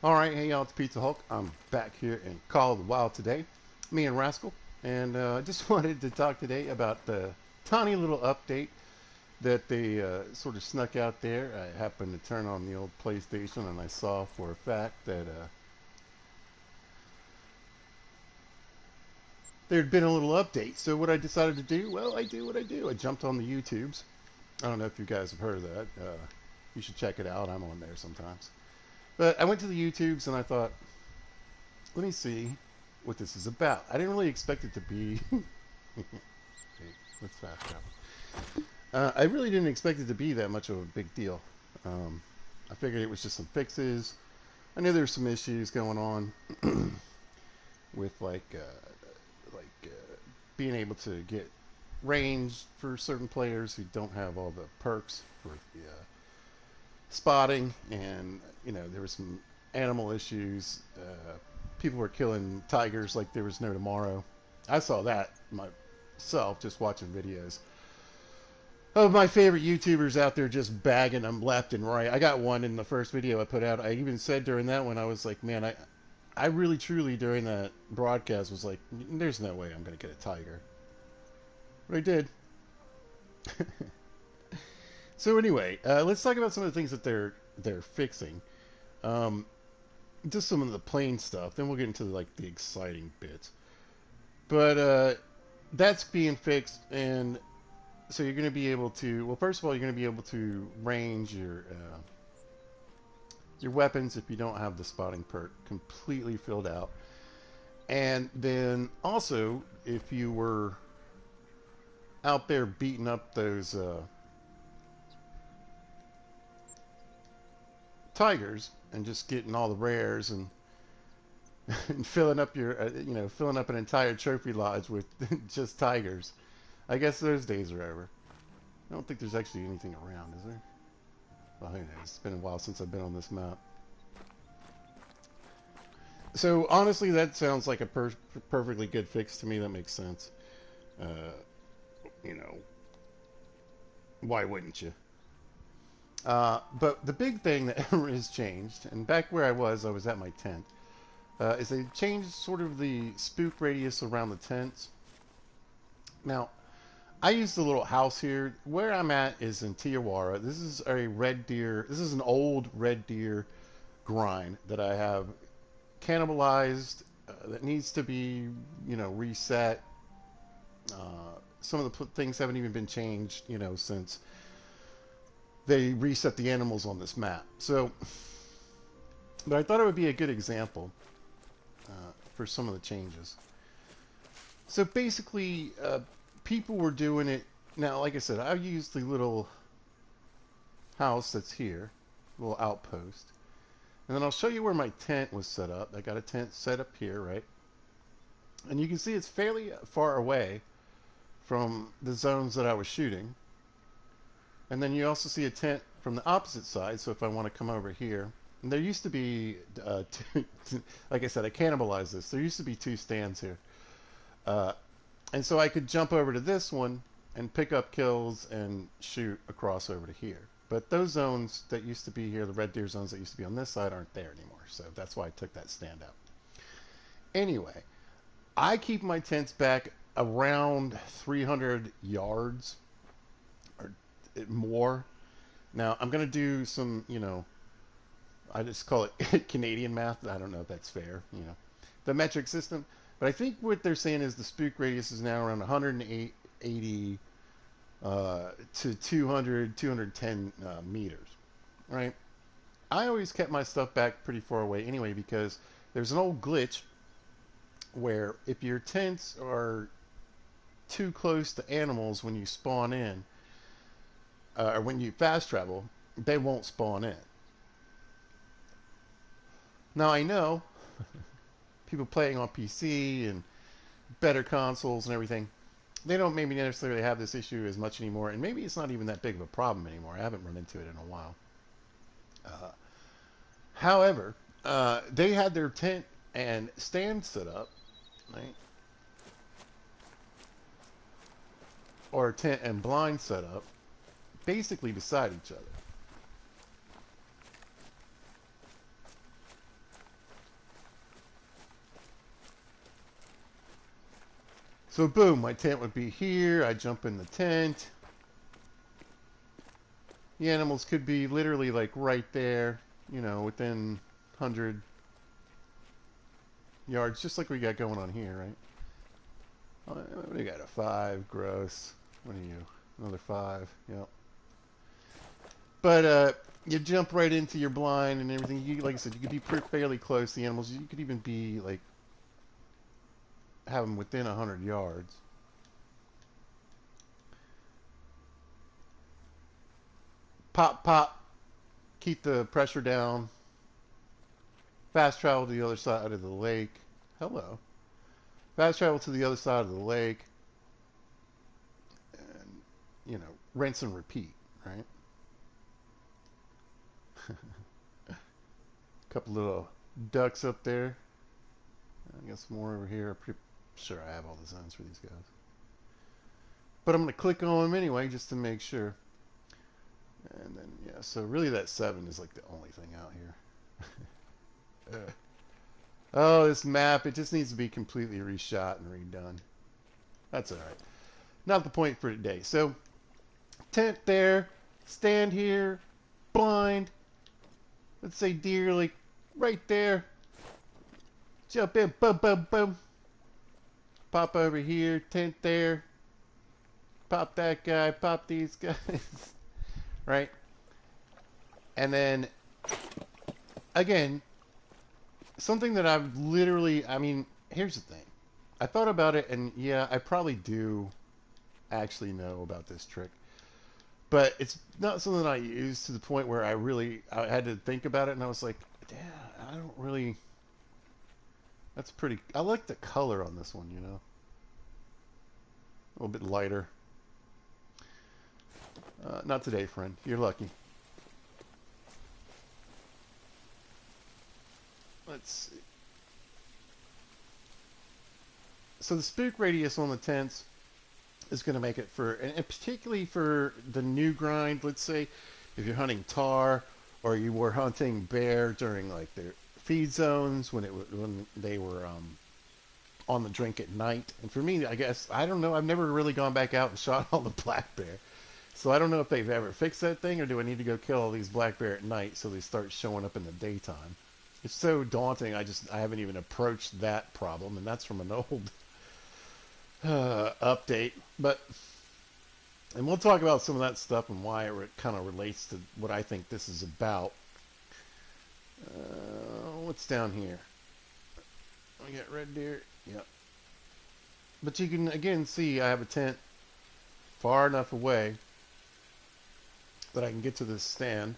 Alright, hey y'all, it's Pizza Hulk. I'm back here in Call of the Wild today. Me and Rascal. And I just wanted to talk today about the tiny little update that they sort of snuck out there. I happened to turn on the old PlayStation and I saw for a fact that there had been a little update. So what I decided to do, well, I do what I do. I jumped on the YouTubes. I don't know if you guys have heard of that. You should check it out. I'm on there sometimes. But I went to the YouTubes and I thought, let me see what this is about. I didn't really expect it to be. Let's fast travel. I really didn't expect it to be that much of a big deal. I figured it was just some fixes. I knew there were some issues going on with being able to get range for certain players who don't have all the perks for the spotting, and there were some animal issues. People were killing tigers like there was no tomorrow. I saw that myself just watching videos of my favorite YouTubers out there just bagging them left and right. I got one in the first video I put out. I even said during that one, I was like, man, I really truly during that broadcast was like, there's no way I'm going to get a tiger. But I did. So anyway, let's talk about some of the things that they're fixing. Um, just some of the plain stuff. Then we'll get into like the exciting bits. But that's being fixed, and so you're going to be able to. Well, first of all, you're going to be able to range your weapons if you don't have the spotting perk completely filled out, and then also if you were out there beating up those tigers and just getting all the rares and filling up your filling up an entire trophy lodge with just tigers. I guess those days are over. I don't think there's actually anything around, is there? Well, who knows? It's been a while since I've been on this map. So honestly, that sounds like a perfectly good fix to me. That makes sense. Uh, you know, why wouldn't you? But the big thing that has changed, and back where I was at my tent, is they changed sort of the spook radius around the tents. Now, I use the little house here. Where I'm at is in Tiawara. This is a red deer. This is an old red deer grind that I have cannibalized. That needs to be, reset. Some of the things haven't even been changed, since they reset the animals on this map. So, but I thought it would be a good example for some of the changes. So basically, people were doing it. Now, like I said, I used the little house that's here, little outpost. And then I'll show you where my tent was set up. I got a tent set up here, right? And you can see it's fairly far away from the zones that I was shooting. And then you also see a tent from the opposite side. So if I want to come over here, and there used to be, like I said, I cannibalized this. There used to be two stands here. Uh, and so I could jump over to this one and pick up kills and shoot across over to here. But those zones that used to be here, the red deer zones that used to be on this side, aren't there anymore. So that's why I took that stand out. Anyway, I keep my tents back around 300 yards or more. Now, I'm going to do some, I just call it Canadian math. I don't know if that's fair, the metric system. But I think what they're saying is the spook radius is now around 180 to 200, 210 meters, right? I always kept my stuff back pretty far away anyway because there's an old glitch where if your tents are too close to animals when you spawn in, or when you fast travel, they won't spawn in. Now I know people playing on PC and better consoles and everything, they don't maybe necessarily have this issue as much anymore, and maybe it's not even that big of a problem anymore. I haven't run into it in a while. Uh, However, they had their tent and stand set up, right? Or tent and blind set up, basically beside each other. So boom, my tent would be here. I jump in the tent. The animals could be literally like right there, you know, within 100 yards, just like we got going on here, right? What do you got? A 5, gross. What are you? Another 5, yep. But you jump right into your blind and everything. You, like I said, you could be fairly close to the animals. You could even be like have them within 100 yards. Pop, pop. Keep the pressure down. Fast travel to the other side of the lake. Hello. Fast travel to the other side of the lake. And, you know, rinse and repeat, right? A couple little ducks up there. I guess more over here. I'm pretty sure I have all the zones for these guys. But I'm going to click on them anyway just to make sure. And then, yeah, so really that 7 is like the only thing out here. Oh, this map, it just needs to be completely reshot and redone. That's alright. Not the point for today. So, tent there, stand here, blind. Let's say deer, like, right there. Jump in, boom, boom, boom. Pop over here, tent there. Pop that guy, pop these guys. Right? And then, again, something that I've literally, I mean, here's the thing. I thought about it, and yeah, I probably do actually know about this trick. But it's not something I use to the point where I had to think about it, and I was like, yeah, I don't really, that's pretty, I like the color on this one, you know? A little bit lighter. Not today, friend. You're lucky. Let's see. So the spook radius on the tents is going to make it for, and particularly for the new grind, let's say, if you're hunting tar or you were hunting bear during like their feed zones when they were on the drink at night. And for me, I guess, I don't know, I've never really gone back out and shot all the black bear. So I don't know if they've ever fixed that thing, or do I need to go kill all these black bear at night so they start showing up in the daytime? It's so daunting. I haven't even approached that problem, and that's from an old update. But and we'll talk about some of that stuff and why it kind of relates to what I think this is about. What's down here? We got red deer. Yep. But you can again see I have a tent far enough away that I can get to this stand.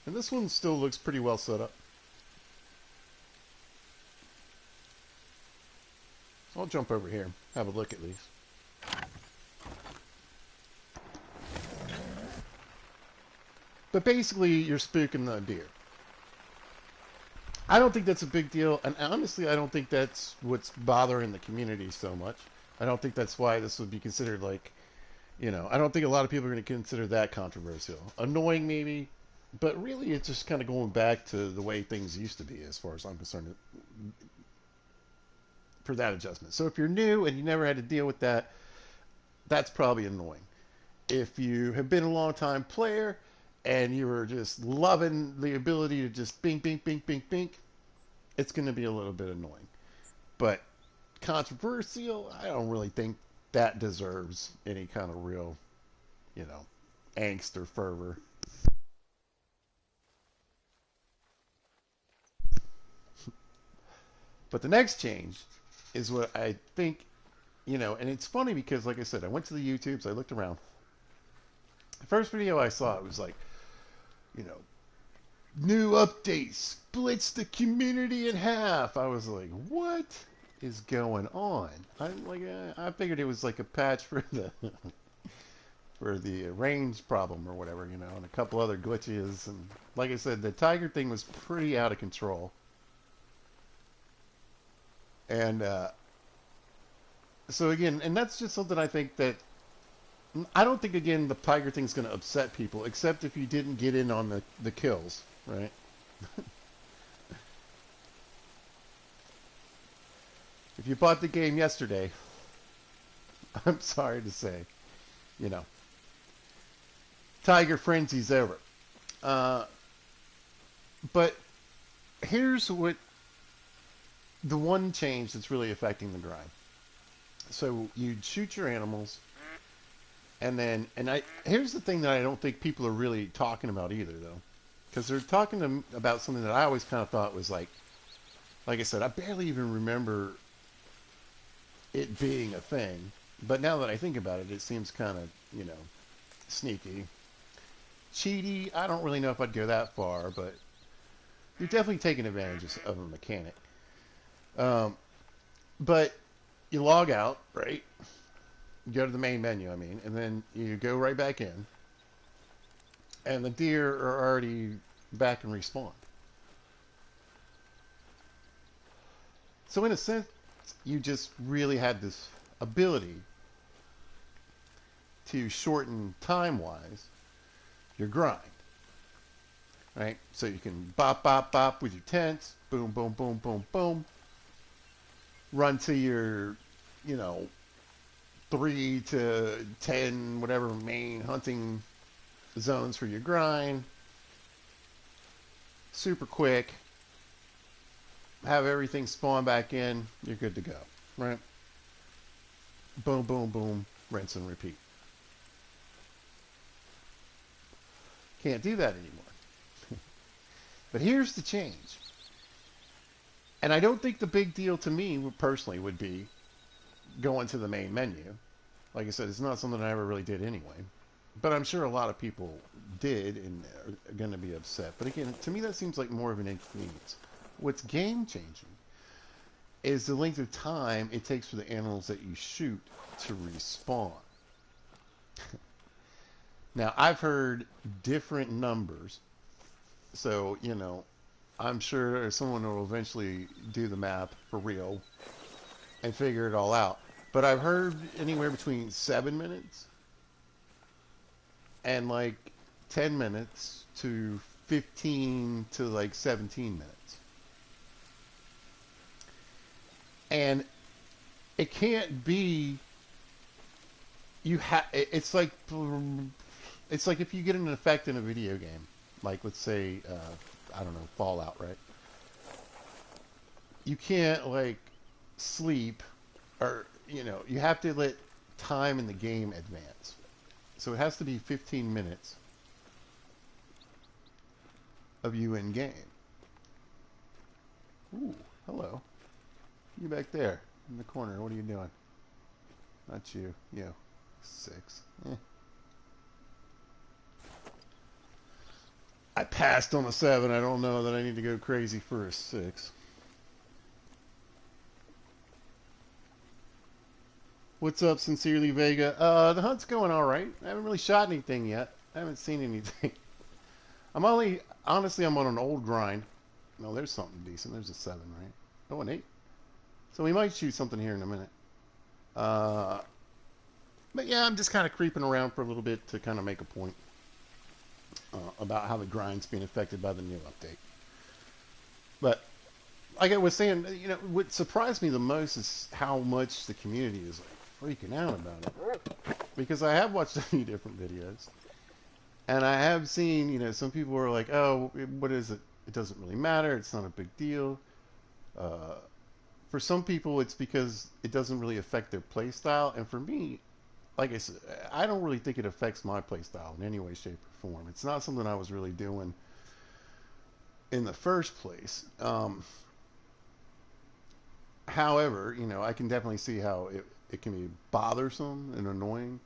And this one still looks pretty well set up. So I'll jump over here, have a look at least. But basically, you're spooking the deer. I don't think that's a big deal, and honestly, I don't think that's what's bothering the community so much. I don't think that's why this would be considered like, you know, I don't think a lot of people are going to consider that controversial. Annoying maybe, but really it's just kind of going back to the way things used to be as far as I'm concerned for that adjustment. So if you're new and you never had to deal with that, that's probably annoying. If you have been a long time player and you were just loving the ability to just bink, bink, bink, bink, bink, it's going to be a little bit annoying. But controversial, I don't really think that deserves any kind of real, you know, angst or fervor. But the next change is what I think, you know, and it's funny because, like I said, I went to the YouTubes, I looked around. The first video I saw, it was like, you know, new update splits the community in half. I was like, what is going on? I figured it was like a patch for the for the range problem or whatever, you know, and a couple other glitches. And like I said, the tiger thing was pretty out of control. And so again, and that's just something I think that I don't think again the tiger thing's going to upset people, except if you didn't get in on the kills, right? If you bought the game yesterday I'm sorry to say, you know, tiger frenzy's over. Uh, but here's what the one change that's really affecting the grind. So you'd shoot your animals, and then, and I here's the thing that I don't think people are really talking about either, though, because they're talking about something that I always kind of thought was like I said, I barely even remember it being a thing. But now that I think about it, it seems kind of, sneaky. Cheaty, I don't really know if I'd go that far, but you're definitely taking advantage of a mechanic. Um, but you log out, right? You go to the main menu, I mean, and then you go right back in, and the deer are already back and respawn. So in a sense, you just really had this ability to shorten time-wise your grind, right? So you can bop, bop, bop with your tents, boom, boom, boom, boom, boom, run to your, you know, 3 to 10, whatever main hunting zones for your grind, super quick, have everything spawn back in, you're good to go, right? Boom, boom, boom, rinse and repeat. Can't do that anymore. But here's the change. And I don't think the big deal to me personally would be going to the main menu. Like I said, it's not something I ever really did anyway. But I'm sure a lot of people did and are going to be upset. But again, to me, that seems like more of an inconvenience. What's game changing is the length of time it takes for the animals that you shoot to respawn. Now, I've heard different numbers. So, I'm sure someone will eventually do the map for real and figure it all out. But I've heard anywhere between 7 minutes and like 10 minutes to 15 to like 17 minutes. And it can't be it's like if you get an effect in a video game, like let's say I don't know, Fallout, right? You can't like sleep or you have to let time in the game advance. So it has to be 15 minutes of you in game. Ooh, hello. You back there in the corner. What are you doing? Not you. You. 6. I passed on a 7. I don't know that I need to go crazy for a 6. What's up, Sincerely Vega? The hunt's going all right. I haven't really shot anything yet. I haven't seen anything. Honestly, I'm on an old grind. No, there's something decent. There's a 7, right? Oh, an 8. So we might shoot something here in a minute. Uh, but yeah, I'm just kind of creeping around for a little bit to kind of make a point about how the grind's being affected by the new update. But like I was saying, what surprised me the most is how much the community is like freaking out about it. Because I have watched a few different videos, and I have seen, some people are like, "Oh, what is it? It doesn't really matter. It's not a big deal." Uh, for some people, it's because it doesn't really affect their play style, and for me, like I said, I don't really think it affects my play style in any way, shape, or form. It's not something I was really doing in the first place. However, I can definitely see how it can be bothersome and annoying.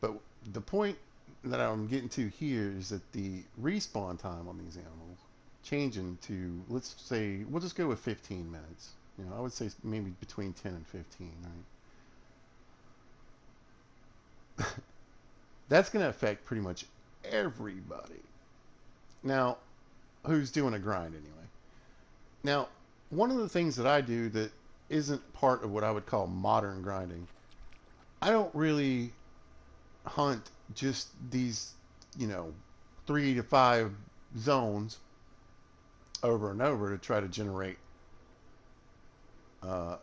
But the point that I'm getting to here is that the respawn time on these animals changing to, let's say, we'll just go with 15 minutes. I would say maybe between 10 and 15, right? That's going to affect pretty much everybody. Now, who's doing a grind anyway? Now, one of the things that I do that isn't part of what I would call modern grinding, I don't really hunt just these, 3 to 5 zones over and over to try to generate uh,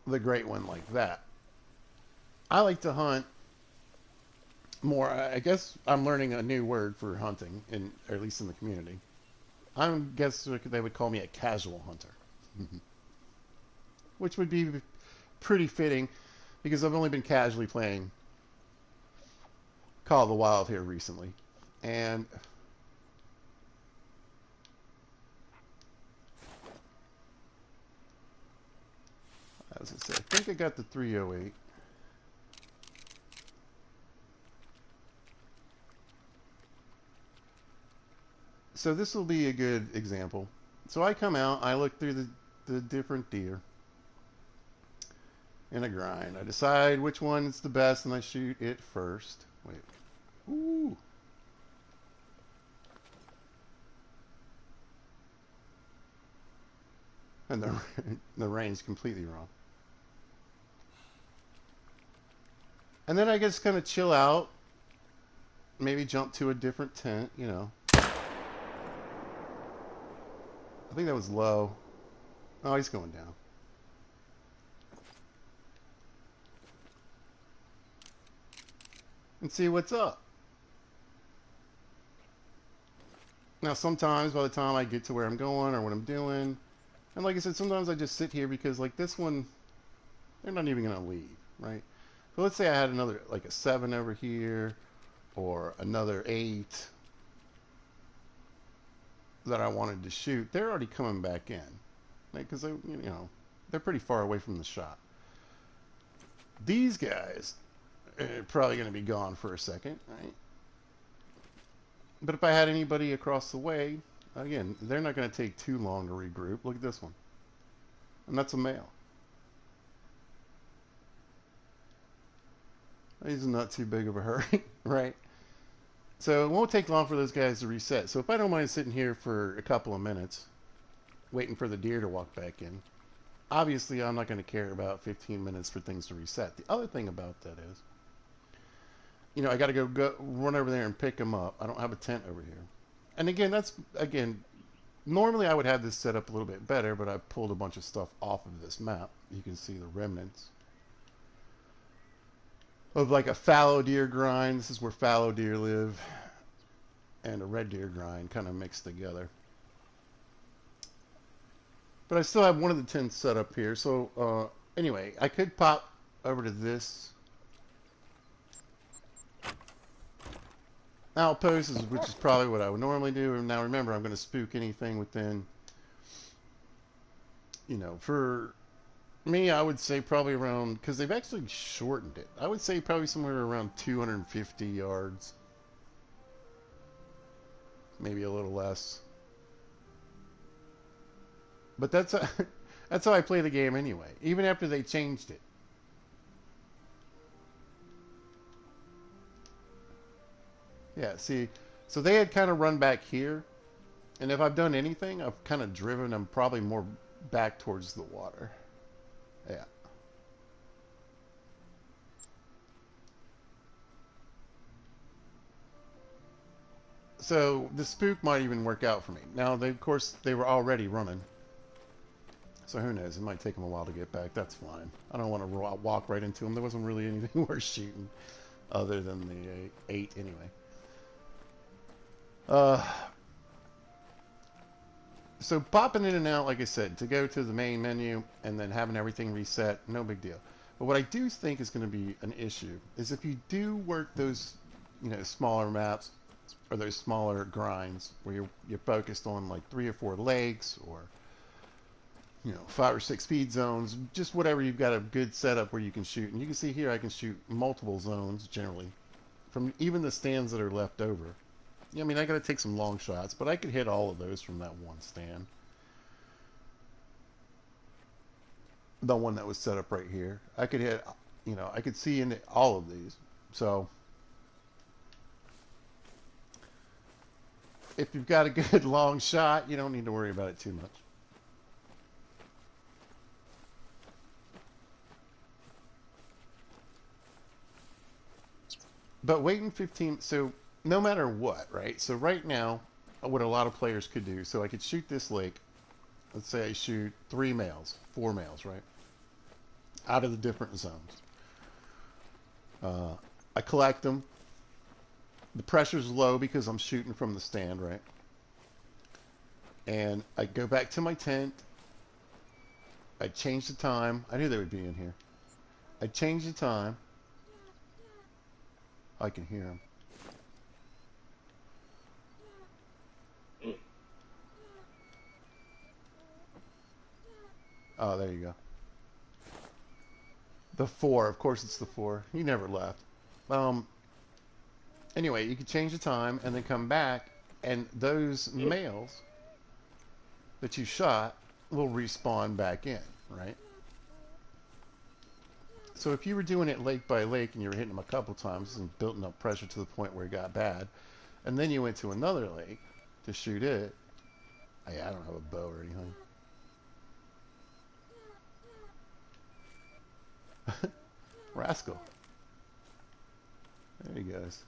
the great one like that. I like to hunt more. I guess I'm learning a new word for hunting, or at least in the community. I guess they would call me a casual hunter, which would be pretty fitting because I've only been casually playing Call of the Wild here recently. And as I said, I think I got the 308. So this will be a good example. So I come out, I look through the different deer in a grind. I decide which one is the best and I shoot it first. Wait. Ooh. And the range completely wrong. And then I just kind of chill out, maybe jump to a different tent, you know. I think that was low. Oh, he's going down. And see what's up. Now, sometimes by the time I get to where I'm going or what I'm doing, and like I said, sometimes I just sit here because, like, this one, they're not even going to leave, right? So let's say I had another, like a 7 over here, or another 8 that I wanted to shoot. They're already coming back in, right? Because they're pretty far away from the shot. These guys are probably going to be gone for a second, right? But if I had anybody across the way, again, they're not going to take too long to regroup. Look at this one. And that's a male. He's not too big of a hurry, right? So it won't take long for those guys to reset. So if I don't mind sitting here for a couple of minutes, waiting for the deer to walk back in, obviously I'm not going to care about 15 minutes for things to reset. The other thing about that is, I got to go run over there and pick them up. I don't have a tent over here. And again, normally I would have this set up a little bit better, but I pulled a bunch of stuff off of this map. You can see the remnants of like a fallow deer grind. This is where fallow deer live, and a red deer grind kind of mixed together. But I still have one of the tents set up here. So anyway, I could pop over to this outpost, which is probably what I would normally do. And now remember, I'm going to spook anything within, for me, I would say probably around, because they've actually shortened it. I would say probably somewhere around 250 yards. Maybe a little less. But that's how I play the game anyway, even after they changed it. Yeah, see, so they had kind of run back here, and if I've done anything, I've kind of driven them probably more back towards the water. Yeah. So the spook might even work out for me. Now, of course, they were already running. So who knows? It might take them a while to get back. That's fine. I don't want to walk right into them. There wasn't really anything worth shooting other than the 8 anyway. So popping in and out, like I said, to go to the main menu and then having everything reset, no big deal. But what I do think is going to be an issue is if you do work those, smaller maps or those smaller grinds where you're focused on like 3 or 4 lakes or 5 or 6 feed zones, just whatever you've got a good setup where you can shoot. And you can see here I can shoot multiple zones generally from even the stands that are left over. I mean, I got to take some long shots, but I could hit all of those from that one stand. The one that was set up right here. I could hit, I could see in all of these. So if you've got a good long shot, you don't need to worry about it too much. But waiting 15, so no matter what, right? So right now, what a lot of players could do, so I could shoot this lake. Let's say I shoot 3 males, 4 males, right? out of the different zones. I collect them. The pressure's low because I'm shooting from the stand, right? And I go back to my tent. I change the time. I knew they would be in here. I change the time. I can hear them. Oh, there you go. The 4. Of course it's the 4. He never left. Anyway, you can change the time and then come back, and those males that you shot will respawn back in, right? So if you were doing it lake by lake and you were hitting them a couple times and building up pressure to the point where it got bad, and then you went to another lake to shoot it, I don't have a bow or anything. Rascal. There he goes.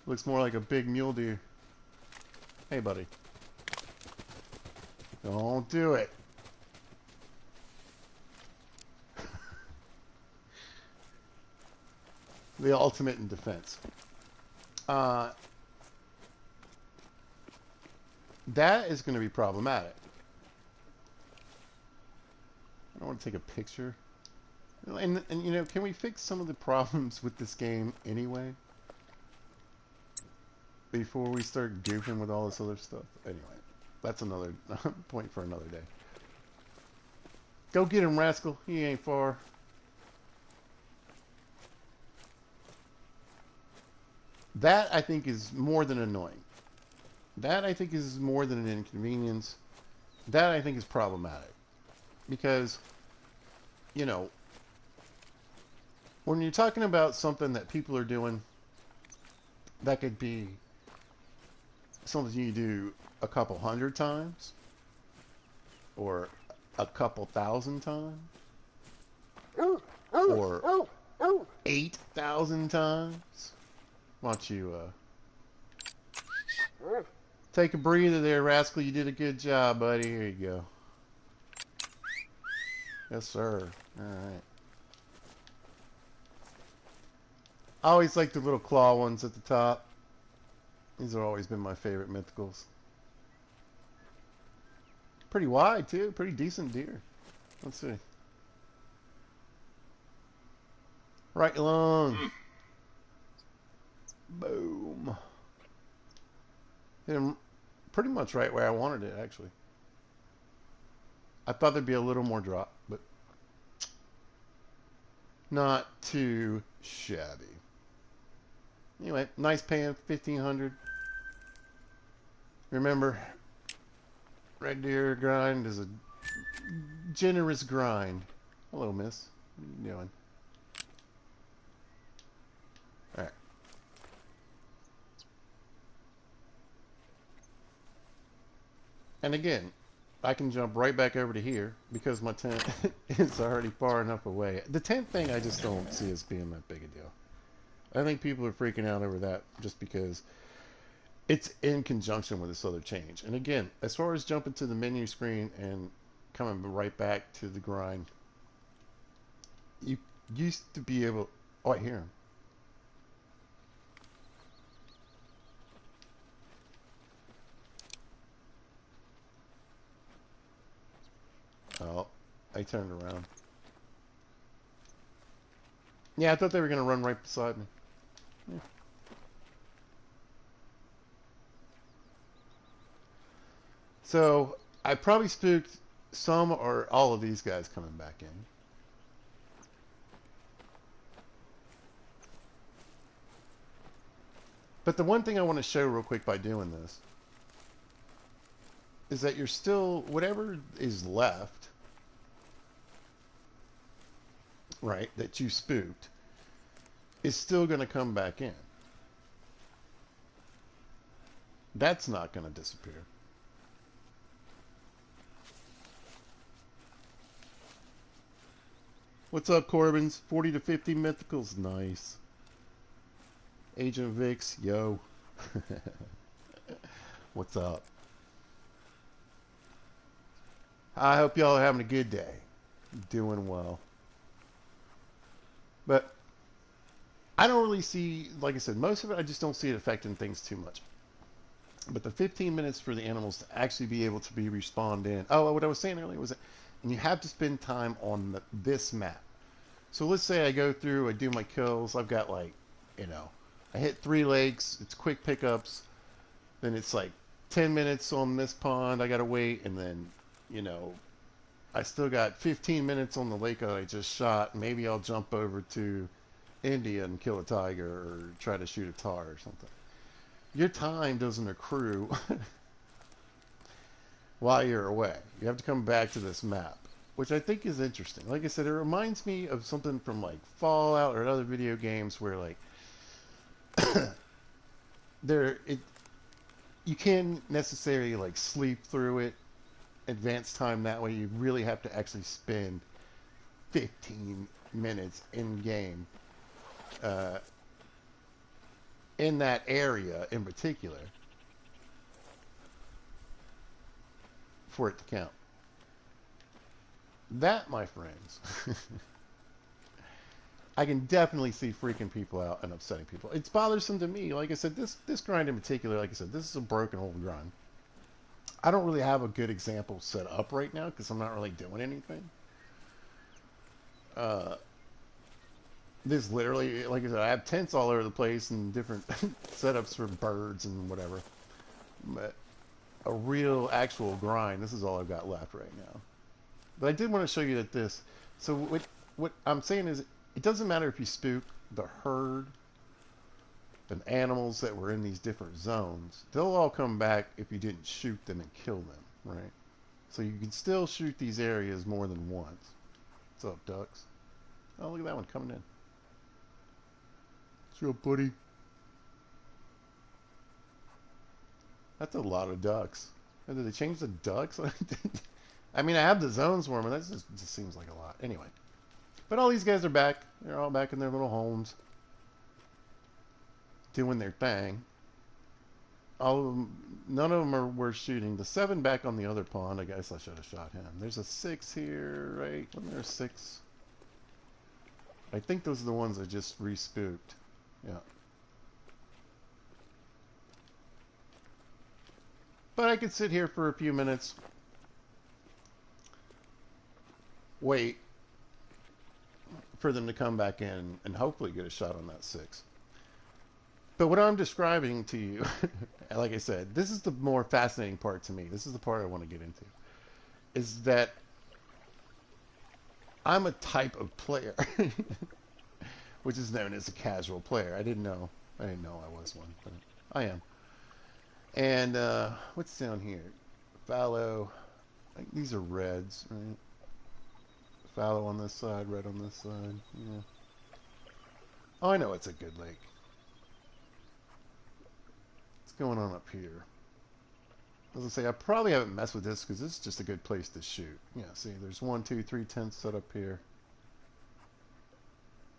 Looks more like a big mule deer. Hey, buddy. Don't do it. The ultimate in defense. That is going to be problematic. I don't want to take a picture. And you know, can we fix some of the problems with this game anyway? Before we start goofing with all this other stuff. Anyway, that's another point for another day. Go get him, rascal. He ain't far. That, I think, is more than annoying. That, I think, is more than an inconvenience. That, I think, is problematic. Because, you know, when you're talking about something that people are doing, that could be something you do a couple hundred times or a couple thousand times or 8,000 times. Why don't you take a breather there, rascal? You did a good job, buddy. Here you go. Yes, sir. All right. I always like the little claw ones at the top. These have always been my favorite mythicals. Pretty wide, too. Pretty decent deer. Let's see. Right along. Boom. Hit him pretty much right where I wanted it, actually. I thought there'd be a little more drop, but not too shabby. Anyway, nice pan, 1,500. Remember, red deer grind is a generous grind. Hello, miss. What are you doing? Alright. And again, I can jump right back over to here because my tent is already far enough away. The tent thing I just don't see as being that big a deal. I think people are freaking out over that just because it's in conjunction with this other change. And again, as far as jumping to the menu screen and coming right back to the grind, you used to be able... Oh, I hear him. Oh, I turned around. Yeah, I thought they were going to run right beside me. Yeah. So, I probably spooked some or all of these guys coming back in. But the one thing I want to show real quick by doing this is that you're still, whatever is left, right, that you spooked, is still going to come back in. That's not going to disappear. What's up, Corbins? 40 to 50 mythicals. Nice. Agent Vix, yo. What's up? I hope y'all are having a good day. Doing well. But I don't really see, like I said, most of it, I just don't see it affecting things too much. But the 15 minutes for the animals to actually be able to be respawned in. Oh, what I was saying earlier was that, and you have to spend time on this map. So let's say I go through, I do my kills. I've got like, you know, I hit 3 lakes. It's quick pickups. Then it's like 10 minutes on this pond. I got to wait. And then, you know, I still got 15 minutes on the lake I just shot. Maybe I'll jump over to India and kill a tiger or try to shoot a tar or something. Your time doesn't accrue while you're away. You have to come back to this map, which I think is interesting. Like I said, it reminds me of something from like Fallout or other video games where like there it you can't necessarily like sleep through it advanced time that way. You really have to actually spend 15 minutes in game uh, in that area in particular for it to count. That, my friends, I can definitely see freaking people out and upsetting people. It's bothersome to me. Like I said, this grind in particular, like I said, this is a broken old grind. I don't really have a good example set up right now because I'm not really doing anything. Uh, this literally, like I said, I have tents all over the place and different setups for birds and whatever. But a real, actual grind, this is all I've got left right now. But I did want to show you that this. So what I'm saying is, it doesn't matter if you spook the herd and animals that were in these different zones. They'll all come back if you didn't shoot them and kill them, right? So you can still shoot these areas more than once. What's up, ducks? Oh, look at that one coming in. What's up, buddy? That's a lot of ducks. Did they change the ducks? I mean, I have the zones for them, and that just seems like a lot. Anyway. But all these guys are back. They're all back in their little homes. Doing their thing. All of them, none of them are worth shooting. The 7 back on the other pond, I guess I should have shot him. There's a 6 here, right? Wasn't there a 6? I think those are the ones I just re-spooked. Yeah. But I could sit here for a few minutes. Wait for them to come back in and hopefully get a shot on that 6. But what I'm describing to you, like I said, this is the more fascinating part to me. This is the part I want to get into. Is that I'm a type of player, which is known as a casual player. I didn't know I was one, but I am. And what's down here? Fallow. These are reds, right? Fallow on this side, red on this side. Yeah. Oh, I know it's a good lake. What's going on up here? As I say, I probably haven't messed with this because this is just a good place to shoot. Yeah, see, there's 1, 2, 3 tents set up here.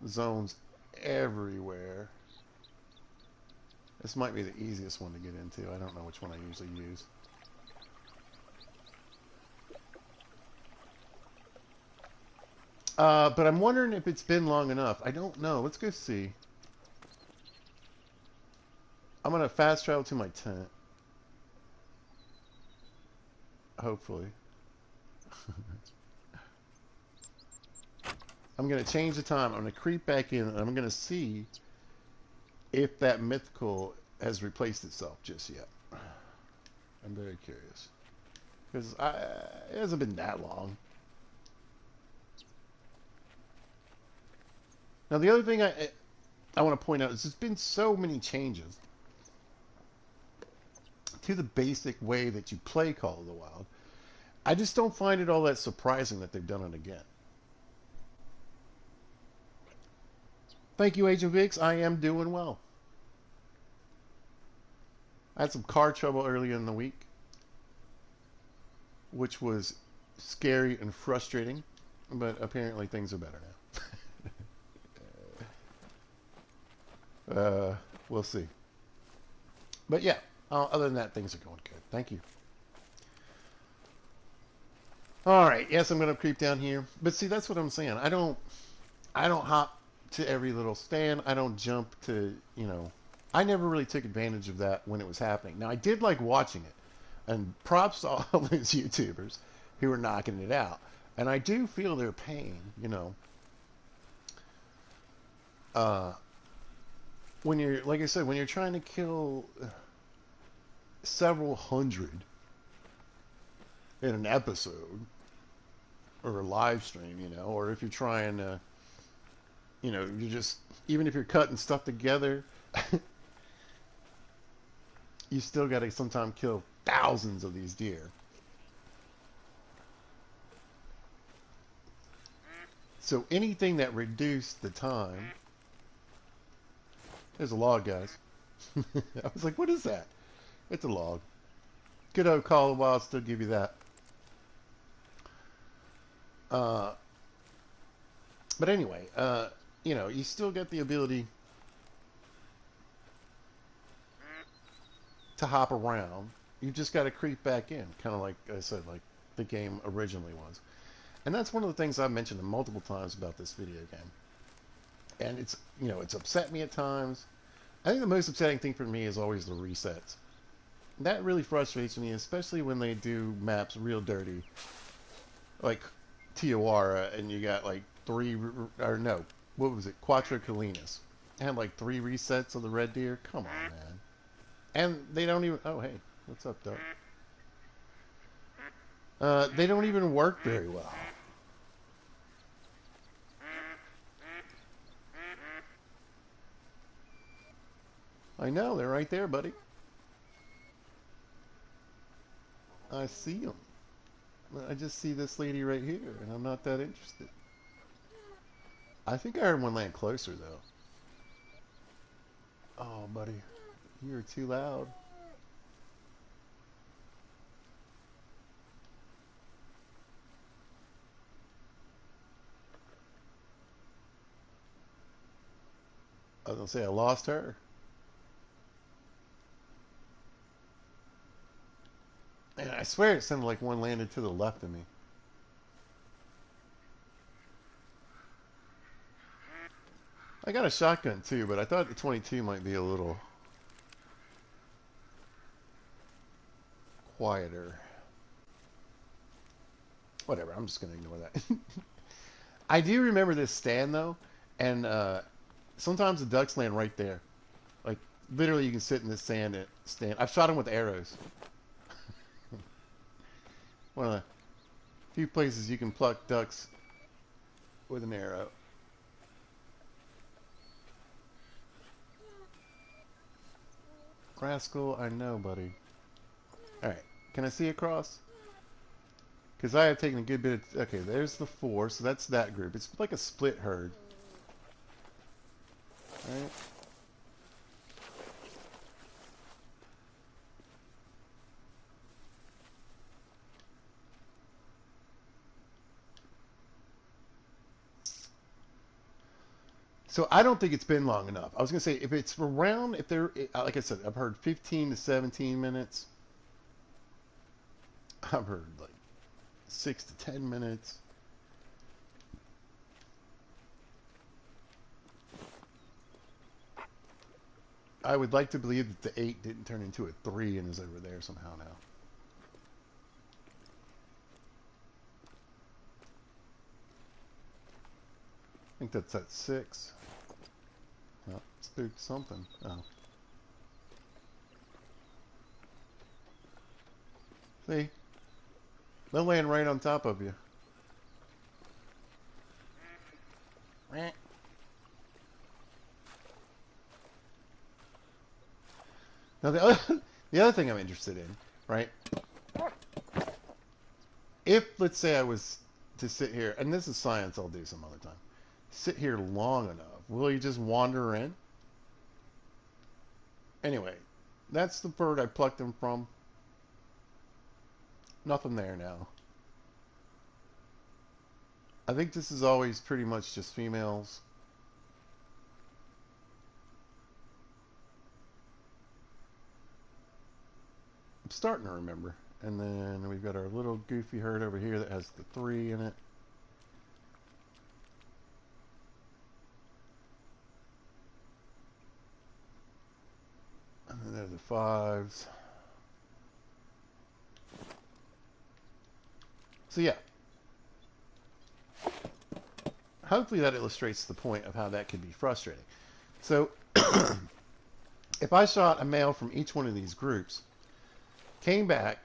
Zones everywhere. This might be the easiest one to get into. I don't know which one I usually use. But I'm wondering if it's been long enough. I don't know. Let's go see. I'm going to fast travel to my tent. Hopefully. I'm going to change the time. I'm going to creep back in and I'm going to see if that mythical has replaced itself just yet. I'm very curious. Because it hasn't been that long. Now, the other thing I want to point out is there's been so many changes to the basic way that you play Call of the Wild. I just don't find it all that surprising that they've done it again. Thank you, Agent Vix. I am doing well. I had some car trouble earlier in the week, which was scary and frustrating, but apparently things are better now. We'll see. But yeah, other than that, things are going good. Thank you. All right, yes, I'm gonna creep down here, but see, that's what I'm saying. I don't hop to every little stand. I don't jump to, I never really took advantage of that when it was happening. Now, I did like watching it, and props to all those YouTubers who were knocking it out. And I do feel their pain. Uh, when you're, like I said, when you're trying to kill several hundred in an episode or a live stream, or if you're trying to, you just, even if you're cutting stuff together, you still got to sometimes kill thousands of these deer. So anything that reduced the time, there's a log, guys. I was like, what is that? It's a log. Good old Call of the Wild still give you that. Uh, but anyway, you still get the ability to hop around. You just got to creep back in, kind of like I said, like the game originally was. And that's one of the things I've mentioned multiple times about this video game. And it's upset me at times. I think the most upsetting thing for me is always the resets. That really frustrates me, especially when they do maps real dirty, like Tijuana, and you got like or no, what was it, Cuatro Colinas. It had like 3 resets of the red deer. Come on, man. And they don't even. Oh, hey, what's up, Doug? They don't even work very well. I know they're right there, buddy. I see them. I just see this lady right here, and I'm not that interested. I think I heard one land closer, though. Oh, buddy, you're too loud. I was gonna say I lost her. And I swear it sounded like one landed to the left of me. I got a shotgun too, but I thought the 22 might be a little quieter. Whatever, I'm just gonna ignore that. I do remember this stand though, and sometimes the ducks land right there. Like literally, you can sit in this stand. I've shot them with arrows. One of the few places you can pluck ducks with an arrow. Rascal, I know, buddy. Alright, can I see across? Because I have taken a good bit of... Okay, there's the 4, so that's that group. It's like a split herd. Alright. So I don't think it's been long enough. I was gonna say if it's around, if they're like I said, I've heard 15 to 17 minutes. I've heard like 6 to 10 minutes. I would like to believe that the 8 didn't turn into a 3 and is over there somehow now. I think that's at 6. Well, spooked something. Oh. See? They'll land right on top of you. Now the other thing I'm interested in, right? If let's say I was to sit here, and this is science, I'll do some other time. Sit here long enough, will you just wander in? Anyway, that's the bird I plucked them from. Nothing there now. I think this is always pretty much just females. I'm starting to remember. And then we've got our little goofy herd over here that has the 3 in it. And then there are the 5s. So yeah. Hopefully that illustrates the point of how that can be frustrating. So if I shot a male from each one of these groups, came back,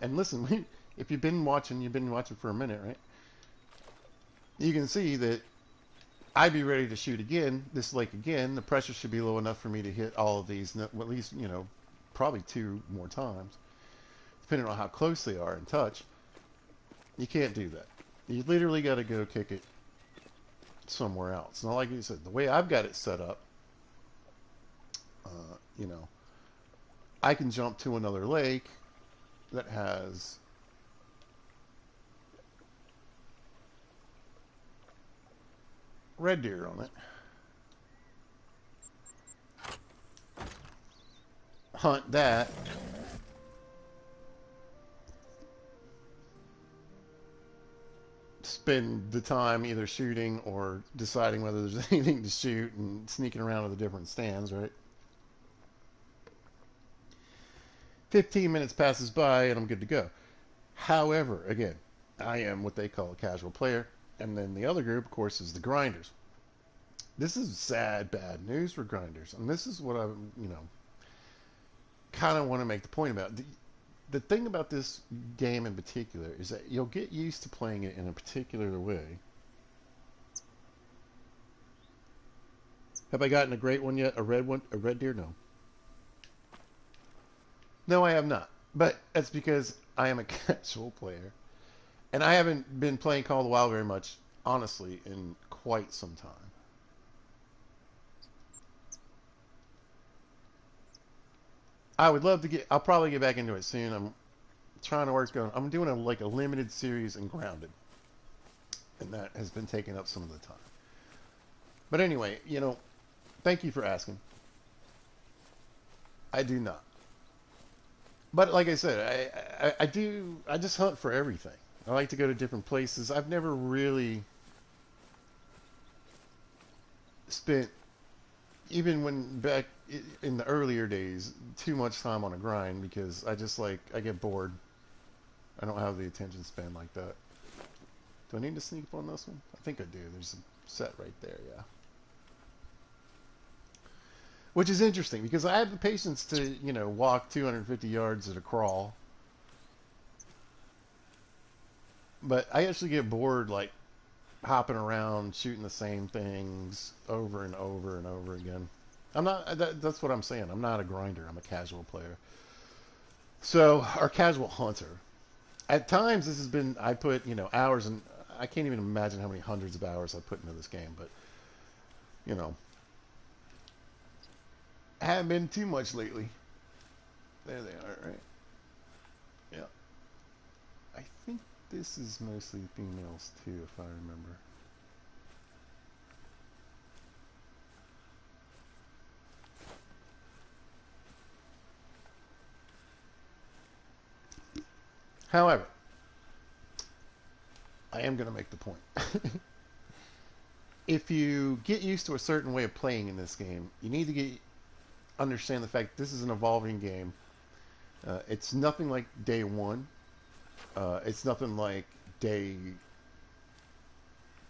and listen, if you've been watching for a minute, right? You can see that I'd be ready to shoot again, this lake again. The pressure should be low enough for me to hit all of these, at least, probably 2 more times, depending on how close they are in touch. You can't do that. You literally got to go kick it somewhere else. Now, like you said, the way I've got it set up, you know, I can jump to another lake that has red deer on it. Hunt that. Spend the time either shooting or deciding whether there's anything to shoot and sneaking around to the different stands, right? 15 minutes passes by and I'm good to go. However, again, I am what they call a casual player. And then the other group, of course, is the grinders. This is sad, bad news for grinders. And this is what I, kind of want to make the point about. The thing about this game in particular is that you'll get used to playing it in a particular way. Have I gotten a great one yet? A red one? A red deer? No. No, I have not. But that's because I am a casual player. And I haven't been playing Call of the Wild very much, honestly, in quite some time. I would love to I'll probably get back into it soon. I'm trying to work on, I'm doing a limited series in Grounded. And that has been taking up some of the time. But anyway, thank you for asking. I do not. But like I said, I just hunt for everything. I like to go to different places. I've never really spent, even when back in the earlier days, too much time on a grind because I get bored. I don't have the attention span like that. Do I need to sneak up on this one? I think I do. There's a set right there, yeah. Which is interesting because I have the patience to, walk 250 yards at a crawl. But I actually get bored, like, hopping around, shooting the same things over and over and over again. That's what I'm saying. I'm not a grinder. I'm a casual player. So, or casual hunter. At times, I put, hours, and I can't even imagine how many hundreds of hours I put into this game, but, you know, I haven't been too much lately. There they are, right? Yeah. I think this is mostly females, too, if I remember. However, I am going to make the point. If you get used to a certain way of playing in this game, you need to understand the fact this is an evolving game. It's nothing like day one. It's nothing like day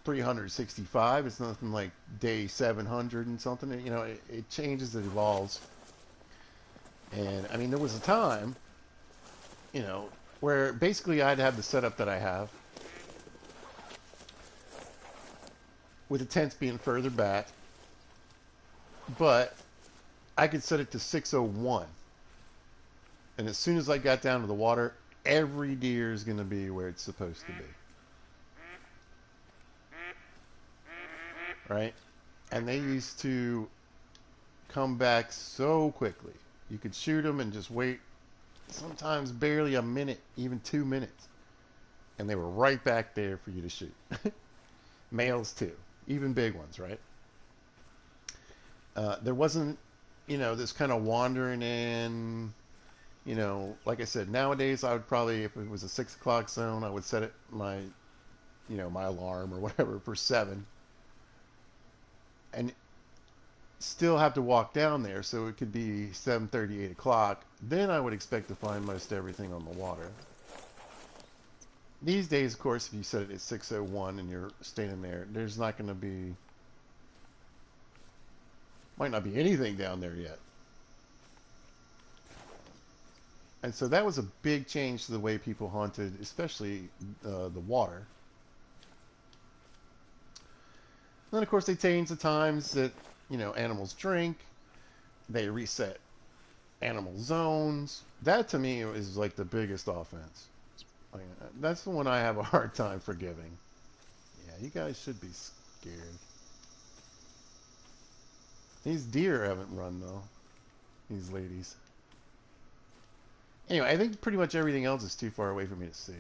365. It's nothing like day 700 and something. It changes, it evolves. And I mean, there was a time, where basically I'd have the setup that I have, with the tents being further back, but I could set it to 601. And as soon as I got down to the water, every deer is going to be where it's supposed to be. Right? And they used to come back so quickly. You could shoot them and just wait, sometimes barely a minute, even 2 minutes. And they were right back there for you to shoot. Males too. Even big ones, right? There wasn't, this kind of wandering in, You know, like I said, nowadays I would probably, if it was a 6 o'clock zone, I would set it my, you know, my alarm or whatever for 7, and still have to walk down there, so it could be 7:30, 8 o'clock. Then I would expect to find most everything on the water. These days, of course, if you set it at 6:01 and you're standing there, there's not going to be, might not be anything down there yet. And so that was a big change to the way people hunted, especially the water. And then, of course, they changed the times that, you know, animals drink. They reset animal zones. That, to me, is like the biggest offense. Like, that's the one I have a hard time forgiving. Yeah, you guys should be scared. These deer haven't run, though. These ladies. Anyway, I think pretty much everything else is too far away for me to see.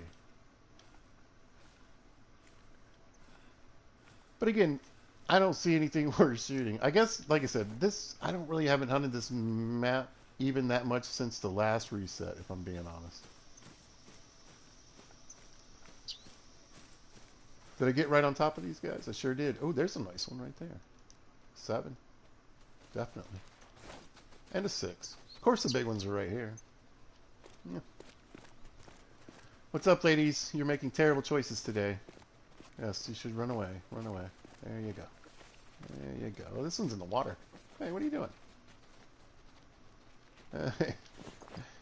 But again, I don't see anything worth shooting. I guess, like I said, this, I don't really haven't hunted this map even that much since the last reset, if I'm being honest. Did I get right on top of these guys? I sure did. Oh, there's a nice one right there. 7. Definitely. And a 6. Of course the big ones are right here. Yeah. What's up, ladies? You're making terrible choices today. Yes, you should run away. Run away. There you go. There you go. Oh, this one's in the water. Hey, what are you doing?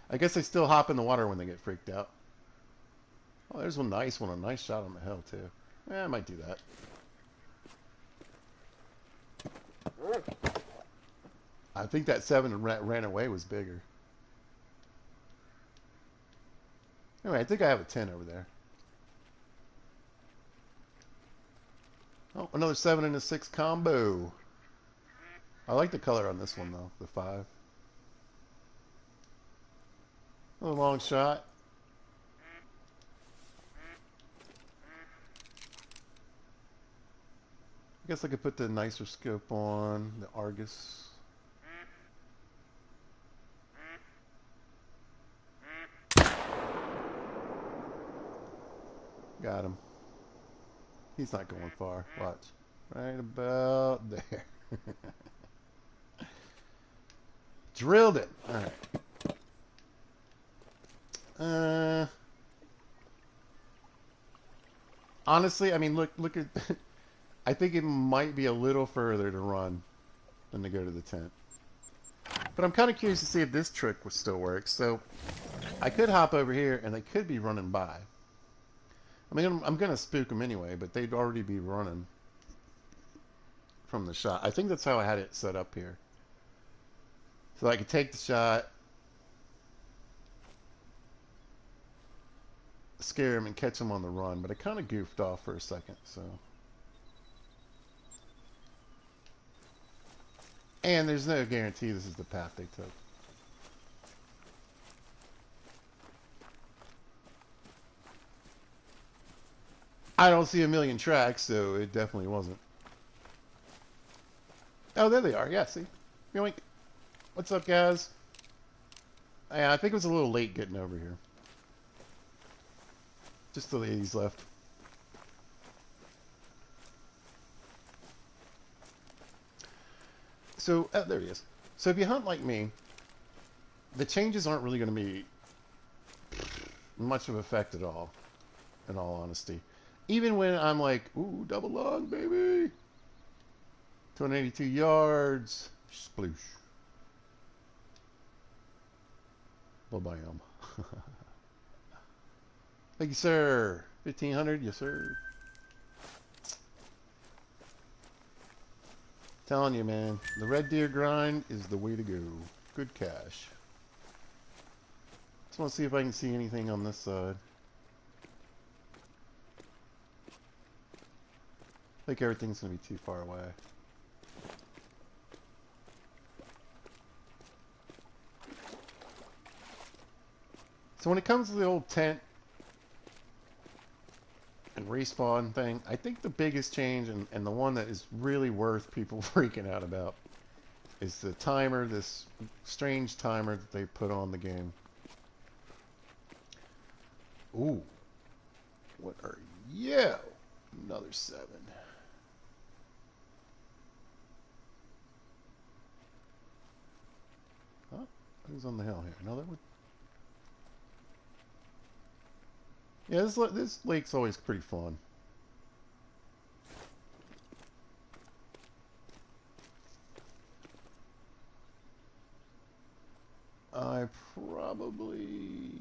I guess they still hop in the water when they get freaked out. Oh, there's one nice one. A nice shot on the hill, too. Yeah, I might do that. I think that 7 that ran away was bigger. Anyway, I think I have a 10 over there. Oh, another 7 and a 6 combo. I like the color on this one, though. The 5. A long shot. I guess I could put the nicer scope on, the Argus. Got him. He's not going far. Watch. Right about there. Drilled it. All right. Honestly, I mean, look at. I think it might be a little further to run than to go to the tent. But I'm kind of curious to see if this trick would still work. So I could hop over here, and they could be running by. I mean, I'm going to spook them anyway, but they'd already be running from the shot. I think that's how I had it set up here. So I could take the shot, scare him, and catch him on the run. But I kind of goofed off for a second, so. And there's no guarantee this is the path they took. I don't see a million tracks, so it definitely wasn't. Oh, there they are. Yeah, see? Yoink. What's up, guys? Yeah, I think it was a little late getting over here. Just the ladies left. So, there he is. So if you hunt like me, the changes aren't really going to be much of effect at all, in all honesty. Even when I'm like, ooh, double lung, baby. 282 yards. Sploosh. Ba-bam. Thank you, sir. 1,500, yes, sir. Telling you, man, the red deer grind is the way to go. Good cash. Just want to see if I can see anything on this side. I think everything's going to be too far away. So when it comes to the old tent and respawn thing, I think the biggest change, and the one that is really worth people freaking out about, is the timer, this strange timer that they put on the game. Ooh, what are you? Another 7. Huh? Who's on the hill here? Another one? Yeah, this lake's always pretty fun. I probably...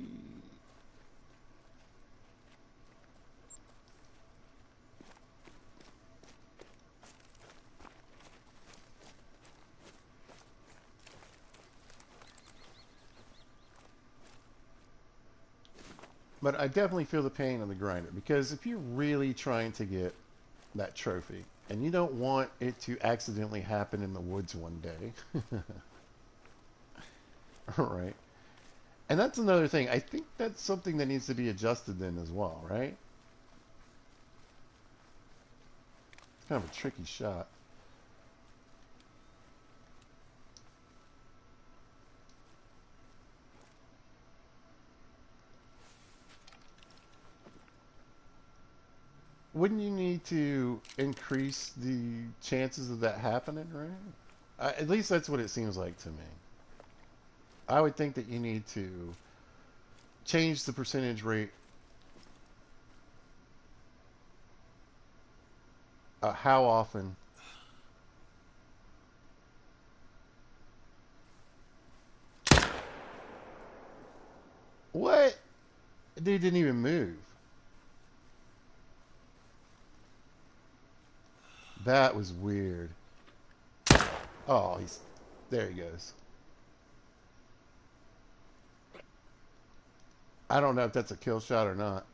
But I definitely feel the pain on the grinder, because if you're really trying to get that trophy and you don't want it to accidentally happen in the woods one day, right? And that's another thing. I think that's something that needs to be adjusted then as well, right? It's kind of a tricky shot. Wouldn't you need to increase the chances of that happening, right? At least that's what it seems like to me. I would think that you need to change the percentage rate. How often? What? Dude didn't even move. That was weird. Oh, he's there. He goes. I don't know if that's a kill shot or not.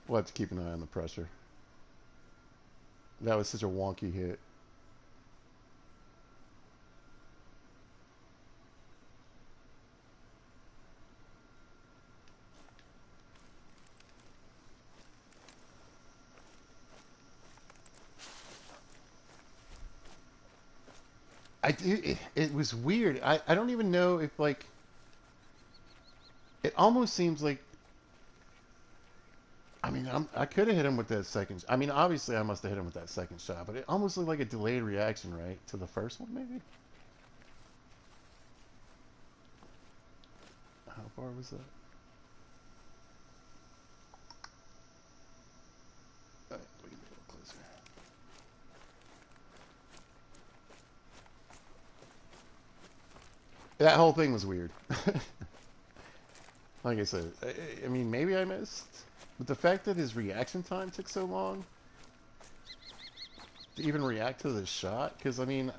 We'll have to keep an eye on the pressure. That was such a wonky hit. It was weird. I don't even know if like it almost seems like I mean I could have hit him with that second. I mean obviously I must have hit him with that second shot, but it almost looked like a delayed reaction, right, to the first one maybe. How far was that? All right, we can be a little closer. That whole thing was weird. Like I said, I mean maybe I missed, but the fact that his reaction time took so long to even react to the shot, because I mean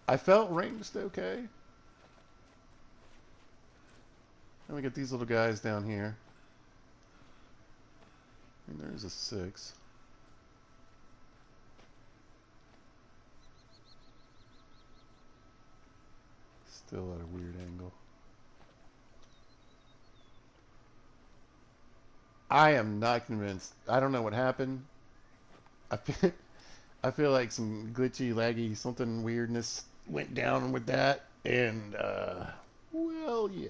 I felt ranged okay. And we get these little guys down here. I mean, there's a 6. Still at a weird angle. I am not convinced. I don't know what happened. I feel, I feel like some glitchy, laggy, something weirdness went down with that. And, well, yeah.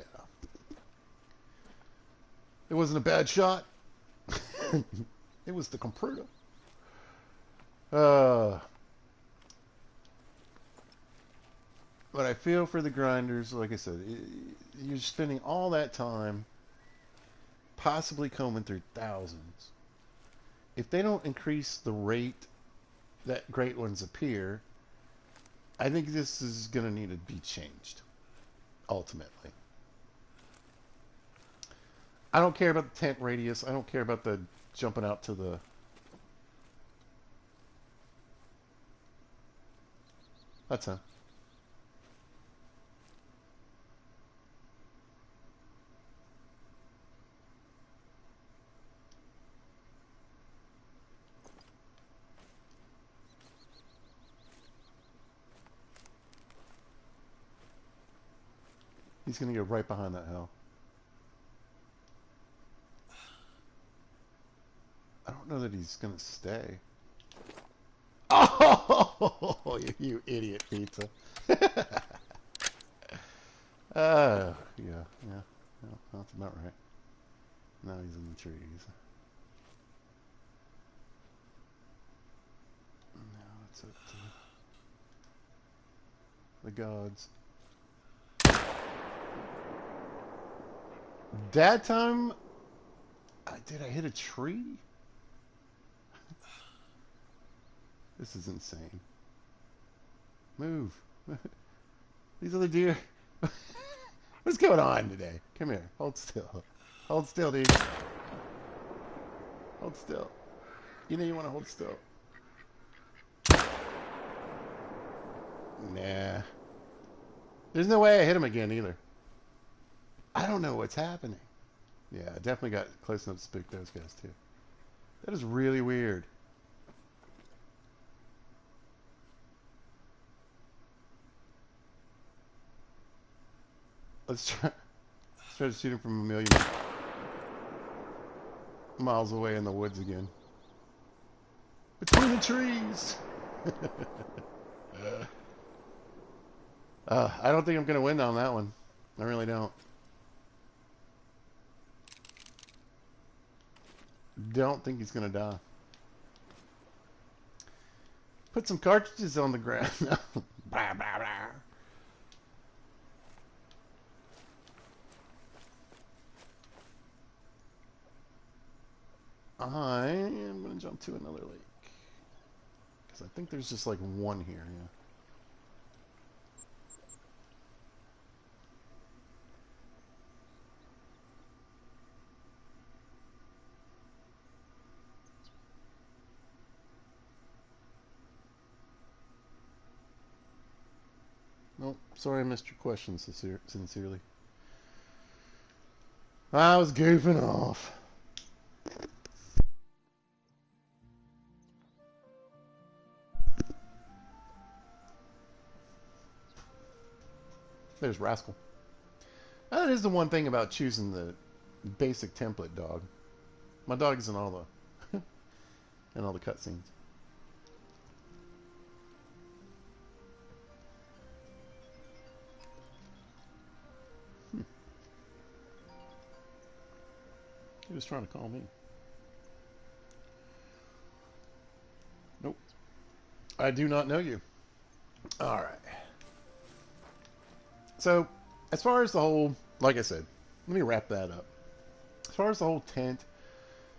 It wasn't a bad shot. It was the computer. Uh, but I feel for the grinders. Like I said, you're spending all that time possibly combing through thousands. If they don't increase the rate that great ones appear, I think this is going to need to be changed, ultimately. I don't care about the tent radius. I don't care about the jumping out to the... That's him. He's going to go right behind that hill. I don't know that he's going to stay. Oh! Oh, you idiot pizza. Yeah, yeah. Well, that's about right. Now he's in the trees. Now it's up to the gods. That time, did I hit a tree? This is insane. Move. These other deer. What's going on today? Come here. Hold still. Hold still, dude. Hold still. You know you want to hold still. Nah. There's no way I hit him again either. I don't know what's happening. Yeah, I definitely got close enough to spook those guys too. That is really weird. Let's try to shoot him from a million miles away in the woods again. Between the trees! I don't think I'm going to win on that one. I really don't. Don't think he's going to die. Put some cartridges on the ground. Blah, blah, blah. I am going to jump to another lake. Because I think there's just like one here, yeah. Nope, sorry I missed your question sincerely. I was goofing off. There's Rascal. That is the one thing about choosing the basic template dog. My dog is in all the in all the cutscenes. He was trying to call me. Nope. I do not know you. Alright. So, as far as the whole, like I said, let me wrap that up. As far as the whole tent,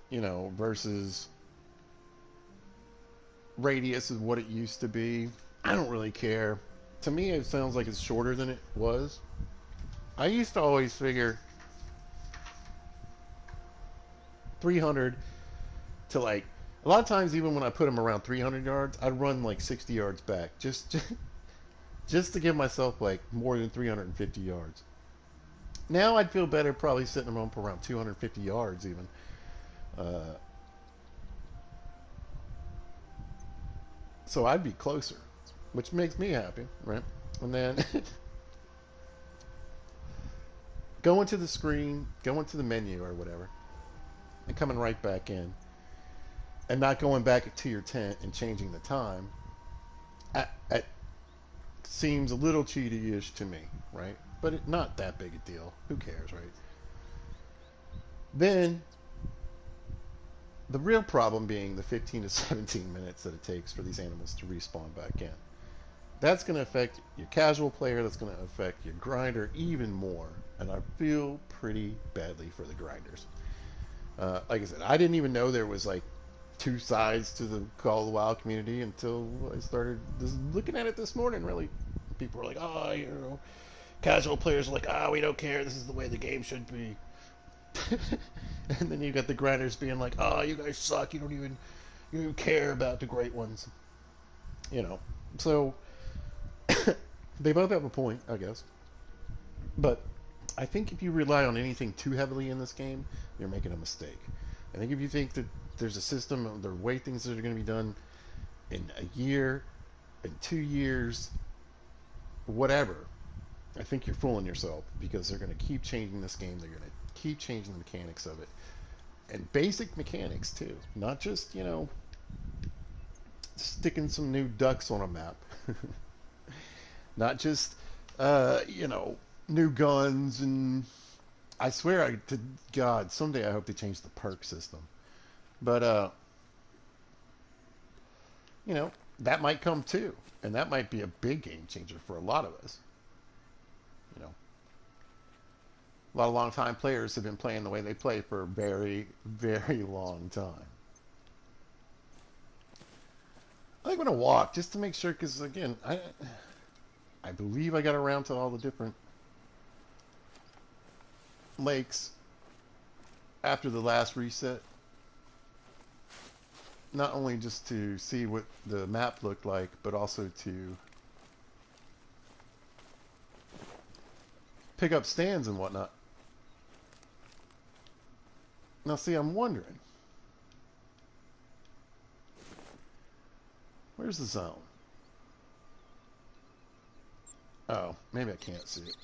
you know, versus radius is what it used to be, I don't really care. To me, it sounds like it's shorter than it was. I used to always figure 300 to like, a lot of times even when I put them around 300 yards, I'd run like 60 yards back just to give myself like more than 350 yards. Now I'd feel better probably sitting them up around 250 yards even. Uh, so I'd be closer, which makes me happy, right? And then going to the screen, going to the menu or whatever, and coming right back in, and not going back to your tent and changing the time, at seems a little cheaty-ish to me, right? But not that big a deal. Who cares, right? Then the real problem being the 15 to 17 minutes that it takes for these animals to respawn back in. That's going to affect your casual player. That's going to affect your grinder even more. And I feel pretty badly for the grinders. Like I said, I didn't even know there was like two sides to the Call of the Wild community until I started looking at it this morning, really. People were like, oh, you know, casual players are like, we don't care. This is the way the game should be. And then you got the grinders being like, oh, you guys suck. You don't even care about the great ones. You know, so they both have a point, I guess. But I think if you rely on anything too heavily in this game, you're making a mistake. I think if you think that there's a system, there are way things that are going to be done in a year, in 2 years, whatever, I think you're fooling yourself because they're going to keep changing this game. They're going to keep changing the mechanics of it. And basic mechanics, too. Not just, you know, sticking some new ducks on a map. Not just, you know, new guns and I swear to God, someday I hope they change the perk system. But, you know, that might come too. And that might be a big game changer for a lot of us. You know, a lot of long-time players have been playing the way they play for a very, very long time. I think I'm going to walk just to make sure, because, again, I believe I got around to all the different lakes after the last reset. Not only just to see what the map looked like, but also to pick up stands and whatnot. Now see, I'm wondering, where's the zone? Oh, maybe I can't see it.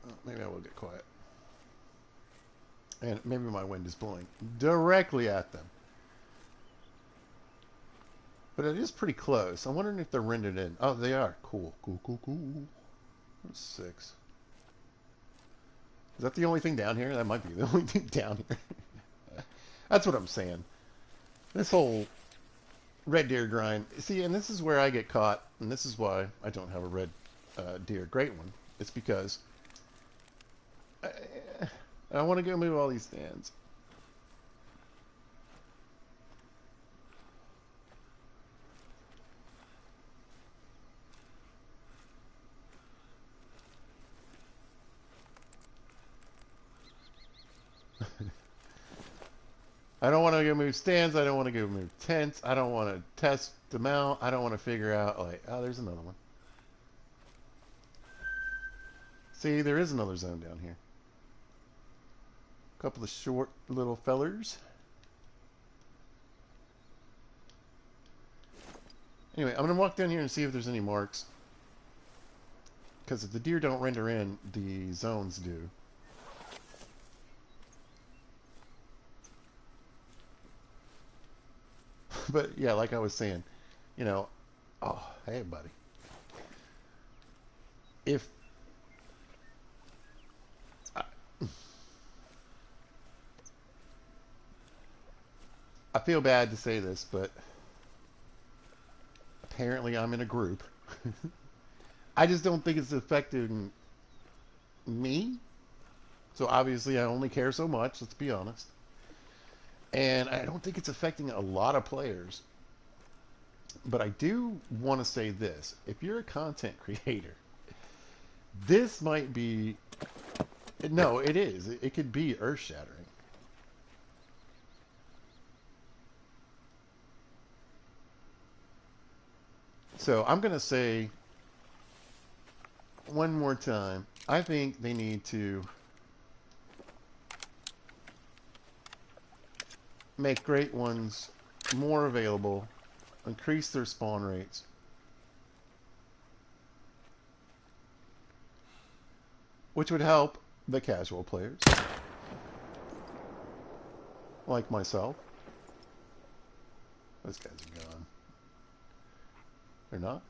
Oh, maybe I will get quiet. And maybe my wind is blowing directly at them. But it is pretty close. I'm wondering if they're rendered in. Oh, they are. Cool, cool, cool, cool. That's 6. Is that the only thing down here? That might be the only thing down here. That's what I'm saying. This whole red deer grind. See, and this is where I get caught, and this is why I don't have a red deer great one. It's because I want to go move all these stands. I don't want to go move stands. I don't want to go move tents. I don't want to test them out. I don't want to figure out, like, oh, there's another one. See, there is another zone down here. A couple of short little fellers. Anyway, I'm going to walk down here and see if there's any marks. Because if the deer don't render in, the zones do. But yeah, like I was saying, you know, oh, hey buddy. If I feel bad to say this, but apparently I'm in a group. I just don't think it's affecting me. So obviously I only care so much, let's be honest. And I don't think it's affecting a lot of players. But I do want to say this. If you're a content creator, this might be... No, it is. It could be earth-shattering. So I'm going to say one more time. I think they need to make great ones more available, increase their spawn rates, which would help the casual players, like myself. Those guys are gone. They're not?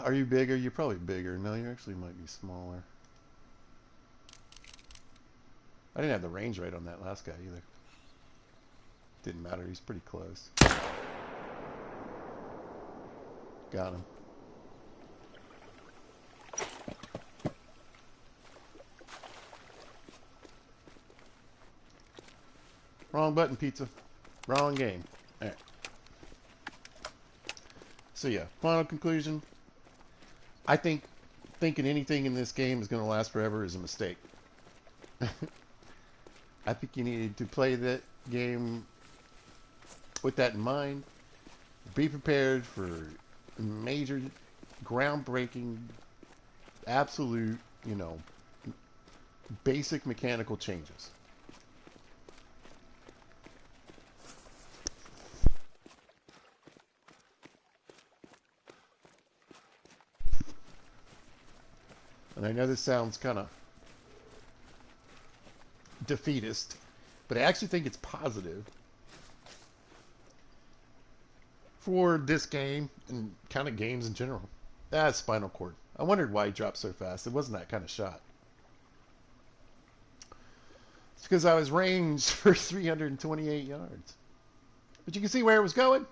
Are you bigger? You're probably bigger. No, you actually might be smaller. I didn't have the range right on that last guy either. Didn't matter. He's pretty close. Got him. Wrong button, pizza. Wrong game. Alright. So yeah, final conclusion. I think thinking anything in this game is going to last forever is a mistake. I think you need to play that game with that in mind. Be prepared for major, groundbreaking, absolute, you know, basic mechanical changes. And I know this sounds kind of defeatist, But I actually think it's positive for this game and kind of games in general. That's Spinal Cord. I wondered why he dropped so fast. It wasn't that kind of shot. It's because I was ranged for 328 yards. But you can see where it was going.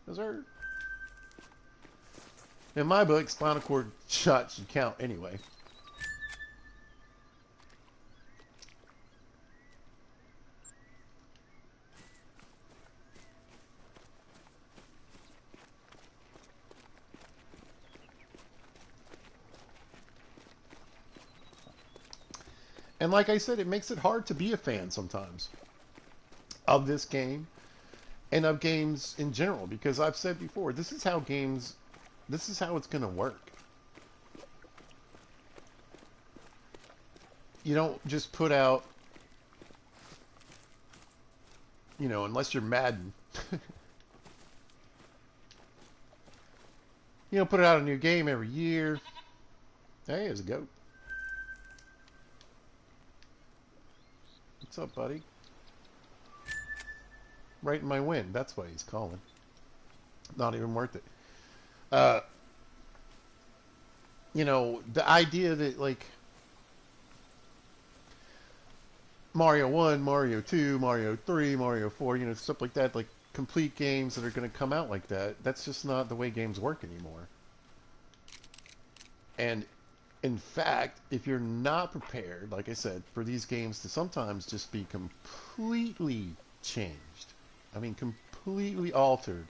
Those are... In my book, Spinal Cord shots should count anyway. And like I said, it makes it hard to be a fan sometimes of this game and of games in general, because I've said before, this is how it's going to work. You don't just put out, unless you're Madden, put out a new game every year. Hey, there's a goat. What's up, buddy? Right in my wind. That's why he's calling. Not even worth it. The idea that, like, Mario 1, Mario 2, Mario 3, Mario 4, stuff like that, like, complete games that are going to come out like that, that's just not the way games work anymore. And, in fact, if you're not prepared, like I said, for these games to sometimes just be completely changed, I mean, completely altered.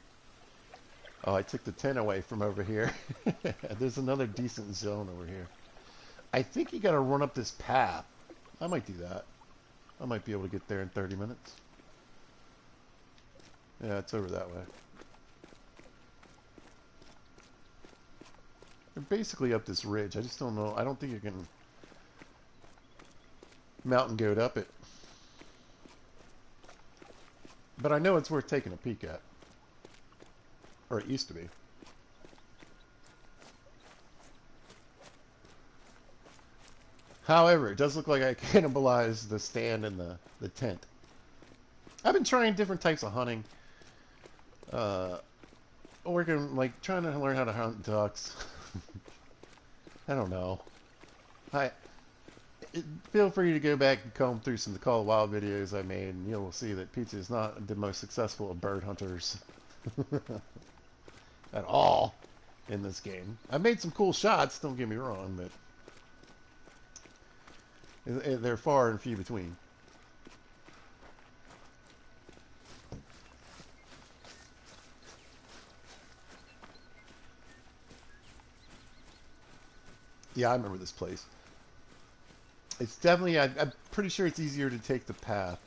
Oh, I took the 10 away from over here. There's another decent zone over here. I think you got to run up this path. I might do that. I might be able to get there in 30 minutes. Yeah, it's over that way. They're basically up this ridge. I just don't know. I don't think you can mountain goat up it. But I know it's worth taking a peek at. Or it used to be. However, it does look like I cannibalized the stand and the tent. I've been trying different types of hunting. Working, like, trying to learn how to hunt ducks. I don't know. Feel free to go back and comb through some of the Call of Wild videos I made, and you'll see that Pizza is not the most successful of bird hunters. At all in this game. I made some cool shots, don't get me wrong, but they're far and few between. Yeah, I remember this place. It's definitely, I'm pretty sure it's easier to take the path.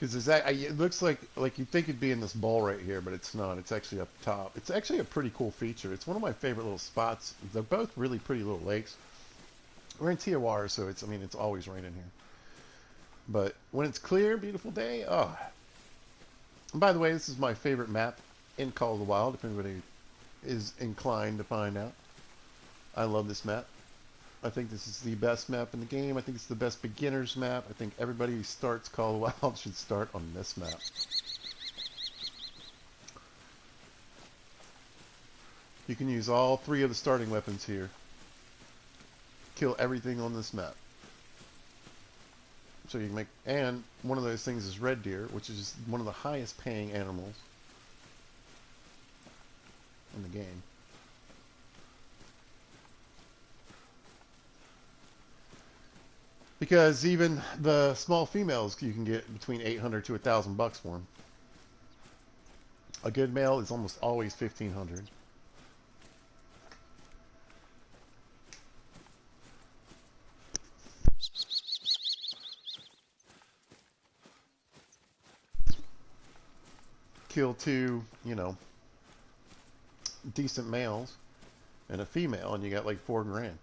Because it looks like you'd think it'd be in this bowl right here, but it's not. It's actually up top. It's actually a pretty cool feature. It's one of my favorite little spots. They're both really pretty little lakes. We're in Tijuana, so it's always raining here. But when it's clear, beautiful day, oh. And by the way, this is my favorite map in Call of the Wild, if anybody is inclined to find out. I love this map. I think this is the best map in the game. I think it's the best beginner's map. I think everybody who starts Call of the Wild should start on this map. You can use all 3 of the starting weapons here. Kill everything on this map. So you can make, and one of those things is red deer, which is one of the highest paying animals in the game. Because even the small females you can get between 800 to 1,000 bucks for them. A good male is almost always 1,500. Kill 2, decent males and a female, and you got like 4 grand.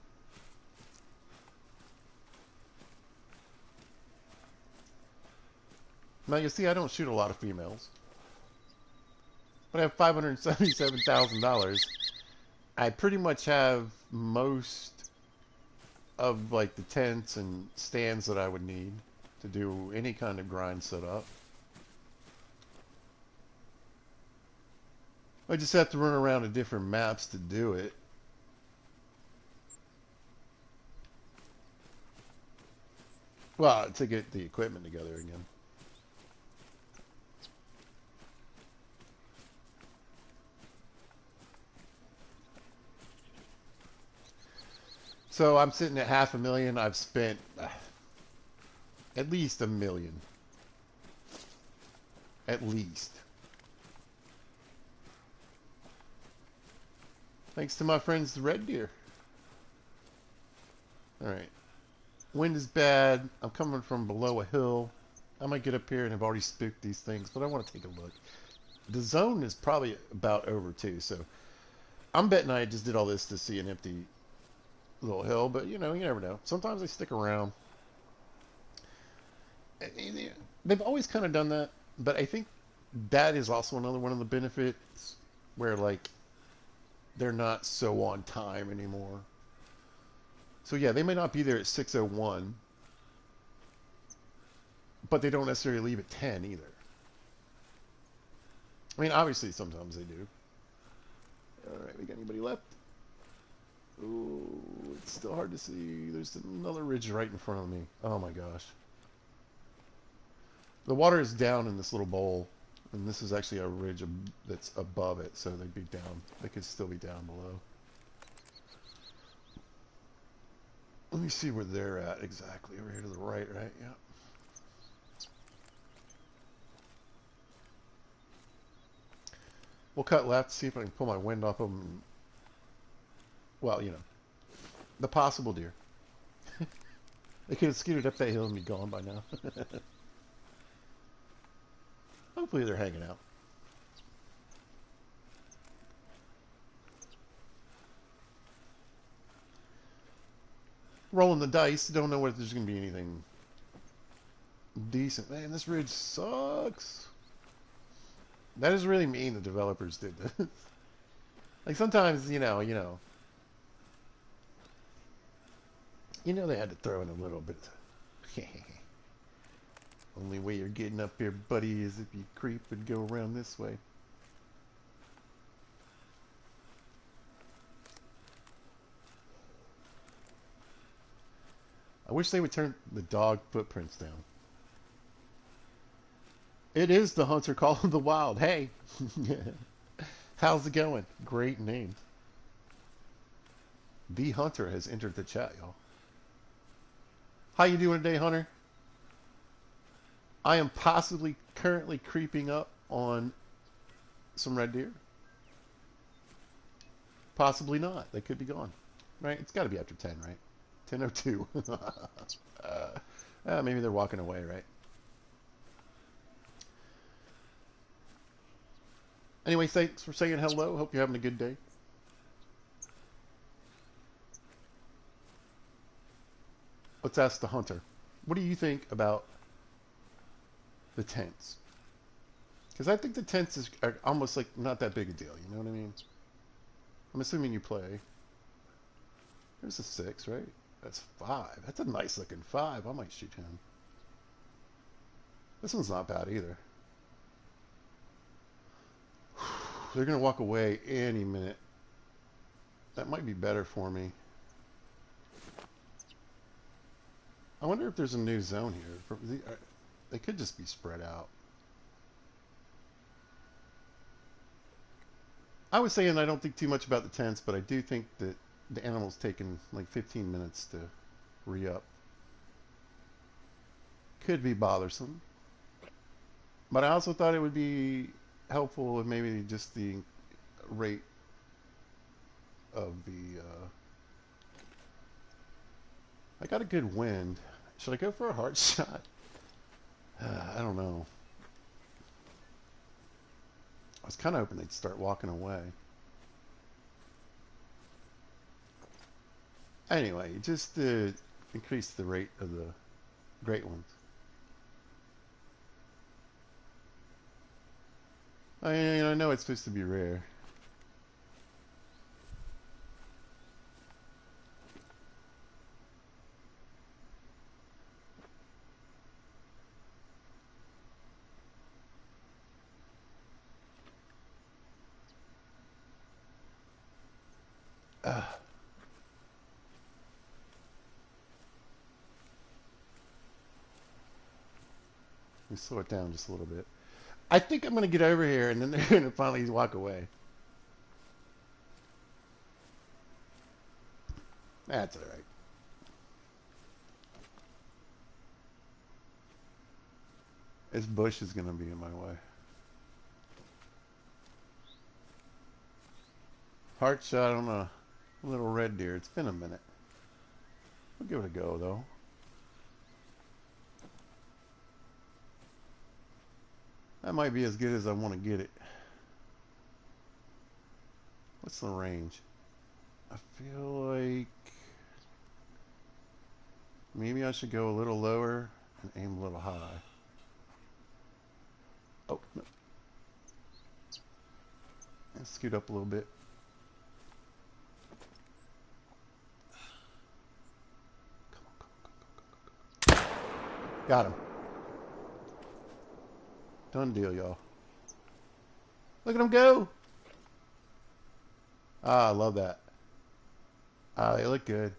Now you see, I don't shoot a lot of females. but I have $577,000. I pretty much have most of like the tents and stands that I would need to do any kind of grind setup. I just have to run around to different maps to do it. Well, to get the equipment together again. So I'm sitting at 500,000. I've spent at least 1 million. At least. Thanks to my friends, the red deer. Alright. Wind is bad. I'm coming from below a hill. I might get up here and have already spooked these things, but I want to take a look. The zone is probably about over too, so I'm betting I just did all this to see an empty little hill, but you know, you never know. Sometimes they stick around. They've always kind of done that, but I think that is also another one of the benefits where like they're not so on time anymore. So yeah, they may not be there at 6:01, but they don't necessarily leave at 10 either. I mean, obviously sometimes they do. All right, we got anybody left? Ooh, it's still hard to see. There's another ridge right in front of me. Oh my gosh. The water is down in this little bowl, and this is actually a ridge that's above it, so they'd be down. They could still be down below. Let me see where they're at exactly. Over here to the right, right? Yeah. We'll cut left, see if I can pull my wind off of them. Well, you know, the possible deer. They could have scooted up that hill and be gone by now. Hopefully they're hanging out. Rolling the dice, don't know whether there's going to be anything decent. Man, this ridge sucks. That is really mean the developers did this. Like sometimes, you know, they had to throw in a little bit. Only way you're getting up here, buddy, is if you creep and go around this way. I wish they would turn the dog footprints down. It is the hunter call of the wild. Hey, how's it going? Great name. The Hunter has entered the chat, y'all. How you doing today, Hunter? I am possibly currently creeping up on some red deer. Possibly not. They could be gone. Right? It's got to be after 10, right? 10:02. Maybe they're walking away, right? Anyway, thanks for saying hello. Hope you're having a good day. Let's ask the hunter. What do you think about the tents? Because I think the tents are almost like not that big a deal. You know what I mean? I'm assuming you play. There's a 6, right? That's 5. That's a nice looking 5. I might shoot him. This one's not bad either. They're going to walk away any minute. That might be better for me. I wonder if there's a new zone here. They could just be spread out. I was saying I don't think too much about the tents, but I do think that the animal's taking like 15 minutes to re-up. Could be bothersome. But I also thought it would be helpful if maybe just the rate of the... I got a good wind. Should I go for a hard shot? I don't know. I was kind of hoping they'd start walking away. Anyway, just to increase the rate of the great ones. I know it's supposed to be rare. Let me slow it down just a little bit. I think I'm going to get over here, and then they're going to finally walk away. That's all right. This bush is going to be in my way. Heart shot on a little red deer. It's been a minute. We'll give it a go, though. That might be as good as I want to get it. What's the range? I feel like maybe I should go a little lower and aim a little high. Oh, no. And scoot up a little bit. Got him. Done deal, y'all. Look at him go. Ah, I love that. Ah, they look good.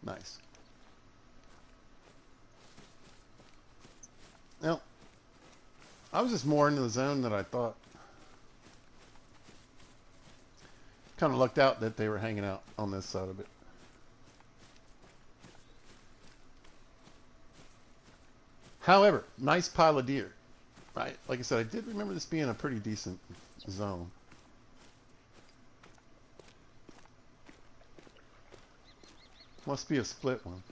Nice. Now, I was just more into the zone than I thought. Kind of lucked out that they were hanging out on this side of it. However, nice pile of deer. Right? Like I said, I did remember this being a pretty decent zone. Must be a split one.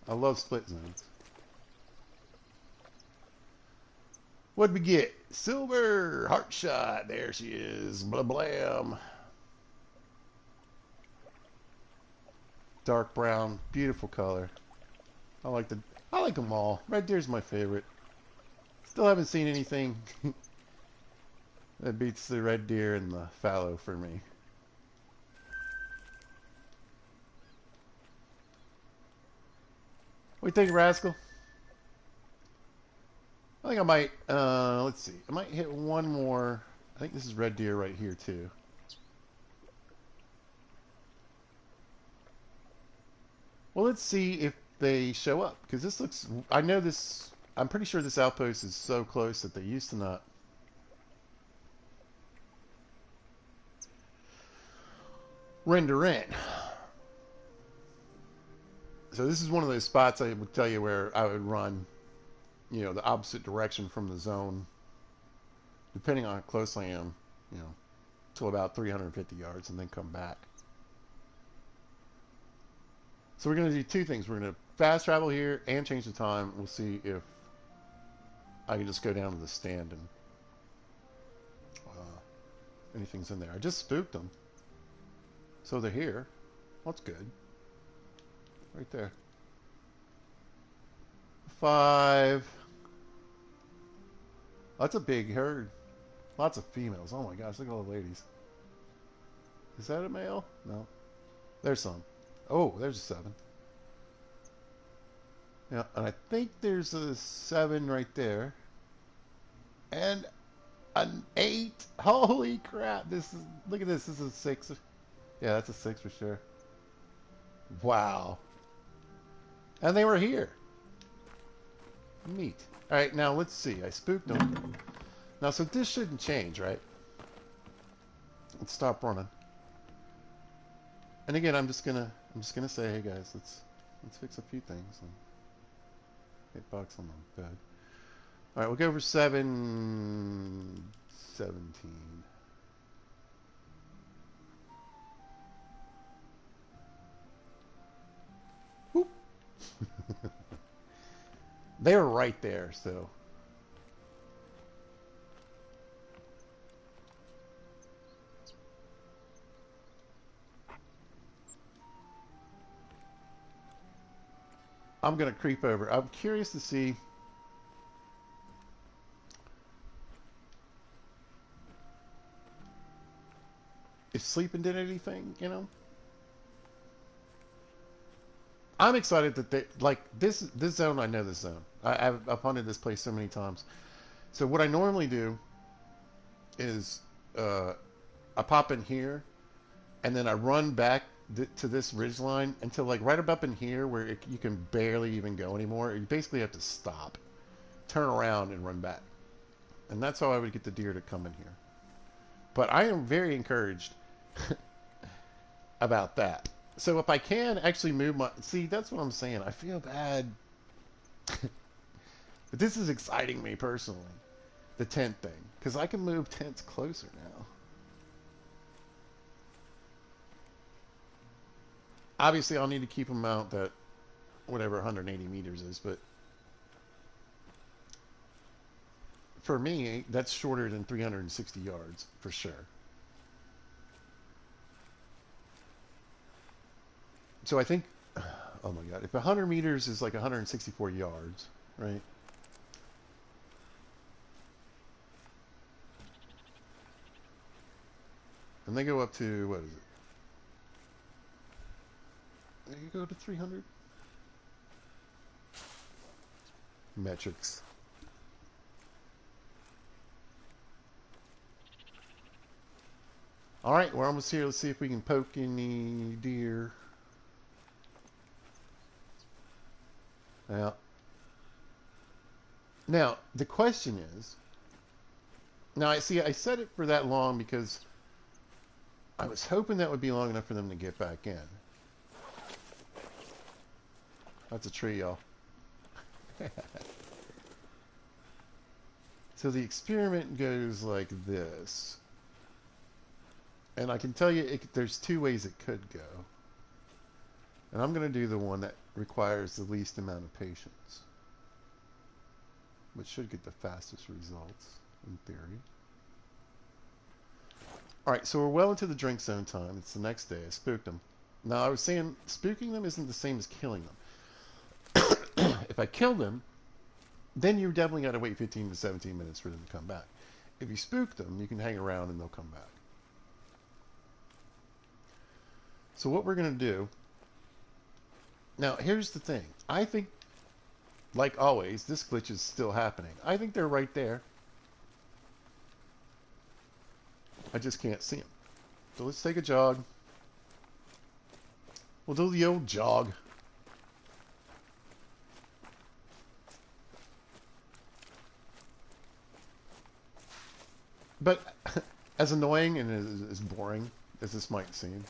I love split zones. What'd we get? Silver heart shot. There she is. Blah blam. Dark brown, beautiful color. I like them all. Red deer's my favorite. Still haven't seen anything that beats the red deer and the fallow for me. What do you think, Rascal? I think I might, let's see. I might hit one more. I think this is red deer right here, too. Well, let's see if they show up. Because this looks, I know this, I'm pretty sure this outpost is so close that they used to not. Render in. So this is one of those spots I would tell you where I would run, you know, the opposite direction from the zone, depending on how close I am, you know, till about 350 yards and then come back. So we're going to do two things. We're going to fast travel here and change the time. We'll see if I can just go down to the stand and anything's in there. I just spooked them. So they're here. Well, that's good. Right there. 5. That's a big herd. Lots of females. Oh my gosh, look at all the ladies. Is that a male? No. There's some. Oh, there's a 7. Yeah, and I think there's a 7 right there. And an 8. Holy crap. This is, look at this. This is a 6. Yeah, that's a 6 for sure. Wow. And they were here. Neat. Alright, now let's see. I spooked them. Now, so this shouldn't change, right? Let's stop running. And again, I'm just gonna say, hey guys, let's fix a few things and get bucks on the bed. All right, we'll go for 717. Whoop. They were right there, so. I'm going to creep over. I'm curious to see if sleeping did anything, you know. I'm excited that they like this zone. I know this zone. I've hunted this place so many times. So what I normally do is uh, I pop in here and then I run back to this ridge line until like right up in here where you can barely even go anymore. You basically have to stop, turn around, and run back. And that's how I would get the deer to come in here. But I am very encouraged about that. So if I can actually move my... See, that's what I'm saying. I feel bad. But this is exciting me personally. The tent thing. Because I can move tents closer now. Obviously, I'll need to keep them out that whatever 180 meters is. But for me, that's shorter than 360 yards for sure. So I think, oh my God, if 100 meters is like 164 yards, right? And they go up to, what is it? There you go to 300. Metrics. All right, we're almost here. Let's see if we can poke any deer. Now, the question is, now I see I set it for that long because I was hoping that would be long enough for them to get back in. That's a tree, y'all. So the experiment goes like this. And I can tell you there's two ways it could go. And I'm going to do the one that requires the least amount of patience, which should get the fastest results, in theory. Alright, so we're well into the drink zone time. It's the next day. I spooked them. Now, I was saying spooking them isn't the same as killing them. If I kill them, then you definitely got to wait 15 to 17 minutes for them to come back. If you spook them, you can hang around and they'll come back. So what we're going to do... Now, here's the thing. I think, like always, this glitch is still happening. I think they're right there. I just can't see them. So let's take a jog. We'll do the old jog. But as annoying and as boring as this might seem,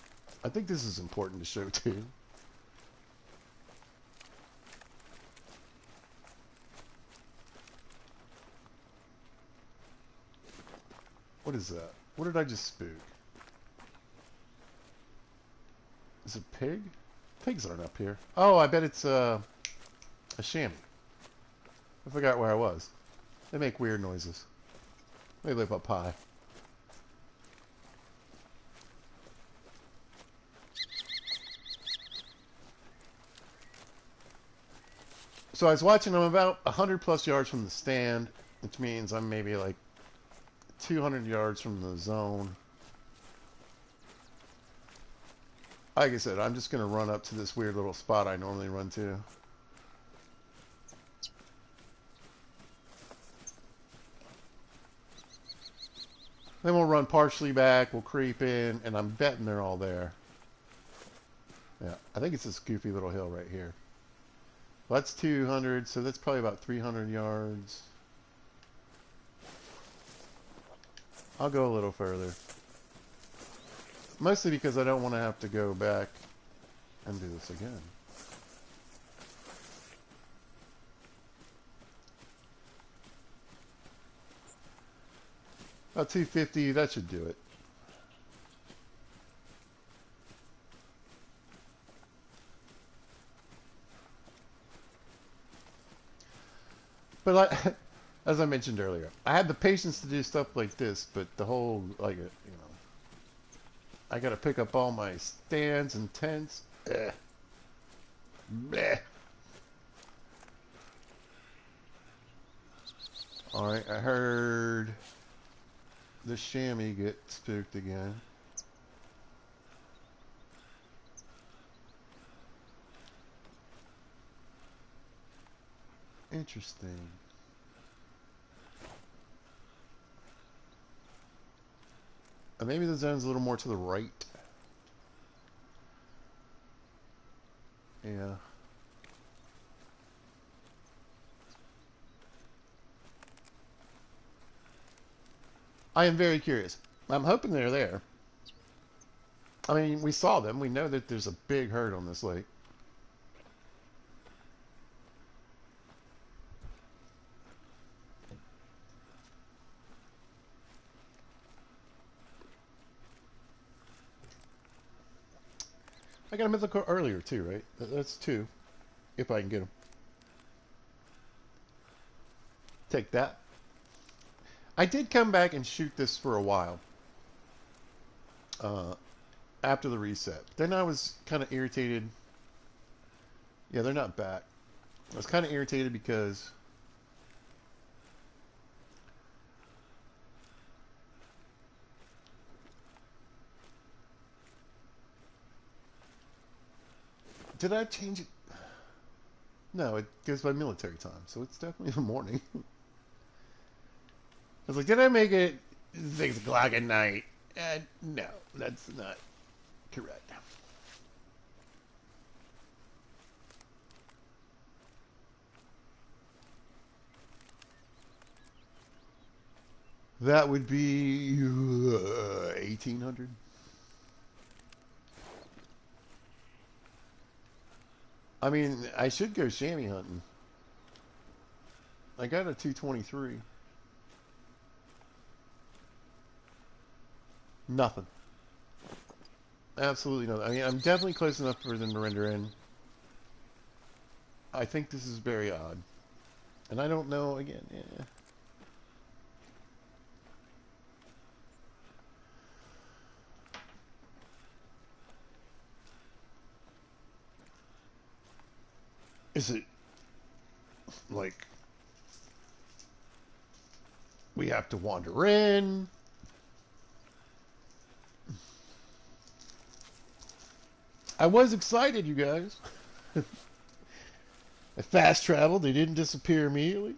I think this is important to show too. What is that? What did I just spook? Is it pig? Pigs aren't up here. Oh, I bet it's a chamois. I forgot where I was. They make weird noises. They live up high. So I was watching them about 100 plus yards from the stand, which means I'm maybe like 200 yards from the zone. Like I said, I'm just going to run up to this weird little spot I normally run to. Then we'll run partially back, we'll creep in, and I'm betting they're all there. Yeah, I think it's this goofy little hill right here. Well, that's 200, so that's probably about 300 yards. I'll go a little further. Mostly because I don't want to have to go back and do this again. About 250, that should do it. But as I mentioned earlier, I had the patience to do stuff like this, but the whole, like, you know, I got to pick up all my stands and tents. Bleh. All right, I heard the chamois get spooked again. Interesting. Maybe the zone's a little more to the right. Yeah. I am very curious. I'm hoping they're there. I mean, we saw them. We know that there's a big herd on this lake. I got a mythical earlier too, right? That's two, if I can get them. Take that. I did come back and shoot this for a while uh, after the reset. Then I was kind of irritated. Yeah, they're not back. I was kind of irritated because did I change it? No, it goes by military time, so it's definitely the morning. I was like, did I make it 6 o'clock at night? No, that's not correct. That would be 1800. I mean, I should go chamois hunting. I got a 223. Nothing. Absolutely nothing. I mean, I'm definitely close enough for them to render in. I think this is very odd. And I don't know, again, yeah. Is it like we have to wander in? I was excited, you guys. I fast traveled. They didn't disappear immediately.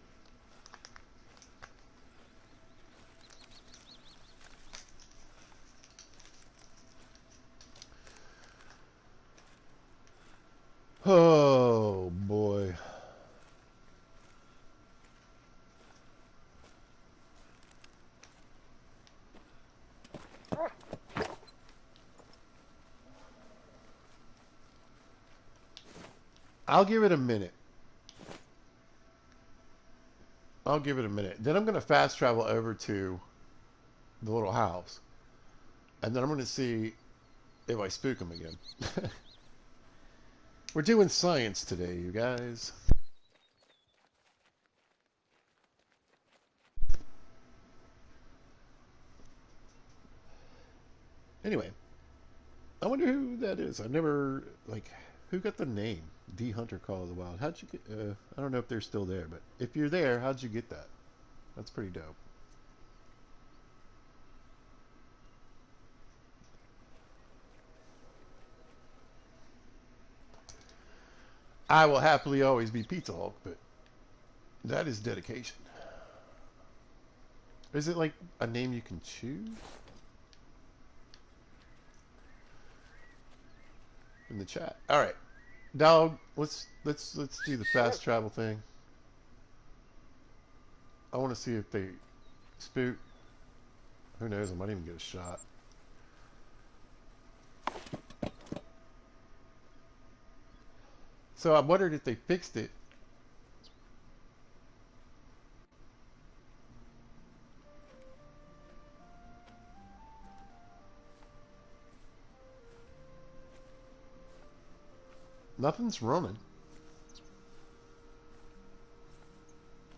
Oh, boy. I'll give it a minute. I'll give it a minute. Then I'm going to fast travel over to the little house. And then I'm going to see if I spook them again. We're doing science today, you guys. Anyway, I wonder who that is. I've never, like, who got the name? D Hunter Call of the Wild. How'd you get, I don't know if they're still there, but if you're there, how'd you get that? That's pretty dope. I will happily always be Pizza Hulk, but that is dedication. Is it like a name you can choose? In the chat. All right, dog. Let's do the fast travel thing. I want to see if they spook. Who knows? I might even get a shot. So I wondered if they fixed it. Nothing's running.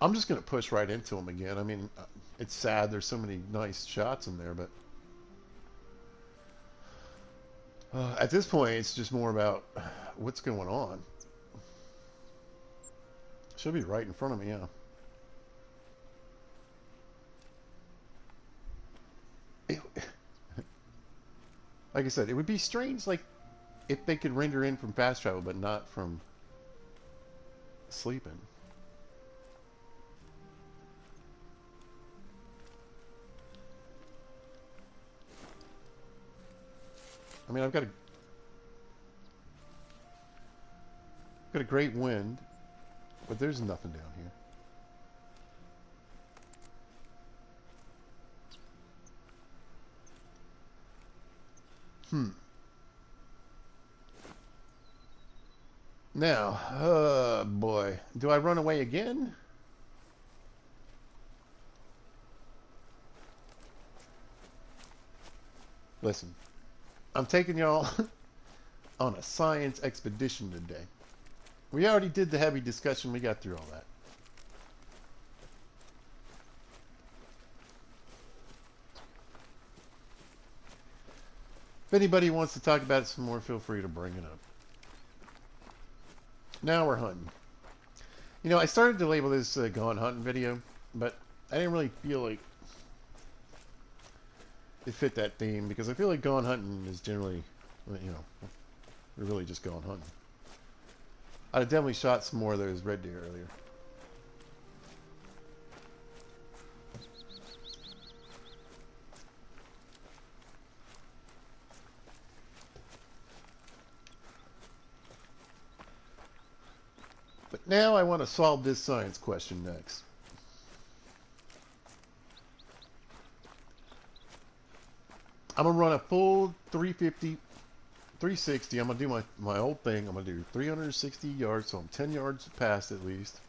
I'm just going to push right into them again. I mean, it's sad there's so many nice shots in there, but at this point, it's just more about what's going on. Should be right in front of me, yeah. It, like I said, it would be strange, like, if they could render in from fast travel, but not from sleeping. I mean, I've got a great wind, but there's nothing down here. Now, oh boy, do I run away again? Listen, I'm taking y'all on a science expedition today. We already did the heavy discussion. We got through all that. If anybody wants to talk about it some more, feel free to bring it up. Now we're hunting. You know, I started to label this Gone Hunting video, but I didn't really feel like it fit that theme because I feel like Gone Hunting is generally, you know, we're really just going hunting. I'd have definitely shot some more of those red deer earlier. But now I want to solve this science question next. I'm going to run a full 350, 360. I'm going to do my old thing. I'm going to do 360 yards, so I'm 10 yards past at least.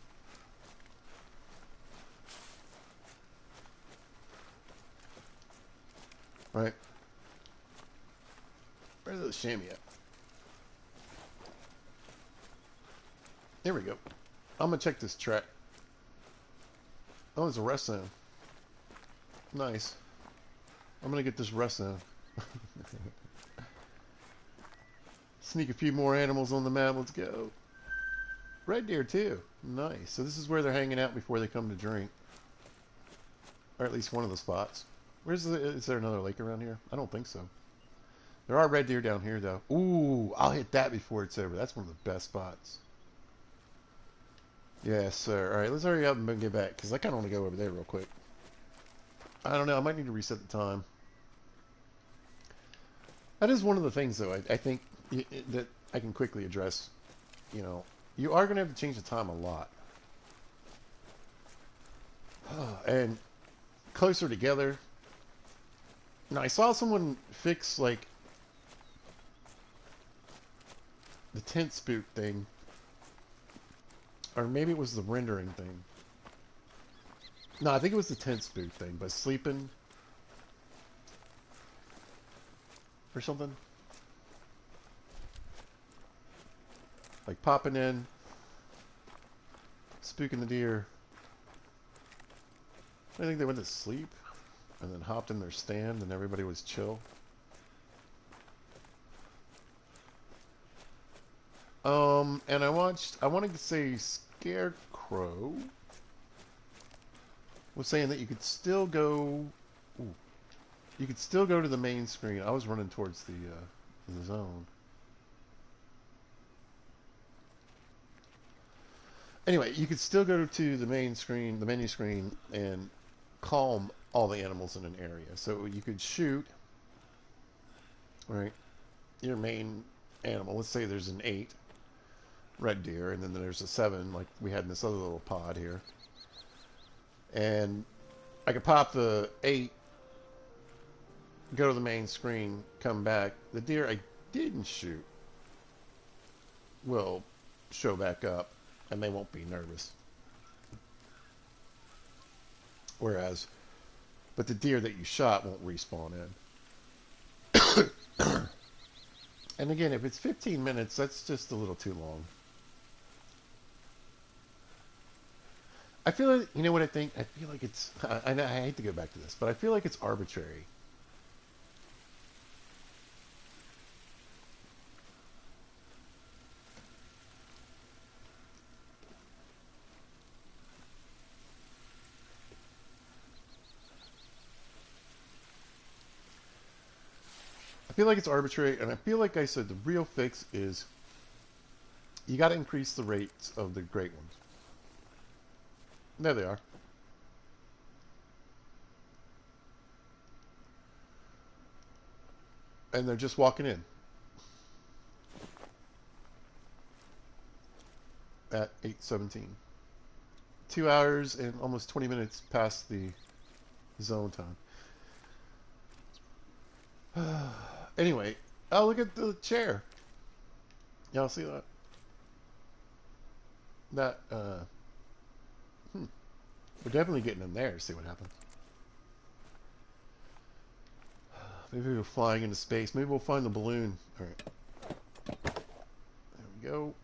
Right? Where's the chamois at? There we go. I'm going to check this track. Oh, there's a rest zone. Nice. I'm going to get this rest zone. Sneak a few more animals on the map. Let's go. Red deer, too. Nice. So this is where they're hanging out before they come to drink. Or at least one of the spots. Is there another lake around here? I don't think so. There are red deer down here, though. Ooh, I'll hit that before it's over. That's one of the best spots. Yes, sir. All right, let's hurry up and get back, because I kind of want to go over there real quick. I don't know. I might need to reset the time. That is one of the things, though, I think that I can quickly address. You know, you are going to have to change the time a lot. And closer together. Now, I saw someone fix, like, the tent spook thing. Or maybe it was the rendering thing. No, I think it was the tent spook thing, but sleeping or something. Like popping in, spooking the deer. I think they went to sleep and then hopped in their stand and everybody was chill. And I wanted to say Scarecrow was saying that you could still go, you could still go to the main screen. I was running towards the zone. Anyway, you could still go to the main screen, the menu screen, and calm all the animals in an area. So you could shoot, right, your main animal. Let's say there's an 8 red deer, and then there's a 7, like we had in this other little pod here. And I could pop the 8, go to the main screen, come back. The deer I didn't shoot will show back up, and they won't be nervous. Whereas, but the deer that you shot won't respawn in. And again, if it's 15 minutes, that's just a little too long. I feel like, you know what I think? I feel like it's, I hate to go back to this, but I feel like it's arbitrary. I feel like it's arbitrary, and I feel like I said the real fix is you got to increase the rates of the great ones. There they are. And they're just walking in. at 8:17. 2 hours and almost 20 minutes past the zone time. Anyway, oh, look at the chair. Y'all see that? That, we're definitely getting in there to see what happens. Maybe we're flying into space. Maybe we'll find the balloon. All right. There we go.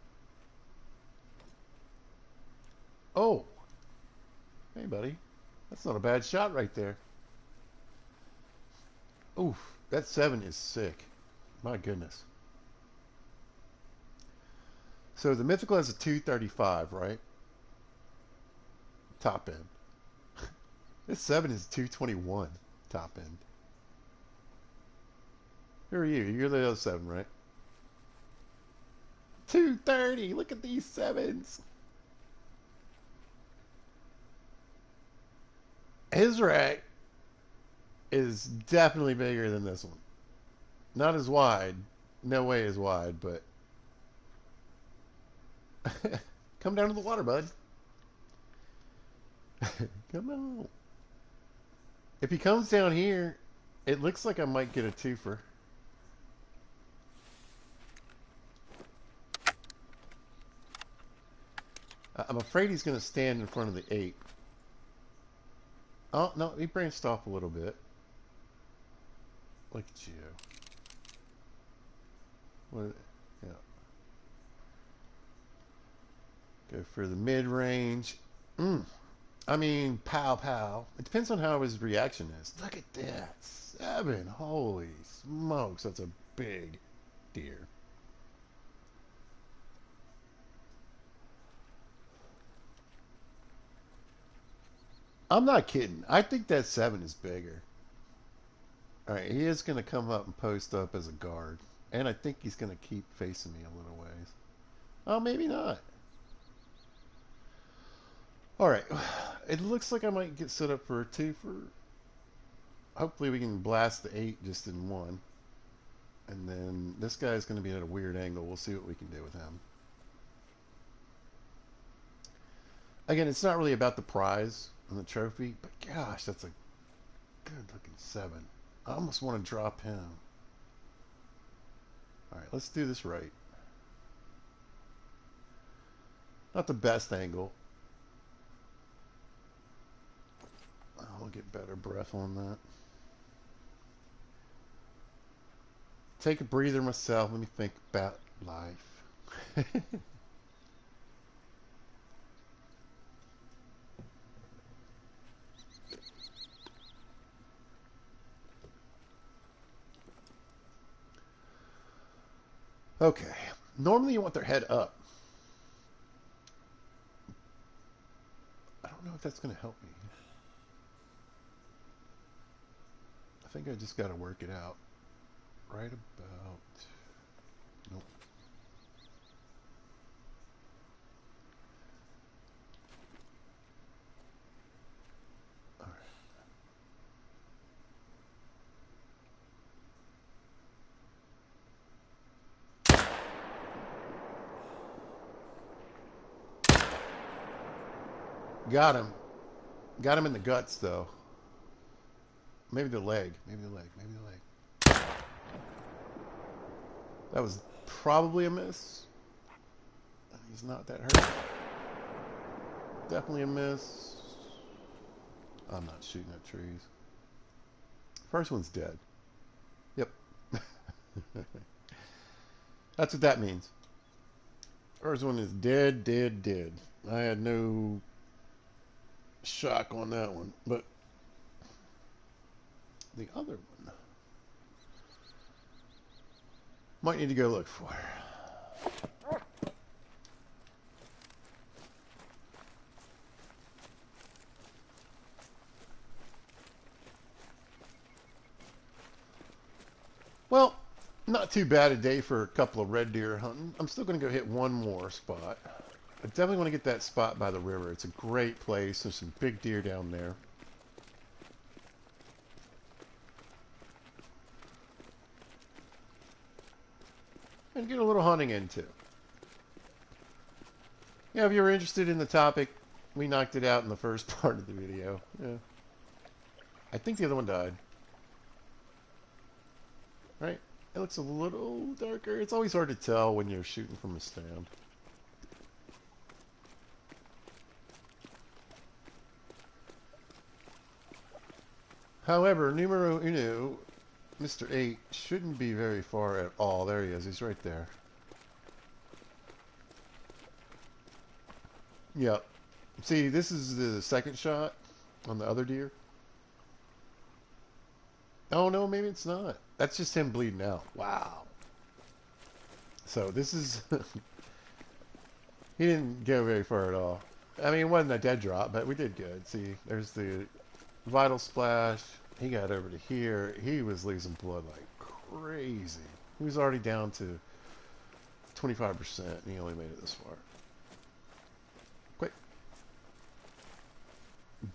Oh! Hey, buddy. That's not a bad shot right there. Oof. That 7 is sick. My goodness. So the mythical has a 235, right? Top end. This 7 is 221 top end. Who are you? You're the other 7, right? 230. Look at these 7s. His rack is definitely bigger than this one. Not as wide. No way as wide, but come down to the water, bud. Come on. If he comes down here, it looks like I might get a twofer. I'm afraid he's going to stand in front of the 8. Oh, no, he branched off a little bit. Look at you. What? Yeah. Go for the mid-range. I mean, pow, pow. It depends on how his reaction is. Look at that. 7. Holy smokes. That's a big deer. I'm not kidding. I think that 7 is bigger. Alright, he is going to come up and post up as a guard. And I think he's going to keep facing me a little ways. Oh, maybe not. Alright, it looks like I might get set up for a twofer. Hopefully we can blast the 8 just in one. And then this guy's going to be at a weird angle. We'll see what we can do with him. Again, it's not really about the prize and the trophy, but gosh, that's a good looking 7. I almost want to drop him. Alright, let's do this right. Not the best angle. I'll get better breath on that. Take a breather myself. Let me think about life. Okay. Normally you want their head up. I don't know if that's going to help me. I think I just got to work it out. Right about... Nope. Alright. Got him. Got him in the guts, though. Maybe the leg. Maybe the leg. Maybe the leg. That was probably a miss. He's not that hurt. Definitely a miss. I'm not shooting at trees. First one's dead. Yep. That's what that means. First one is dead, dead, dead. I had no shock on that one, but the other one might need to go look for. Well, not too bad a day for a couple of red deer hunting. I'm still going to go hit one more spot. I definitely want to get that spot by the river. It's a great place. There's some big deer down there. And get a little hunting in too. Yeah, if you were interested in the topic, we knocked it out in the first part of the video. Yeah. I think the other one died. Right? It looks a little darker. It's always hard to tell when you're shooting from a stand. However, numero uno, Mr. 8, shouldn't be very far at all. There he is. He's right there. Yep. See, this is the second shot on the other deer. Oh, no, maybe it's not. That's just him bleeding out. Wow. So this is... he didn't go very far at all. I mean, it wasn't a dead drop, but we did good. See, there's the vital splash. He got over to here. He was losing blood like crazy. He was already down to 25%, and he only made it this far. Quick.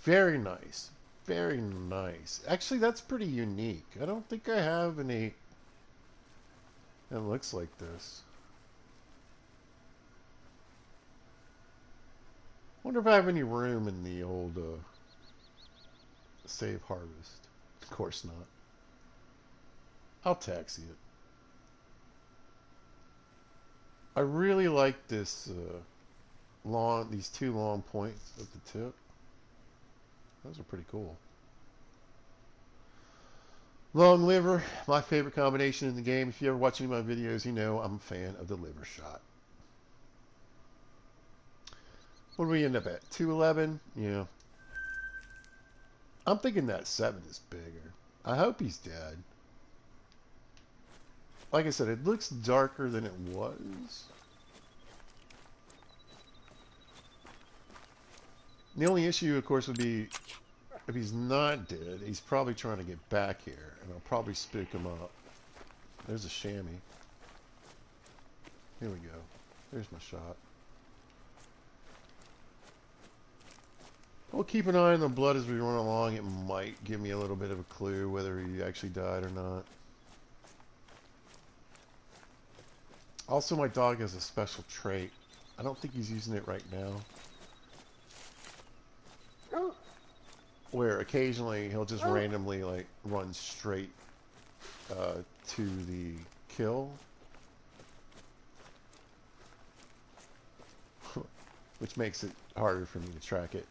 Very nice. Very nice. Actually, that's pretty unique. I don't think I have any that looks like this. Wonder if I have any room in the old save harvest. Of course not. I'll taxi it. I really like this these two long points at the tip. Those are pretty cool. Long liver, my favorite combination in the game. If you ever watch any of my videos, you know I'm a fan of the liver shot. What do we end up at? 211? Yeah. I'm thinking that 7 is bigger. I hope he's dead. Like I said, it looks darker than it was. The only issue, of course, would be if he's not dead, he's probably trying to get back here, and I'll probably spook him up. There's a chamois. Here we go. There's my shot. We'll keep an eye on the blood as we run along. It might give me a little bit of a clue whether he actually died or not. Also, my dog has a special trait. I don't think he's using it right now. Where occasionally he'll just randomly like run straight to the kill. Which makes it harder for me to track it.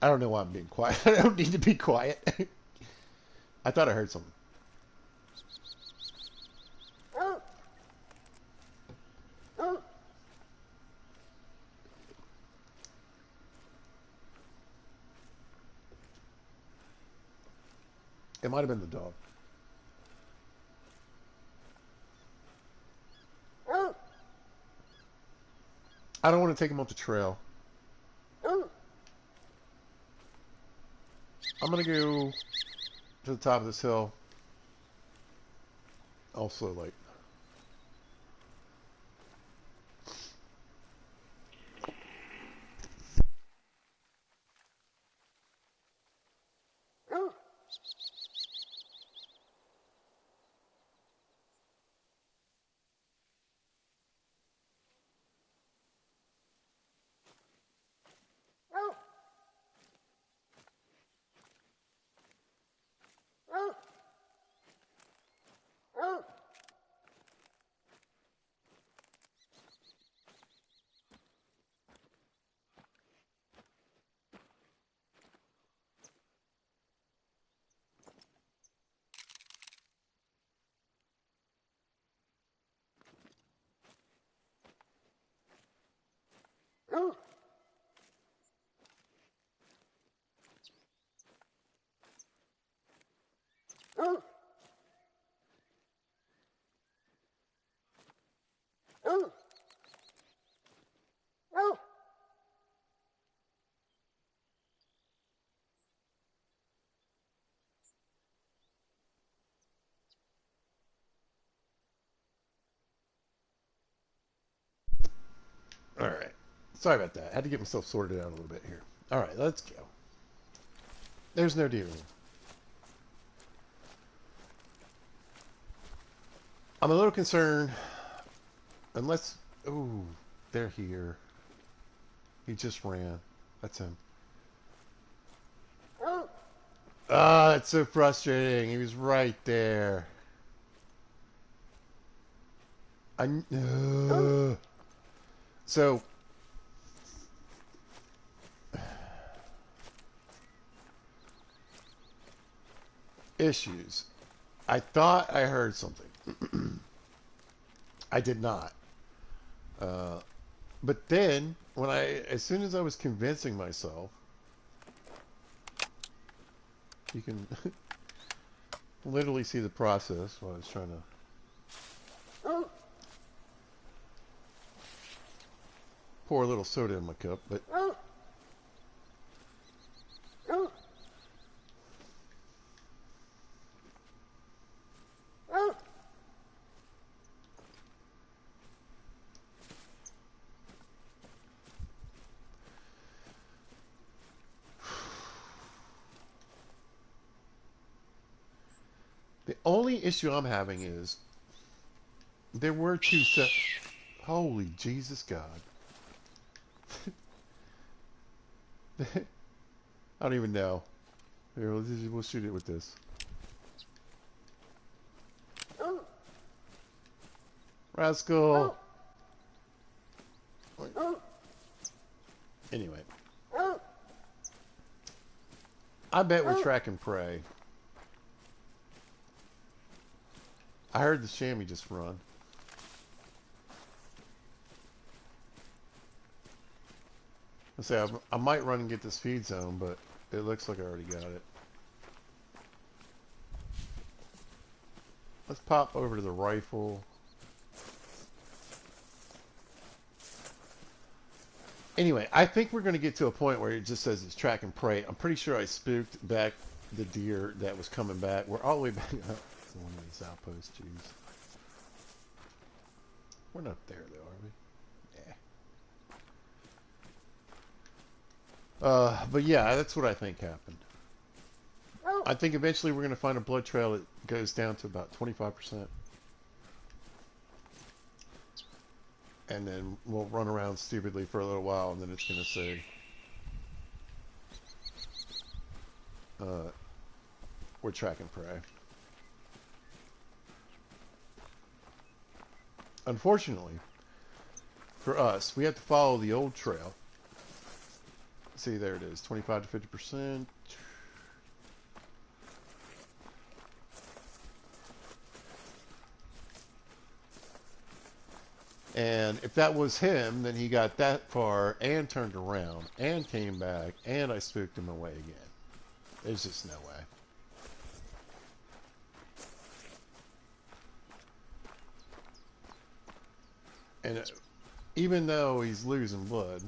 I don't know why I'm being quiet. I don't need to be quiet. I thought I heard something. It might have been the dog. I don't want to take him off the trail. I'm going to go to the top of this hill. Also, like... Sorry about that. I had to get myself sorted out a little bit here. All right, let's go. There's no deer. I'm a little concerned. Unless... Ooh, they're here. He just ran. That's him. Ah, that's so frustrating. He was right there. So... Issues. I thought I heard something. I did not. But then, as soon as I was convincing myself, you can literally see the process while I was trying to pour a little soda in my cup, but the only issue I'm having is there were two sets. Holy Jesus God. I don't even know. Here, we'll shoot it with this. Rascal. Anyway. I bet we're tracking prey. I heard the chamois just run. I say I might run and get this feed zone, but it looks like I already got it. Let's pop over to the rifle. Anyway, I think we're going to get to a point where it just says it's track and prey. I'm pretty sure I spooked back the deer that was coming back. We're all the way back up to one of these outposts. Jeez. We're not there, though, are we? Yeah. But yeah, that's what I think happened. I think eventually we're going to find a blood trail that goes down to about 25%. And then we'll run around stupidly for a little while, and then it's going to say, we're tracking prey. Unfortunately, for us, we have to follow the old trail. See, there it is, 25 to 50%. And if that was him, then he got that far and turned around and came back, and I spooked him away again. There's just no way. And even though he's losing blood,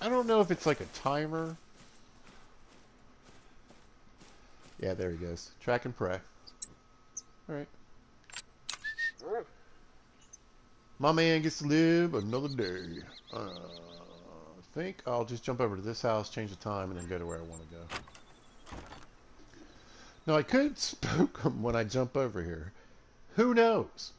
I don't know if it's like a timer. Yeah, there he goes. Track and prey. Alright. My man gets to live another day. I think I'll just jump over to this house, change the time, and then go to where I want to go. Now, I could spook him when I jump over here. Who knows?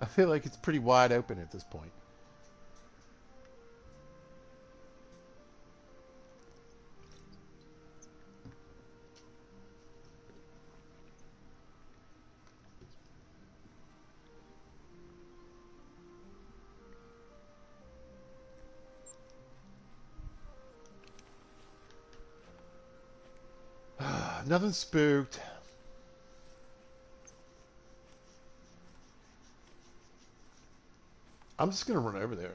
I feel like it's pretty wide open at this point. Nothing spooked. I'm just going to run over there.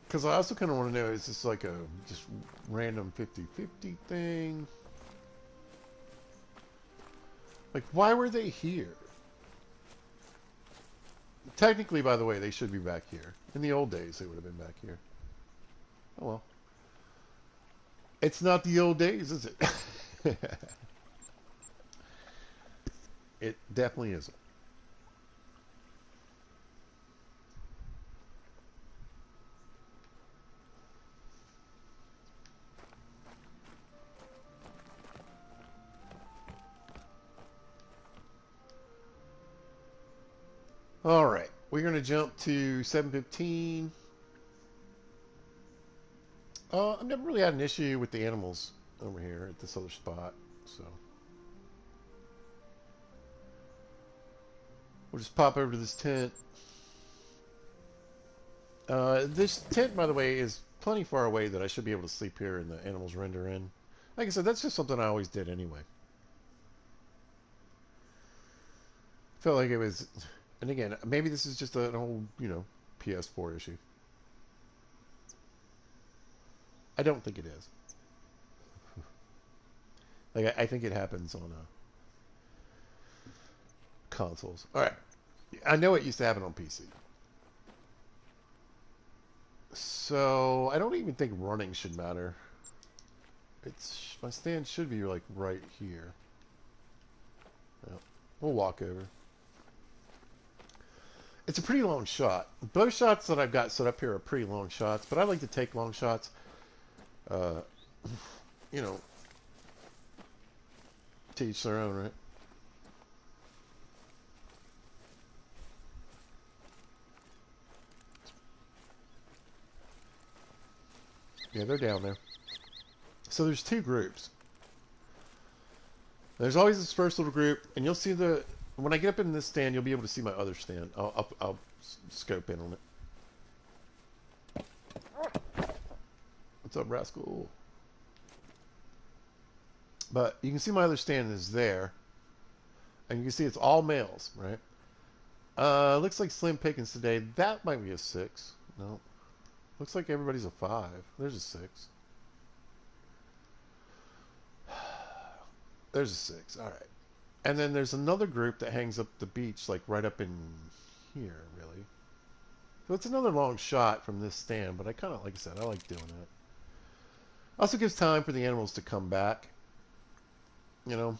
Because I also kind of want to know, is this like a just random 50-50 thing? Like, why were they here? Technically, by the way, they should be back here. In the old days, they would have been back here. Oh well. It's not the old days, is it? It definitely isn't. All right, we're gonna jump to 7:15. I've never really had an issue with the animals over here at this other spot, so we'll just pop over to this tent. This tent, by the way, is plenty far away that I should be able to sleep here and the animals render in. Like I said, that's just something I always did anyway. Felt like it was, and again, maybe this is just an old, PS4 issue. I don't think it is. Like I think it happens on consoles. All right, I know it used to happen on PC. So I don't even think running should matter. It's my stand should be like right here. Yeah, we'll walk over. It's a pretty long shot. Both shots that I've got set up here are pretty long shots, but I like to take long shots. Uh, you know, to each their own, right? Yeah, they're down there. So there's two groups. There's always this first little group, and you'll see when I get up in this stand, you'll be able to see my other stand. I'll scope in on it. What's up, rascal? But you can see my other stand is there, and you can see it's all males, right? Looks like slim pickings today. That might be a 6. No, looks like everybody's a 5. There's a 6. There's a 6. All right. And then there's another group that hangs up the beach, like right up in here, really. So it's another long shot from this stand, but I kind of, like I said, I like doing it. Also gives time for the animals to come back, you know.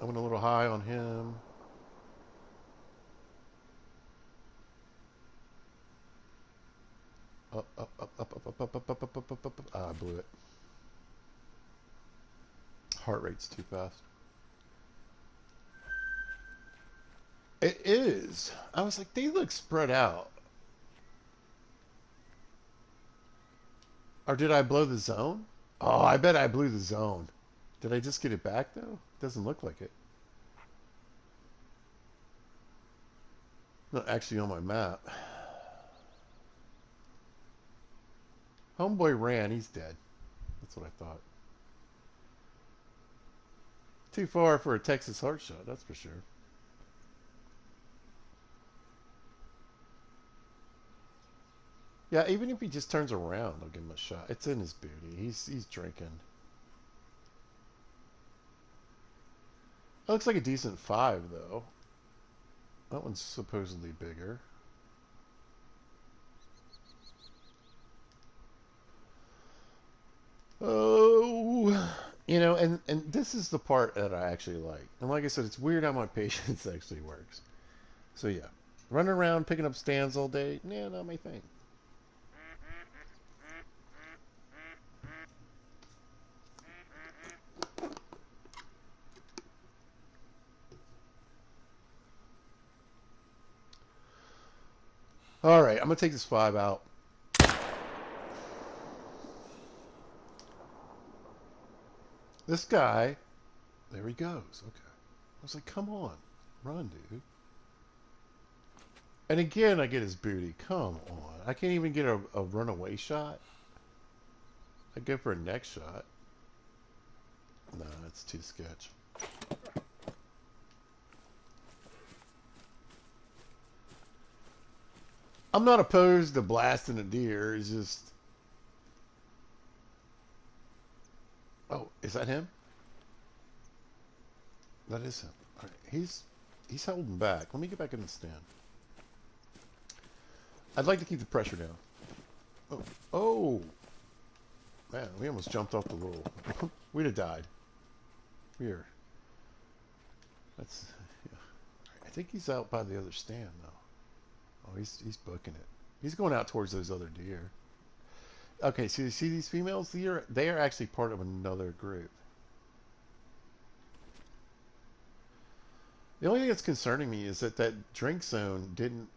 I went a little high on him. Up, up, up, up, up, up, up, up, up, up, up, up, up. Ah, I blew it. Heart rate's too fast. It is. I was like, they look spread out. Or did I blow the zone? Oh, I bet I blew the zone. Did I just get it back, though? Doesn't look like it. Not actually on my map. Homeboy ran. He's dead. That's what I thought. Too far for a Texas heart shot, that's for sure. Yeah, even if he just turns around, I'll give him a shot. It's in his booty. He's drinking. That looks like a decent 5, though. That one's supposedly bigger. Oh, and this is the part that I actually like. And like I said, it's weird how my patience actually works. So yeah, running around picking up stands all day, yeah, not my thing. All right, I'm gonna take this 5 out. This guy, there he goes. Okay, I was like, come on, run, dude. And again, I get his booty. Come on, I can't even get a runaway shot. I go for a neck shot. No, that's too sketch. I'm not opposed to blasting a deer. It's just, oh, Is that him? That is him. All right. He's holding back. Let me get back in the stand. I'd like to keep the pressure down. Oh, oh, man, we almost jumped off the little. We'd have died. Here. That's. Yeah. I think he's out by the other stand though. Oh, he's booking it. He's going out towards those other deer. Okay, so you see these females? They are actually part of another group. The only thing that's concerning me is that drink zone didn't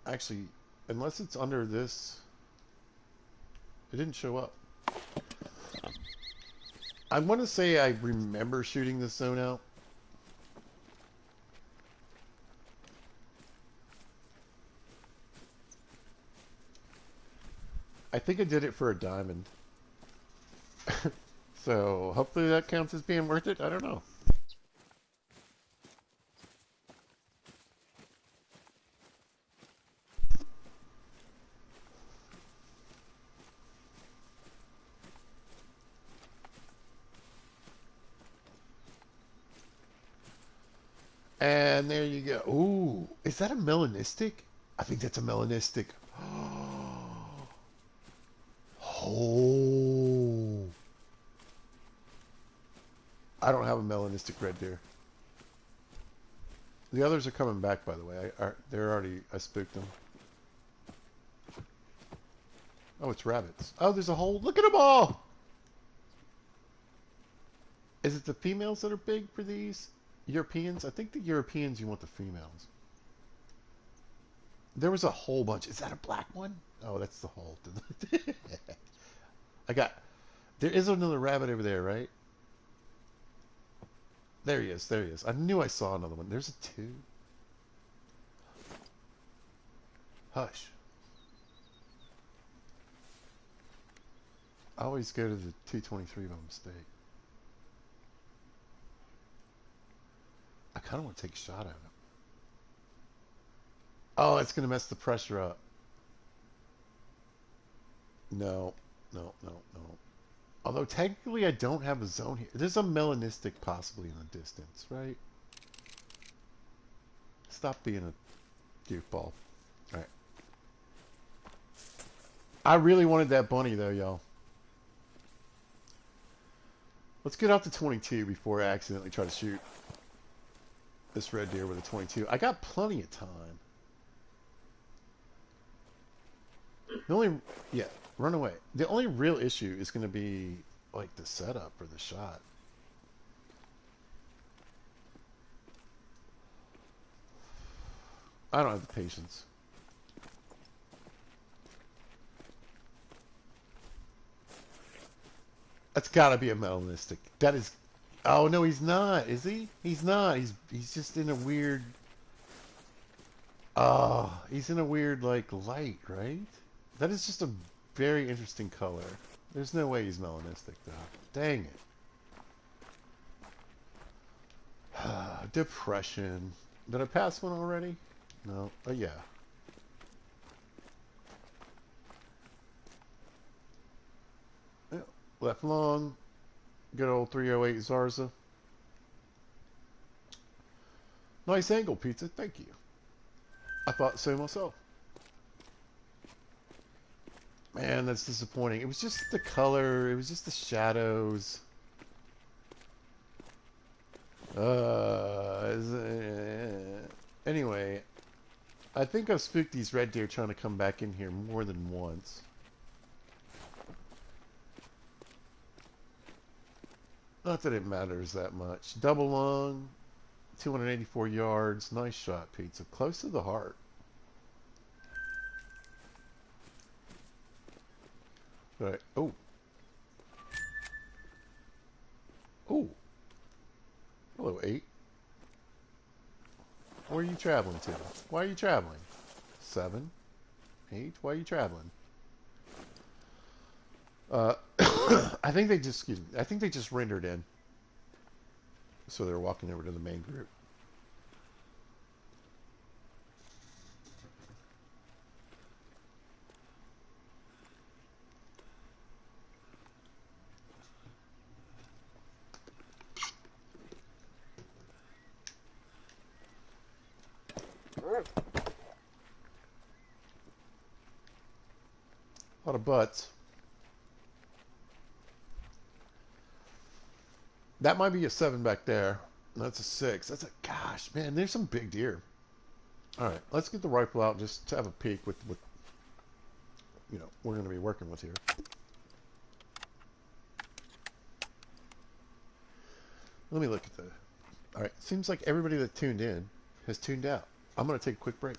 actually, unless it's under this, it didn't show up. I want to say I remember shooting this zone out. I think I did it for a diamond. So hopefully that counts as being worth it. I don't know. And there you go. Ooh, is that a melanistic? I think that's a melanistic. Oh. I don't have a melanistic red deer. The others are coming back, by the way. They're already, I spooked them. Oh, it's rabbits. Oh, there's a whole, look at them all! Is it the females that are big for these? Europeans? I think the Europeans, you want the females. There was a whole bunch. Is that a black one? Oh, that's the Halt. There is another rabbit over there, right? There he is. There he is. I knew I saw another one. There's a two. Hush. I always go to the 223 by mistake. I kind of want to take a shot at him. Oh, it's going to mess the pressure up. No, no, no, no. Although technically I don't have a zone here. There's a melanistic possibly in the distance, right? Stop being a goofball. Alright. I really wanted that bunny though, y'all. Let's get out to 22 before I accidentally try to shoot this red deer with a 22. I got plenty of time. The only, yeah, run away. The only real issue is going to be like the setup or the shot. I don't have the patience. That's got to be a melanistic. That is. Oh no, he's not. Is he? He's not. He's just in a weird. Oh, he's in a weird like light, right? That is just a very interesting color. There's no way he's melanistic though. Dang it. Depression. Did I pass one already? No. Oh yeah. Yeah. Left long. Good old 308 Zarza. Nice angle, pizza. Thank you. I thought so myself. Man, that's disappointing. It was just the color. It was just the shadows. Anyway, I think I've spooked these red deer trying to come back in here more than once. Not that it matters that much. Double lung, 284 yards. Nice shot, pizza. Close to the heart. Right. Oh. Oh. Hello, 8. Where are you traveling to? Why are you traveling? 7, 8. Why are you traveling? I think they just, excuse me, I think they just rendered in. So they're walking over to the main group. A lot of butts. That might be a 7 back there. That's a 6. That's a, gosh, man, there's some big deer. All right, let's get the rifle out just to have a peek with you know, we're going to be working with here. Let me look at the... All right, seems like everybody that tuned in has tuned out. I'm going to take a quick break.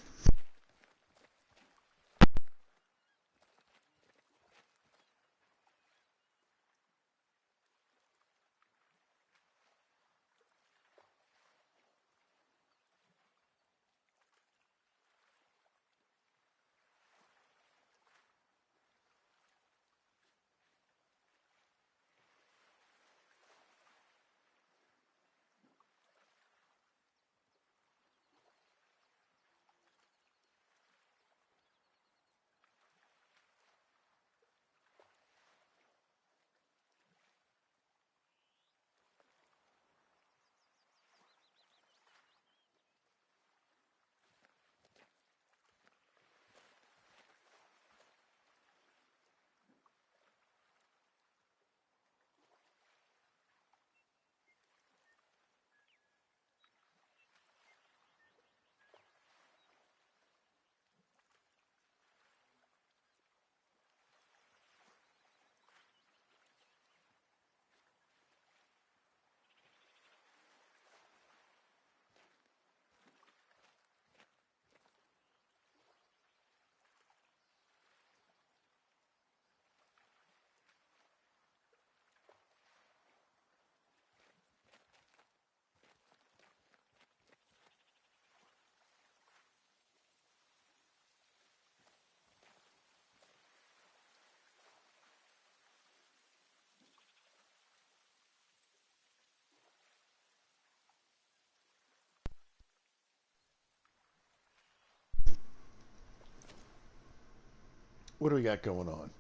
What do we got going on?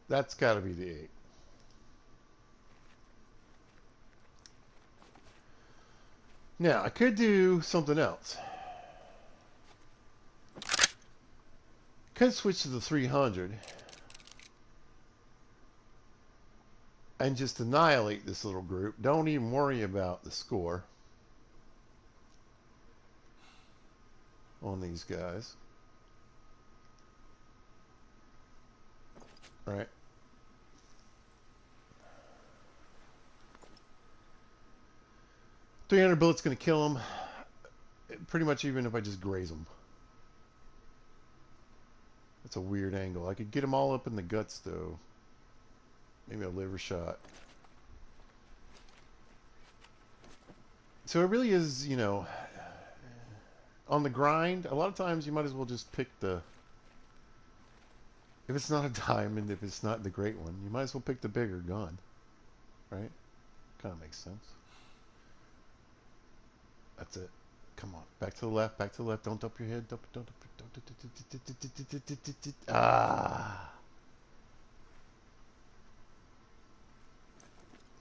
That's got to be the 8. Now, I could do something else. Could switch to the 300 and just annihilate this little group. Don't even worry about the score on these guys. All right. .300 bullets going to kill them. Pretty much even if I just graze them. That's a weird angle. I could get them all up in the guts, though. Maybe a liver shot. So it really is, you know, on the grind, a lot of times you might as well just pick the... If it's not a diamond, if it's not the great one, you might as well pick the bigger gun. Right? Kind of makes sense. That's it. Come on. Back to the left. Back to the left. Don't dump your head. Don't. Ah.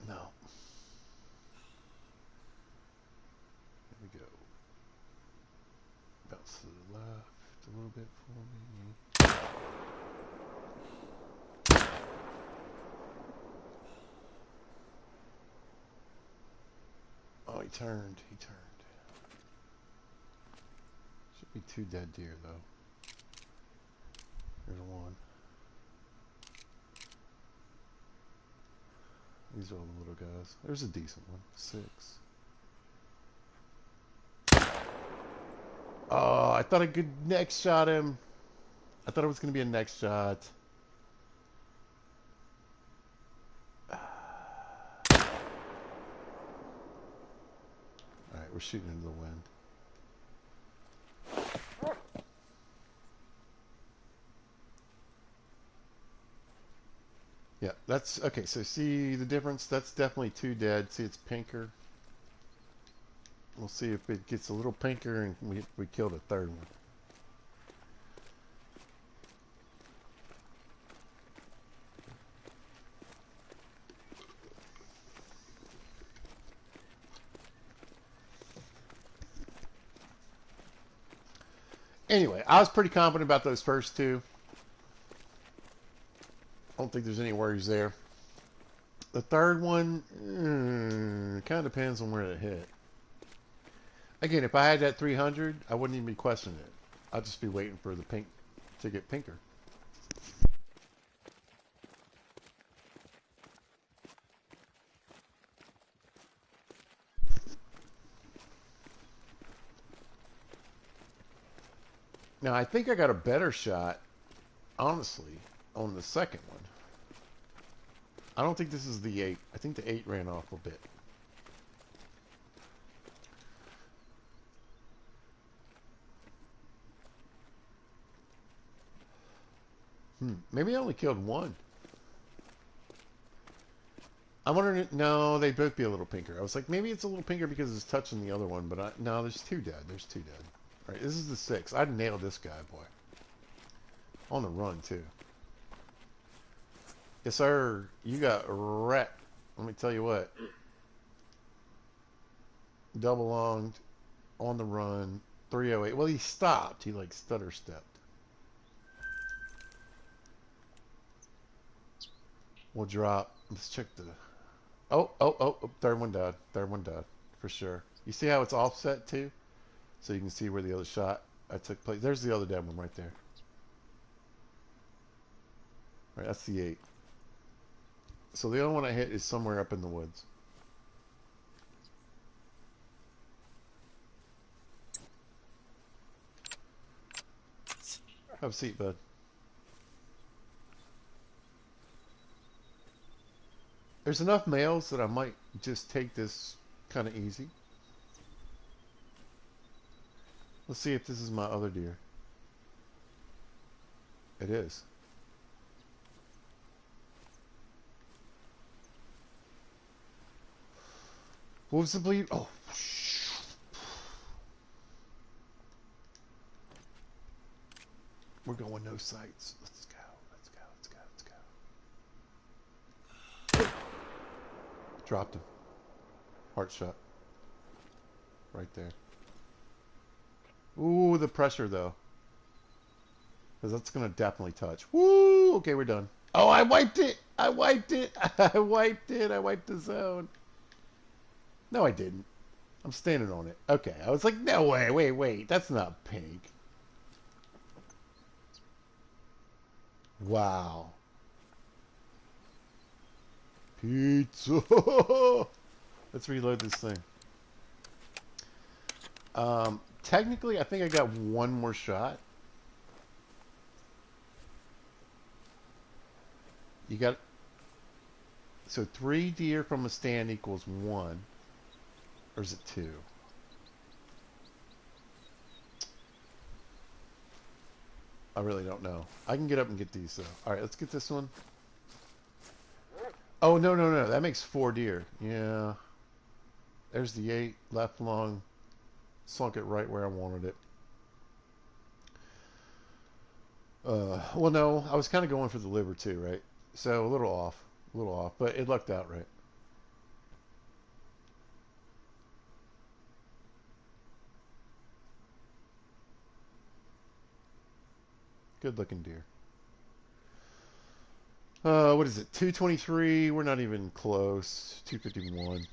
No. Here we go. Bounce to the left a little bit for me. Oh, he turned. He turned. Should be 2 dead deer, though. Here's one. These are all the little guys. There's a decent one. 6. Oh, I thought I could next shot him. I thought it was going to be a next shot. Alright, we're shooting into the wind. Yeah, that's... Okay, so see the difference? That's definitely 2 dead. See, it's pinker. We'll see if it gets a little pinker and we killed a 3rd one. Anyway, I was pretty confident about those first two. I don't think there's any worries there. The third one, kind of depends on where it hit. Again, if I had that 300, I wouldn't even be questioning it. I'd just be waiting for the pink to get pinker. Now, I think I got a better shot, honestly, on the second one. I don't think this is the 8. I think the 8 ran off a bit. Maybe I only killed one. I'm wondering, no, they'd both be a little pinker. I was like, maybe it's a little pinker because it's touching the other one, but no, there's 2 dead. There's 2 dead. All right, this is the 6. I'd nailed this guy, boy. On the run, too. Yes, sir. You got wrecked. Let me tell you what. Double longed, on the run, 308. Well, he stopped. He, like, stutter stepped. We'll drop. Let's check the... Oh, third one died. Third one died, for sure. You see how it's offset, too? So you can see where the other shot I took place. There's the other dead one right there. All right, that's the 8. So the other one I hit is somewhere up in the woods. Have a seat, bud. There's enough males that I might just take this kind of easy. Let's see if this is my other deer. It is. Wolves to bleed. Oh, we're going no sights. Let's go. Let's go. Let's go. Let's go. Dropped him. Heart shot. Right there. Ooh, the pressure though. Because that's going to definitely touch. Woo! Okay, we're done. Oh, I wiped it! I wiped it! I wiped it! I wiped the zone. No, I didn't. I'm standing on it. Okay, I was like, no way, wait. That's not pink. Wow. Pizza! Let's reload this thing. Technically, I think I got one more shot. You got... So 3 deer from a stand equals 1. Or is it 2? I really don't know. I can get up and get these, though. Alright, let's get this one. Oh, no. That makes 4 deer. Yeah. There's the 8. Left long. Sunk it right where I wanted it. Well, no. I was kind of going for the liver, too, right? So, a little off. But it lucked out right. Good looking deer. What is it? 223. We're not even close. 251.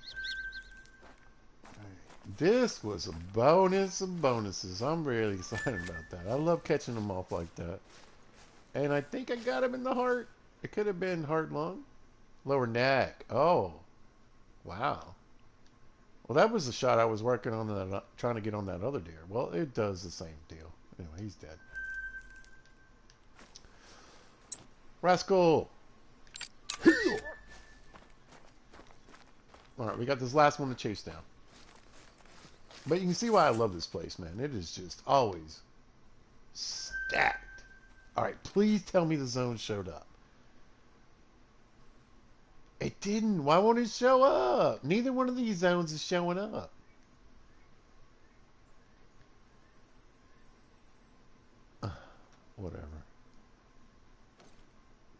This was a bonus of bonuses. I'm really excited about that. I love catching them off like that. And I think I got him in the heart. It could have been heart lung. Lower neck. Oh. Wow. Well, that was the shot I was working on, that, trying to get on that other deer. Well, it does the same deal. Anyway, he's dead. Rascal! Heal! Alright, we got this last one to chase down. But you can see why I love this place, man. It is just always stacked. Alright, please tell me the zone showed up. It didn't. Why won't it show up? Neither one of these zones is showing up. Whatever.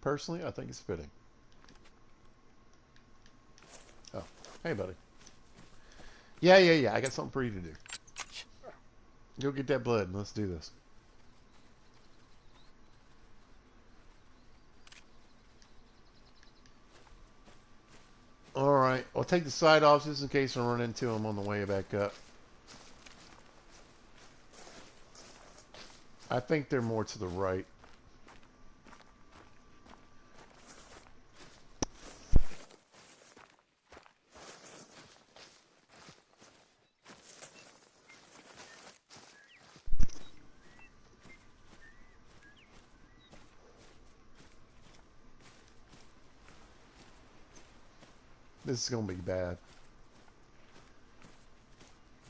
Personally, I think it's fitting. Oh, hey, buddy. Yeah. I got something for you to do. Go get that blood and let's do this. Alright, I'll take the side off just in case I run into them on the way back up. I think they're more to the right. This is going to be bad.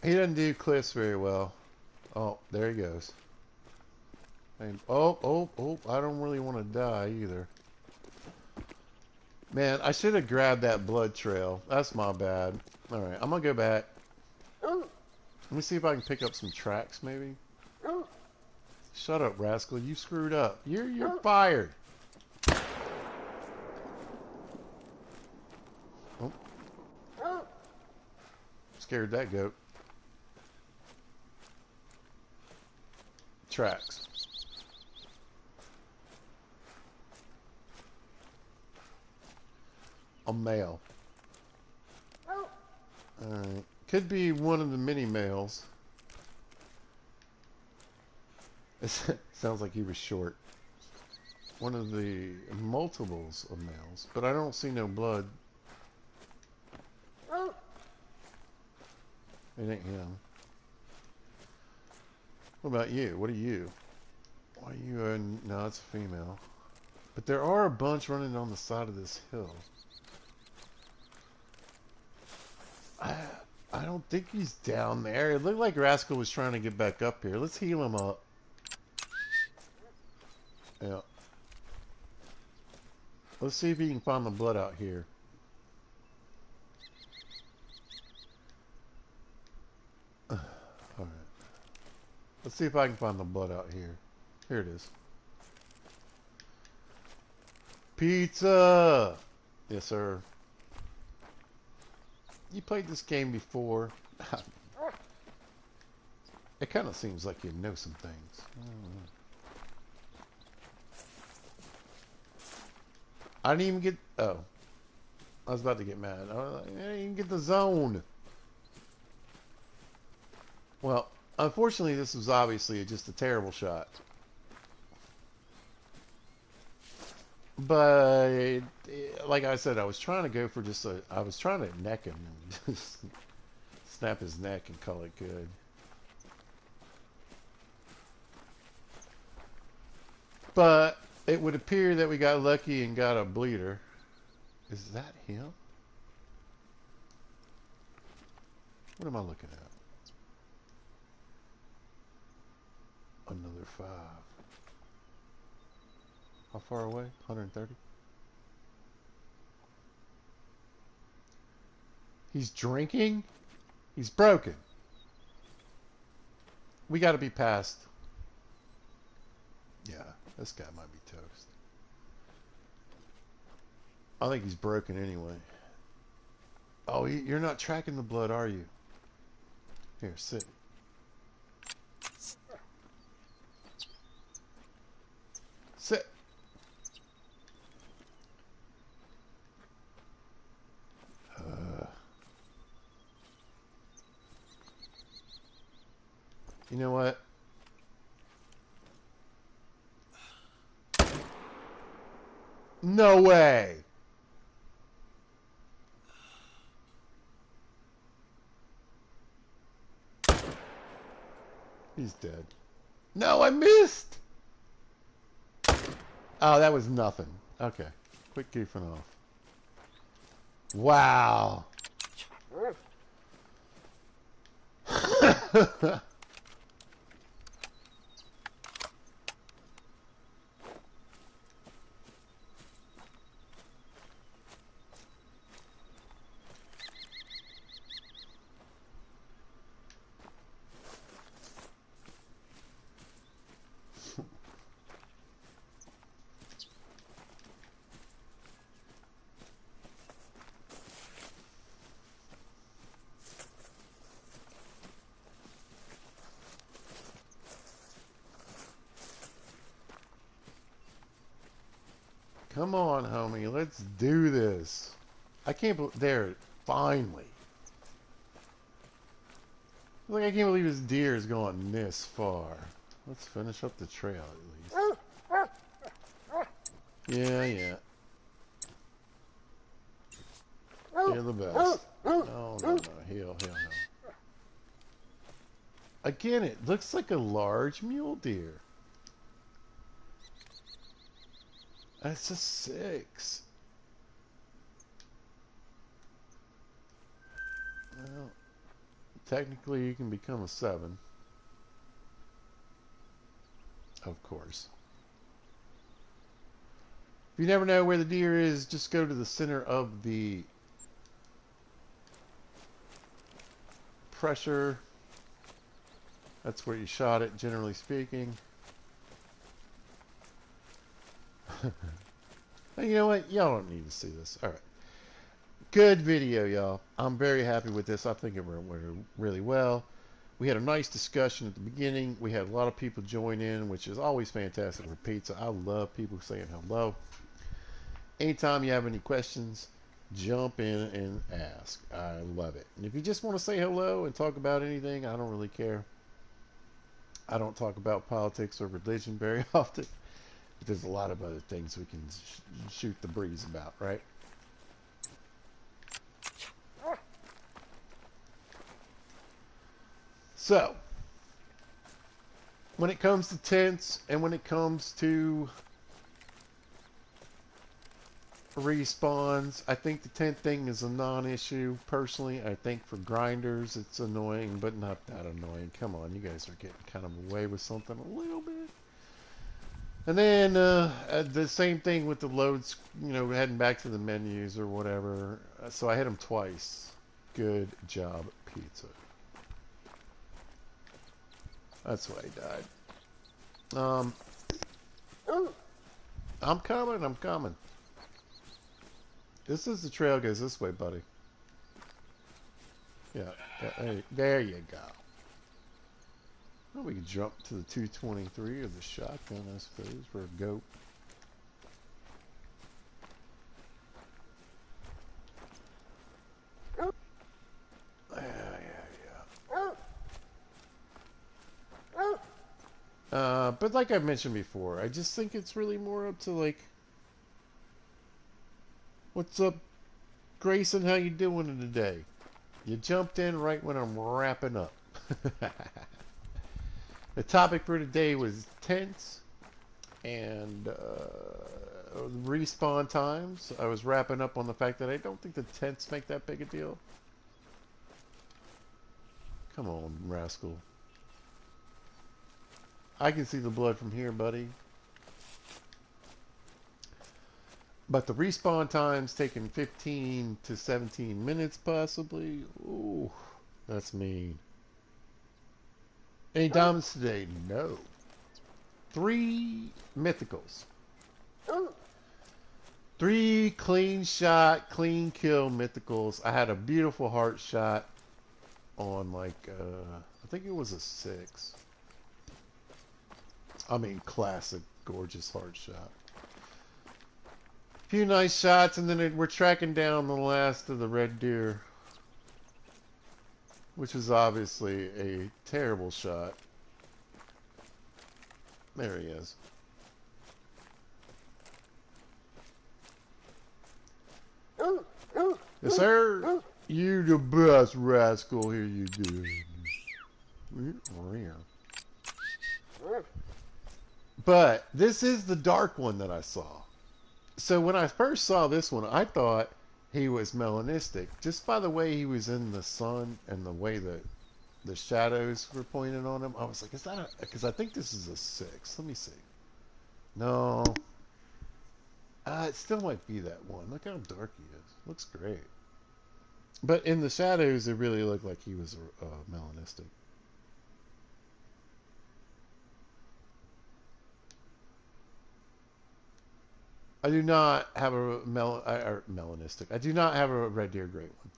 He doesn't do cliffs very well. Oh, there he goes. And, oh, I don't really want to die either. Man, I should have grabbed that blood trail. That's my bad. Alright, I'm going to go back. Let me see if I can pick up some tracks, maybe. Shut up, rascal. You screwed up. You're fired. Oh. Scared that goat. Tracks. A male. Alright. Could be one of the mini males. It sounds like he was short. One of the multiples of males. But I don't see no blood. It ain't him. What about you? What are you? Why are you no, it's a female. But there are a bunch running on the side of this hill. I don't think he's down there. It looked like Rascal was trying to get back up here. Let's heal him up. Yeah. Let's see if he can find the blood out here. Alright. Let's see if I can find the blood out here. Here it is. Pizza! Yes, sir. You played this game before. It kind of seems like you know some things. I didn't even get... Oh. I was about to get mad. I didn't even get the zone. Well, unfortunately, this was obviously just a terrible shot. But, like I said, I was trying to go for just a... I was trying to neck him and just snap his neck and call it good. But it would appear that we got lucky and got a bleeder. Is that him? What am I looking at? Another 5. How far away? 130? He's drinking? He's broken. We got to be past. Yeah, this guy might be toast. I think he's broken anyway. Oh, you're not tracking the blood, are you? Here, sit. Sit. You know what? No way. He's dead. No, I missed. Oh, that was nothing. Okay. Quick goofing off. Wow. Come on, homie. Let's do this. I can't believe... There. Finally. Like, I can't believe this deer has gone this far. Let's finish up the trail at least. Yeah, yeah. You're the best. No, no, no. Heal, heal, no. Again, it looks like a large mule deer. That's a 6. Well, technically you can become a 7. Of course. If you never know where the deer is, just go to the center of the pressure. That's where you shot it, generally speaking. You know what? Y'all don't need to see this. All right. Good video, y'all. I'm very happy with this. I think it went really well. We had a nice discussion at the beginning. We had a lot of people join in, which is always fantastic for pizza. I love people saying hello. Anytime you have any questions, jump in and ask. I love it. And if you just want to say hello and talk about anything, I don't really care. I don't talk about politics or religion very often. But there's a lot of other things we can shoot the breeze about, right? So, when it comes to tents and when it comes to respawns, I think the tent thing is a non-issue. Personally, I think for grinders it's annoying, but not that annoying. Come on, you guys are getting kind of away with something a little bit. And then the same thing with the loads, you know, heading back to the menus or whatever. So I hit them twice. Good job, pizza. That's why he died. I'm coming, I'm coming. This is the trail goes this way, buddy. Yeah, hey, there you go. Well, we can jump to the 223 or the shotgun, I suppose, for a goat. But like I mentioned before, I just think it's really more up to like, what's up, Grayson? How you doing today? You jumped in right when I'm wrapping up. The topic for today was tents and respawn times. I was wrapping up on the fact that I don't think the tents make that big a deal. Come on, rascal. I can see the blood from here, buddy. But the respawn time's taking 15 to 17 minutes, possibly. Ooh, that's mean. Any diamonds today? No. 3 mythicals. 3 clean shot, clean kill mythicals. I had a beautiful heart shot on like, I think it was a 6. I mean, classic, gorgeous heart shot. A few nice shots, and then we're tracking down the last of the red deer, which is obviously a terrible shot. There he is. Yes, sir. You the best rascal. Here you do. But this is the dark one that I saw. So when I first saw this one, I thought he was melanistic. Just by the way he was in the sun and the way that the shadows were pointed on him, I was like, is that a... Because I think this is a 6. Let me see. No. It still might be that one. Look how dark he is. Looks great. But in the shadows, it really looked like he was melanistic. I do not have a melanistic. I do not have a red deer great one.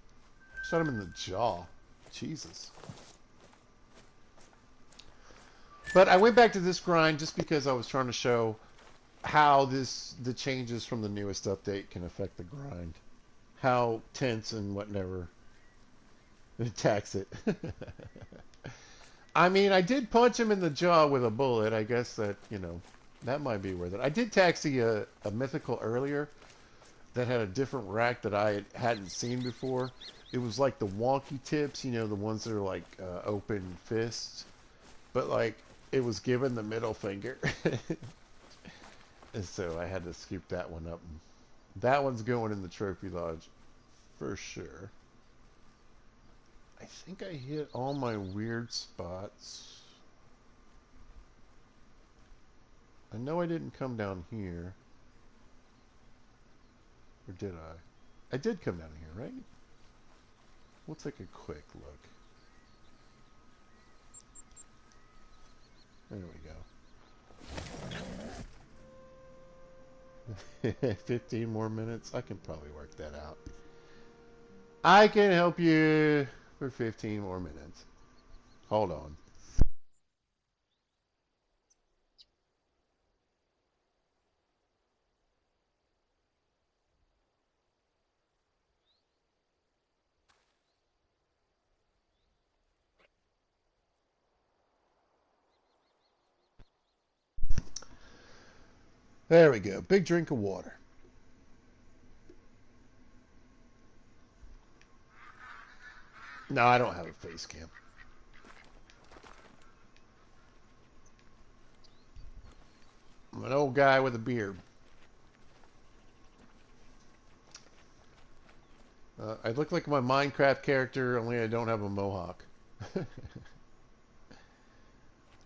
Shot him in the jaw. Jesus. But I went back to this grind just because I was trying to show how the changes from the newest update can affect the grind. how tense and whatever attacks it. I mean, I did punch him in the jaw with a bullet. I guess that, that might be worth it. I did taxi a mythical earlier that had a different rack that I hadn't seen before. It was like the wonky tips, the ones that are like open fists. But like, it was given the middle finger. And so I had to scoop that one up. That one's going in the trophy lodge for sure. I think I hit all my weird spots. I know I didn't come down here. Or did I? I did come down here, right? We'll take a quick look. There we go. 15 more minutes. I can probably work that out. I can help you for 15 more minutes. Hold on. There we go. Big drink of water. No, I don't have a face cam. I'm an old guy with a beard. I look like my Minecraft character, only I don't have a mohawk.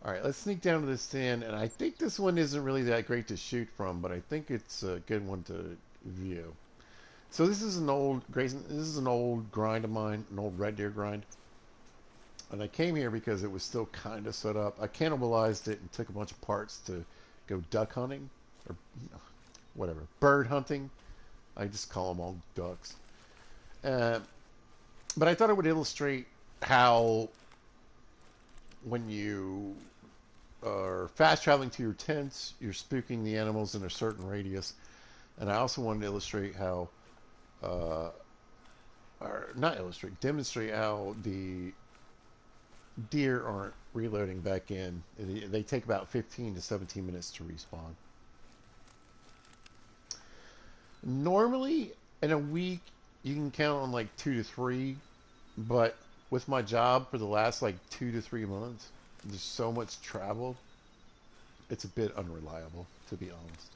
Alright, let's sneak down to this stand, and I think this one isn't really that great to shoot from, but I think it's a good one to view. So this is an old, Grayson, this is an old grind of mine, an old Red Deer grind. And I came here because it was still kind of set up. I cannibalized it and took a bunch of parts to go duck hunting, or whatever, bird hunting. I just call them all ducks. But I thought it would illustrate how when you are fast traveling to your tents, you're spooking the animals in a certain radius. And I also wanted to illustrate how, or not illustrate, demonstrate how the deer aren't reloading back in. They take about 15 to 17 minutes to respawn. Normally, in a week, you can count on like 2 to 3, but with my job for the last like 2 to 3 months, there's so much travel, it's a bit unreliable, to be honest.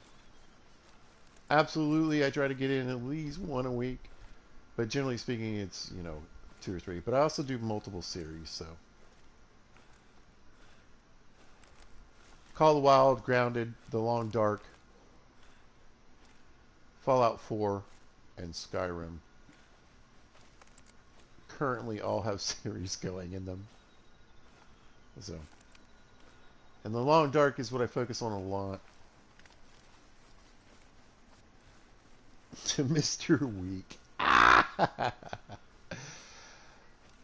Absolutely, I try to get in at least one a week, but generally speaking, it's, 2 or 3. But I also do multiple series, so. Call of the Wild, Grounded, The Long Dark, Fallout 4, and Skyrim currently all have series going in them. So, and The Long Dark is what I focus on a lot. To Mr. Week.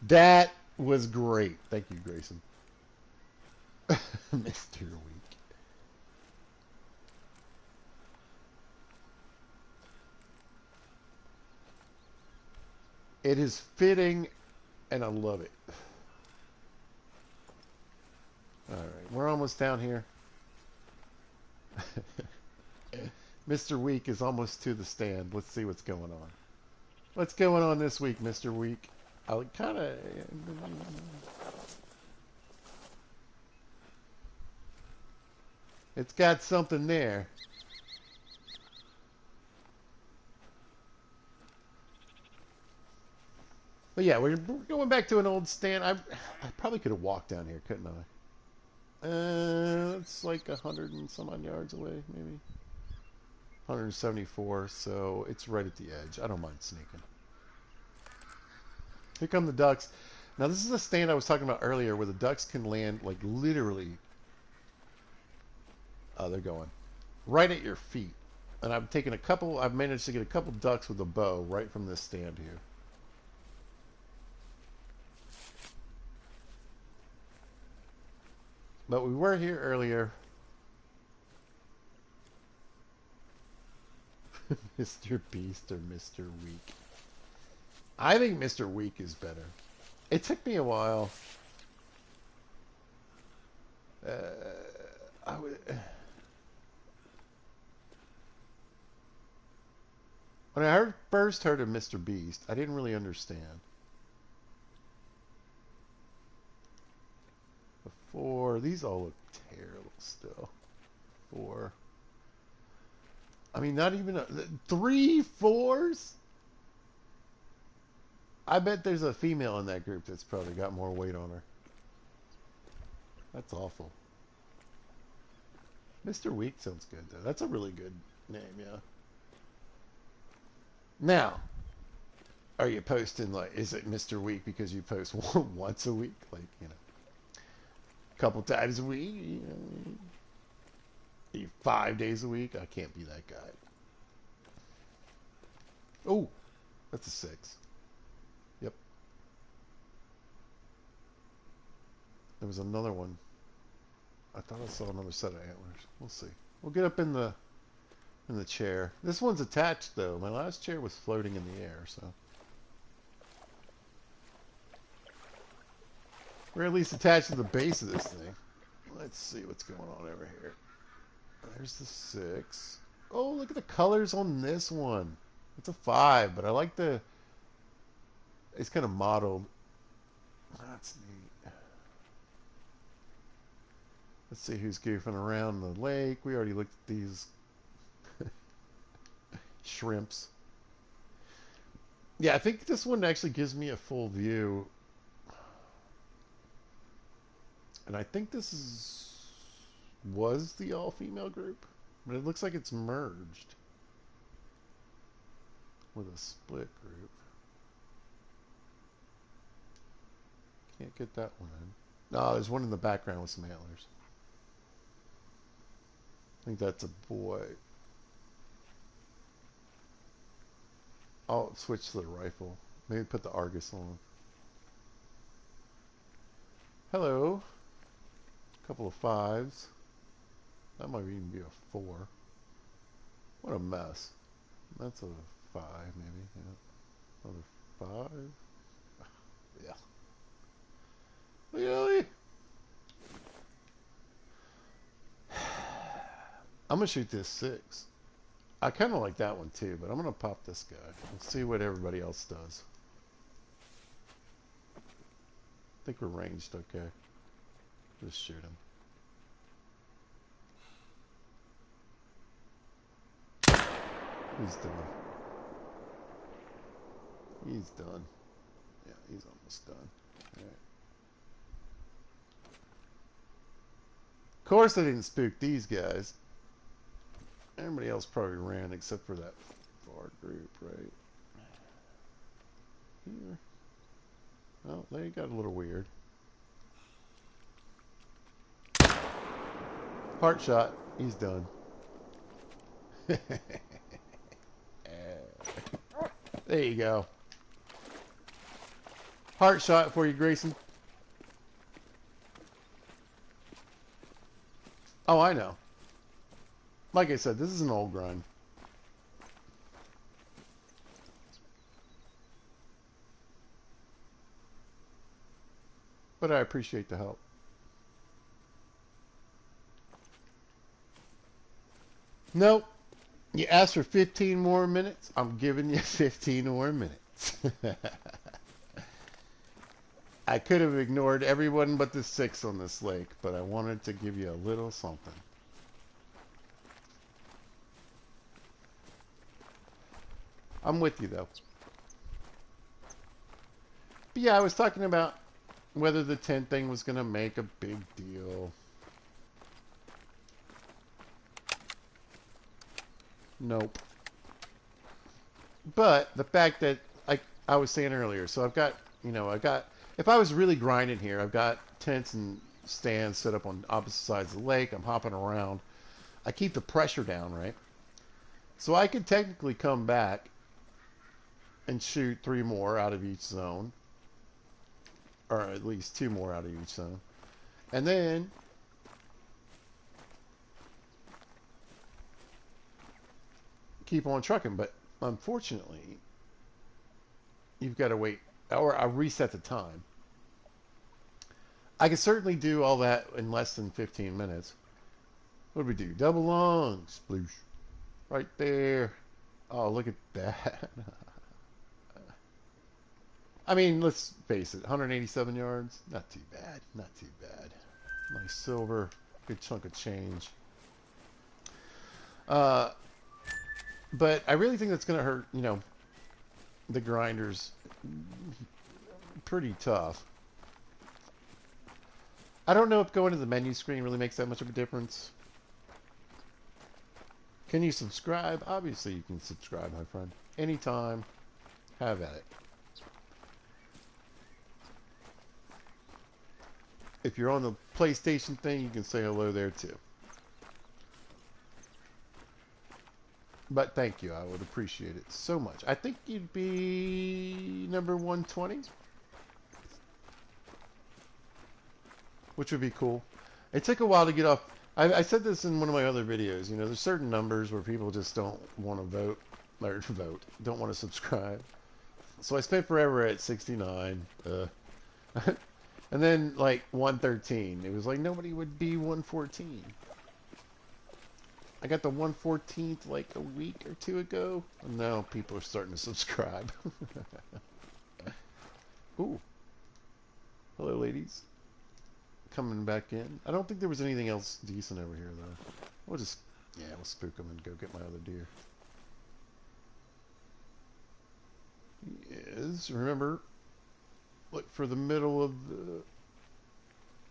That was great. Thank you, Grayson. Mr. Week. It is fitting, and I love it. Alright, we're almost down here. Mr. Week is almost to the stand. Let's see what's going on. What's going on this week, Mr. Week? I kind of... It's got something there. But yeah, we're going back to an old stand. I probably could have walked down here, couldn't I? It's like 100 and some odd yards away, maybe. 174, so it's right at the edge. I don't mind sneaking. Here come the ducks. Now this is a stand I was talking about earlier where the ducks can land like literally. Oh, they're going right at your feet. And I've managed to get a couple ducks with a bow right from this stand here. But we were here earlier. Mr. Beast or Mr. Week. I think Mr. Weak is better. It took me a while. Uh, I would. When I first heard of Mr. Beast, I didn't really understand. Before, these all look terrible still. 4. I mean, not even 3 4s. I bet there's a female in that group that's probably got more weight on her. That's awful. Mr. Weak sounds good though. That's a really good name, yeah. Now, are you posting like? Is it Mr. Weak because you post once a week, like a couple times a week? 5 days a week? I can't be that guy. Oh, that's a 6. Yep. There was another one. I thought I saw another set of antlers. We'll see. We'll get up in the chair. This one's attached though. My last chair was floating in the air, so we're at least attached to the base of this thing. Let's see what's going on over here. There's the 6. Oh, look at the colors on this one. It's a 5, but I like the. It's kind of modeled. That's neat. Let's see who's goofing around the lake. We already looked at these shrimps. Yeah, I think this one actually gives me a full view. And I think this was the all-female group. But it looks like it's merged with a split group. Can't get that one in. No, there's one in the background with some antlers. I think that's a boy. I'll switch to the rifle. Maybe put the Argus on. Hello. Couple of 5s. That might even be a 4. What a mess. That's a 5, maybe. Yeah. Another 5. Yeah. Really? I'm going to shoot this 6. I kind of like that one too, but I'm going to pop this guy. Let's see what everybody else does. I think we're ranged okay. Just shoot him. He's done. He's done. Yeah, he's almost done. All right. Of course I didn't spook these guys. Everybody else probably ran except for that far group, right? Here. Oh, they got a little weird. Heart shot. He's done. There you go. Heart shot for you, Grayson. Oh, I know. Like I said, this is an old grind. But I appreciate the help. Nope. You asked for 15 more minutes. I'm giving you 15 more minutes. I could have ignored everyone but the 6 on this lake, but I wanted to give you a little something. I'm with you, though. But yeah, I was talking about whether the tent thing was going to make a big deal. Nope. But the fact that, like I was saying earlier, so I've got, if I was really grinding here, I've got tents and stands set up on opposite sides of the lake. I'm hopping around. I keep the pressure down, right? So I could technically come back and shoot 3 more out of each zone. Or at least 2 more out of each zone. And then keep on trucking. But unfortunately, you've got to wait, or I'll reset the time. I can certainly do all that in less than 15 minutes. What do we do? Double long, sploosh, right there. Oh, look at that. I mean, let's face it, 187 yards, not too bad, not too bad. Nice silver, good chunk of change. Uh, but I really think that's going to hurt, you know, the grinders pretty tough. I don't know if going to the menu screen really makes that much of a difference. Can you subscribe? Obviously you can subscribe, my friend. Anytime. Have at it. If you're on the PlayStation thing, you can say hello there too. But thank you. I would appreciate it so much. I think you'd be number 120, which would be cool. It took a while to get off. I said this in one of my other videos. You know, there's certain numbers where people just don't want to vote, or vote, don't want to subscribe. So I spent forever at 69. And then, like, 113. It was like nobody would be 114. I got the 114th like a week or two ago, and now people are starting to subscribe. Ooh. Hello, ladies. Coming back in. I don't think there was anything else decent over here, though. We'll just, yeah, we'll spook them and go get my other deer. He is, remember, look for the middle of the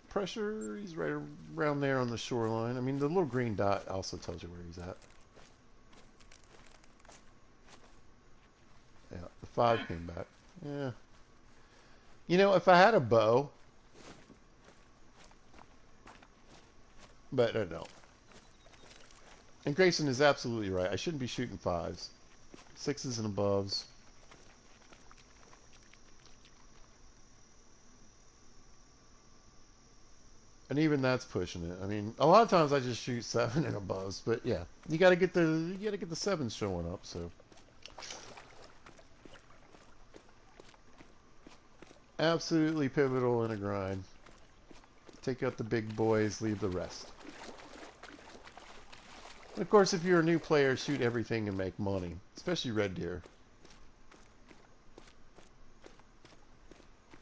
pressure. He's right around there on the shoreline. I mean, the little green dot also tells you where he's at. Yeah, the 5 came back. Yeah. You know, if I had a bow, but I don't. And Grayson is absolutely right. I shouldn't be shooting 5s. 6s and aboves. And even that's pushing it. I mean, a lot of times I just shoot 7 and above, but yeah, you gotta get the 7s showing up. So absolutely pivotal in a grind. Take out the big boys, leave the rest. And of course, if you're a new player, shoot everything and make money, especially red deer.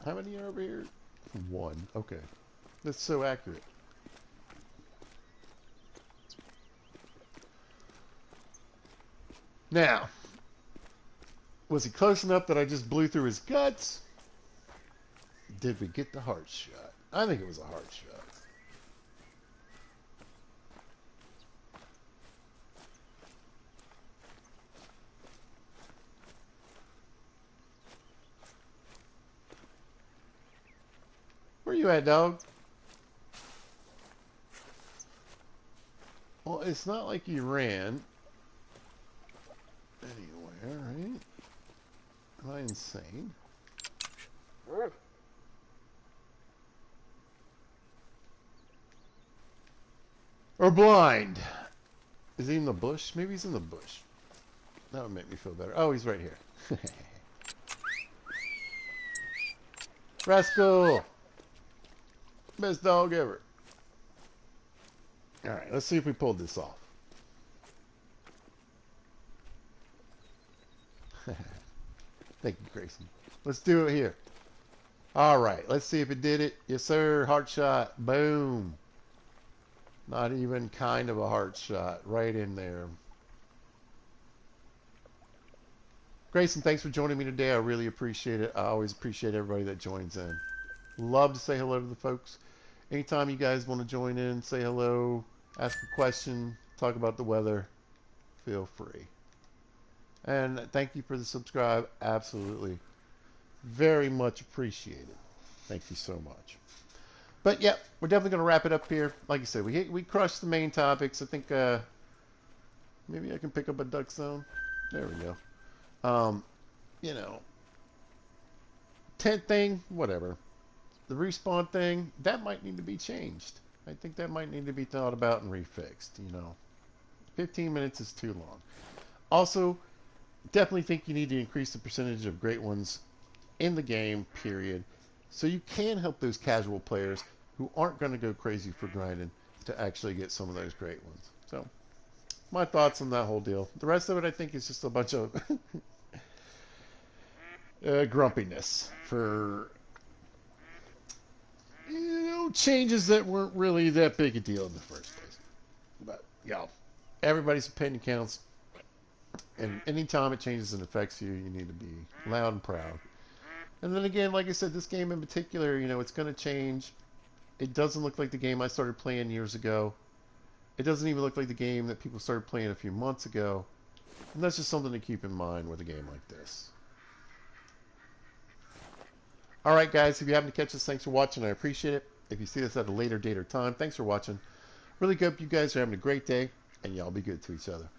How many are over here? 1. Okay. That's so accurate. Now, was he close enough that I just blew through his guts? Did we get the heart shot? I think it was a heart shot. Where you at, dog? Well, it's not like you ran anywhere, right? Am I insane? Or blind? Is he in the bush? Maybe he's in the bush. That would make me feel better. Oh, he's right here. Rascal! Best dog ever. Alright, let's see if we pulled this off. Thank you, Grayson. Let's do it here. Alright, let's see if it did it. Yes, sir. Heart shot. Boom. Not even kind of a heart shot. Right in there. Grayson, thanks for joining me today. I really appreciate it. I always appreciate everybody that joins in. Love to say hello to the folks. Anytime you guys want to join in, say hello, ask a question, talk about the weather, feel free. And thank you for the subscribe. Absolutely. Very much appreciated. Thank you so much. But yeah, we're definitely going to wrap it up here. Like I said, we crushed the main topics. I think maybe I can pick up a duck zone. There we go. You know, tent thing, whatever. The respawn thing, that might need to be changed. I think that might need to be thought about and refixed, you know. 15 minutes is too long. Also, definitely think you need to increase the percentage of great ones in the game, period. So you can help those casual players who aren't going to go crazy for grinding to actually get some of those great ones. So my thoughts on that whole deal. The rest of it, I think, is just a bunch of grumpiness for changes that weren't really that big a deal in the first place. But everybody's opinion counts, and anytime it changes and affects you, you need to be loud and proud. And then again, like I said, this game in particular, it's going to change. It doesn't look like the game I started playing years ago. It doesn't even look like the game that people started playing a few months ago. And that's just something to keep in mind with a game like this. Alright guys, if you happen to catch this, thanks for watching. I appreciate it. If you see this at a later date or time, thanks for watching. Really hope you guys are having a great day, and y'all be good to each other.